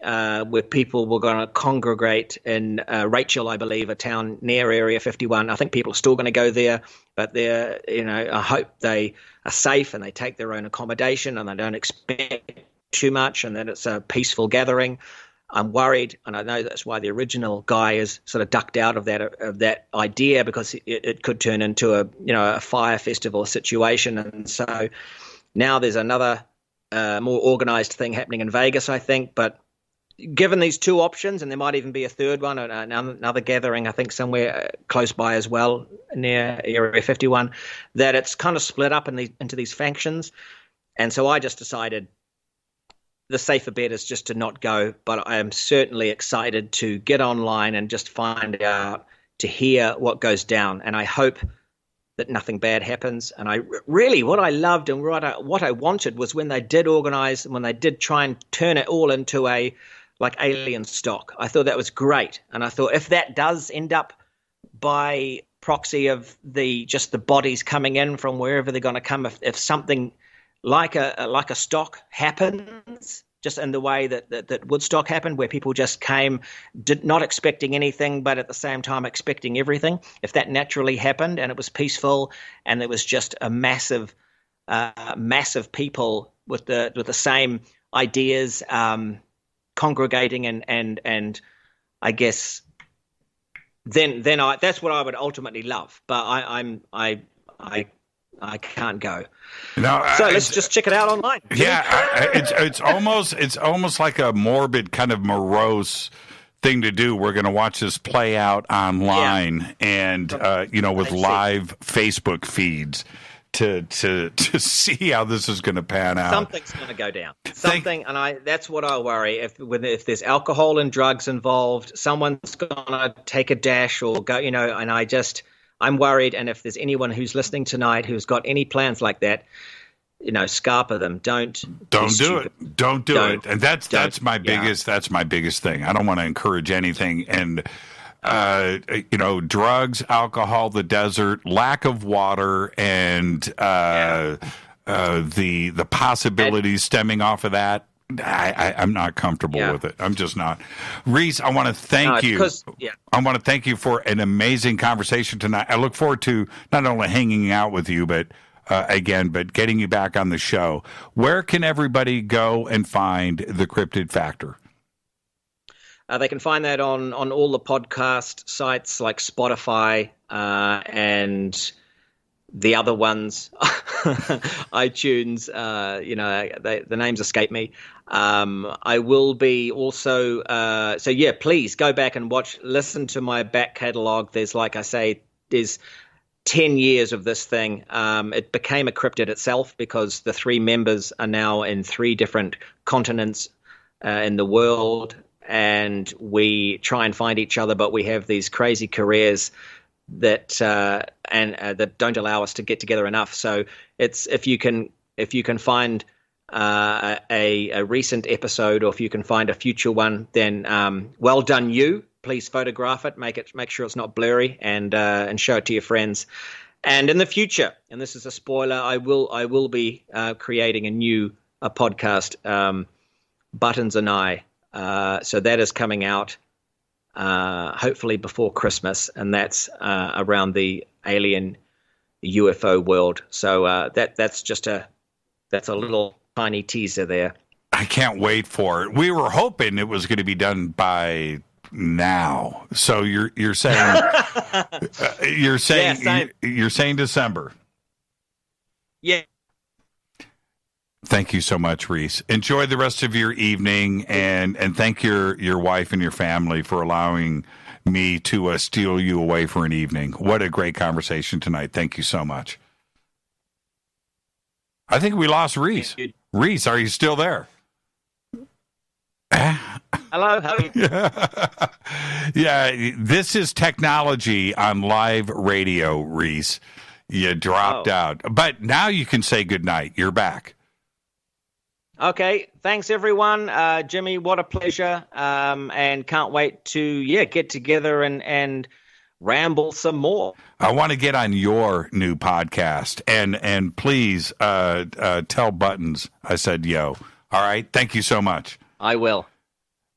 where people were going to congregate in Rachel, I believe, a town near Area 51. I think people are still going to go there, but I hope they are safe and they take their own accommodation and they don't expect too much and that it's a peaceful gathering. I'm worried, and I know that's why the original guy is sort of ducked out of that idea because it could turn into a fire festival situation. And so now there's another more organized thing happening in Vegas, I think, but given these 2 options, and there might even be a third one, another gathering, I think, somewhere close by as well, near Area 51, that it's kind of split up into these factions. And so I just decided the safer bet is just to not go, but I am certainly excited to get online and just find out, to hear what goes down. And I hope that nothing bad happens. And I really, what I loved and what I wanted was when they did organize and when they did try and turn it all into a like alien stock. I thought that was great. And I thought if that does end up by proxy of the bodies coming in from wherever they're going to come, if something like a stock happens, just in the way that Woodstock happened, where people just came not expecting anything, but at the same time expecting everything. If that naturally happened and it was peaceful and there was just a massive people with the same ideas congregating and I guess then that's what I would ultimately love. But I can't go. No, so let's just check it out online. Yeah, it's almost like a morbid kind of morose thing to do. We're going to watch this play out online, and with live Facebook feeds to see how this is going to pan out. Something's going to go down. That's what I worry. If there's alcohol and drugs involved, someone's going to take a dash or go. And I'm worried. And if there's anyone who's listening tonight who's got any plans like that, scarper them. Don't do it. Don't do it. And that's my biggest thing. I don't want to encourage anything. And drugs, alcohol, the desert, lack of water, and the possibilities stemming off of that. I'm not comfortable with it. I'm just not. Rhys, I want to thank you. I want to thank you for an amazing conversation tonight. I look forward to not only hanging out with you, but getting you back on the show. Where can everybody go and find The Cryptid Factor? They can find that on all the podcast sites like Spotify and the other ones, iTunes. The names escape me. I will be also. Please go back and listen to my back catalog. There's, like I say, there's 10 years of this thing. It became a cryptid itself because the three members are now in 3 different continents in the world. And we try and find each other, but we have these crazy careers that that don't allow us to get together enough. So it's if you can find a recent episode, or if you can find a future one, then well done you. Please photograph it, make sure it's not blurry, and show it to your friends. And in the future, and this is a spoiler, I will be creating a new podcast, Buttons and I. So that is coming out hopefully before Christmas, and that's around the alien UFO world. So that's a little tiny teaser there. I can't wait for it. We were hoping it was going to be done by now. So you're saying you're saying December. Yeah. Thank you so much, Rhys. Enjoy the rest of your evening, and thank your wife and your family for allowing me to steal you away for an evening. What a great conversation tonight. Thank you so much. I think we lost Rhys. Rhys, are you still there? Hello. How are you? Yeah, this is technology on live radio, Rhys. You dropped out. But now you can say goodnight. You're back. Okay, thanks everyone. Jimmy, what a pleasure. And can't wait to get together and ramble some more. I want to get on your new podcast, and please tell Buttons I said yo. All right, thank you so much. I will.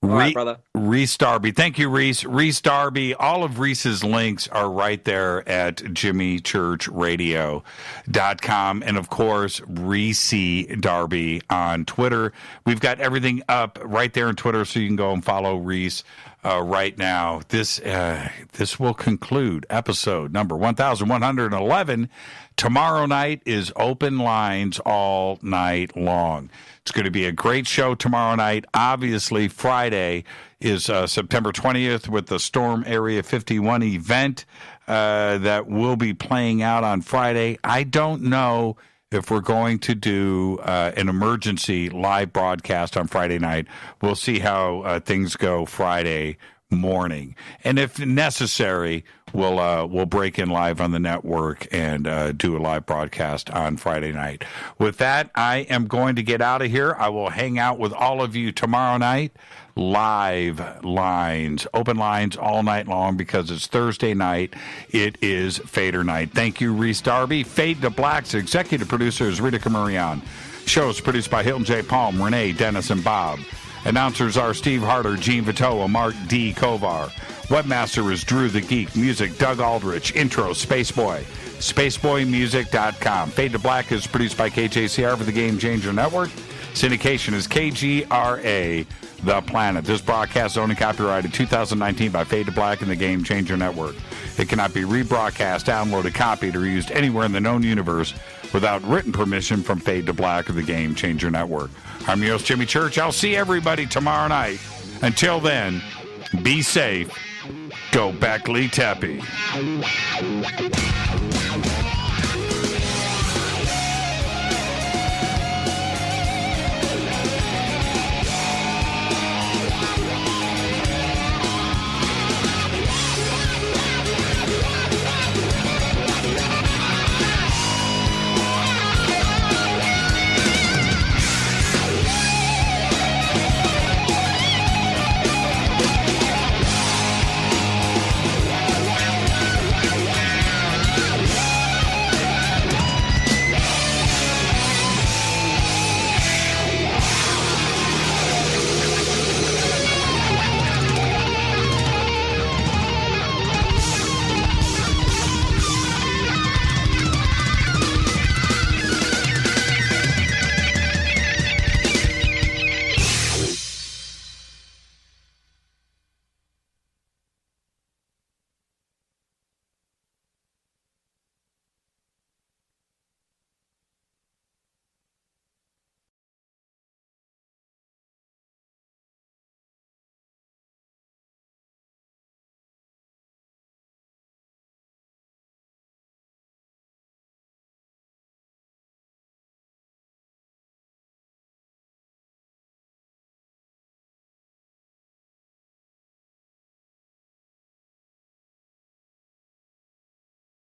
All right, brother. Rhys Darby. Thank you, Rhys. Rhys Darby. All of Rhys's links are right there at jimmychurchradio.com. And, of course, Rhys Darby on Twitter. We've got everything up right there on Twitter, so you can go and follow Rhys right now. This will conclude episode number 1111. Tomorrow night is open lines all night long. It's going to be a great show tomorrow night. Obviously, Friday is September 20th with the Storm Area 51 event that will be playing out on Friday. I don't know if we're going to do an emergency live broadcast on Friday night. We'll see how things go Friday morning, and if necessary, we'll break in live on the network and do a live broadcast on Friday night. With that, I am going to get out of here. I will hang out with all of you tomorrow night. Live lines, open lines all night long, because it's Thursday night. It is Fader night. Thank you, Rhys Darby. Fade to Black's executive producer is Rita Camurian. Show is produced by Hilton J. Palm, Renee, Dennis, and Bob. Announcers are Steve Harder, Gene Vitoa, Mark D. Kovar. Webmaster is Drew the Geek. Music, Doug Aldrich. Intro, Spaceboy. SpaceboyMusic.com. Fade to Black is produced by KJCR for the Game Changer Network. Syndication is KGRA, The Planet. This broadcast is only copyrighted 2019 by Fade to Black and the Game Changer Network. It cannot be rebroadcast, downloaded, copied, or used anywhere in the known universe without written permission from Fade to Black or the Game Changer Network. I'm your host, Jimmy Church. I'll see everybody tomorrow night. Until then, be safe. Go Beckley Teppy.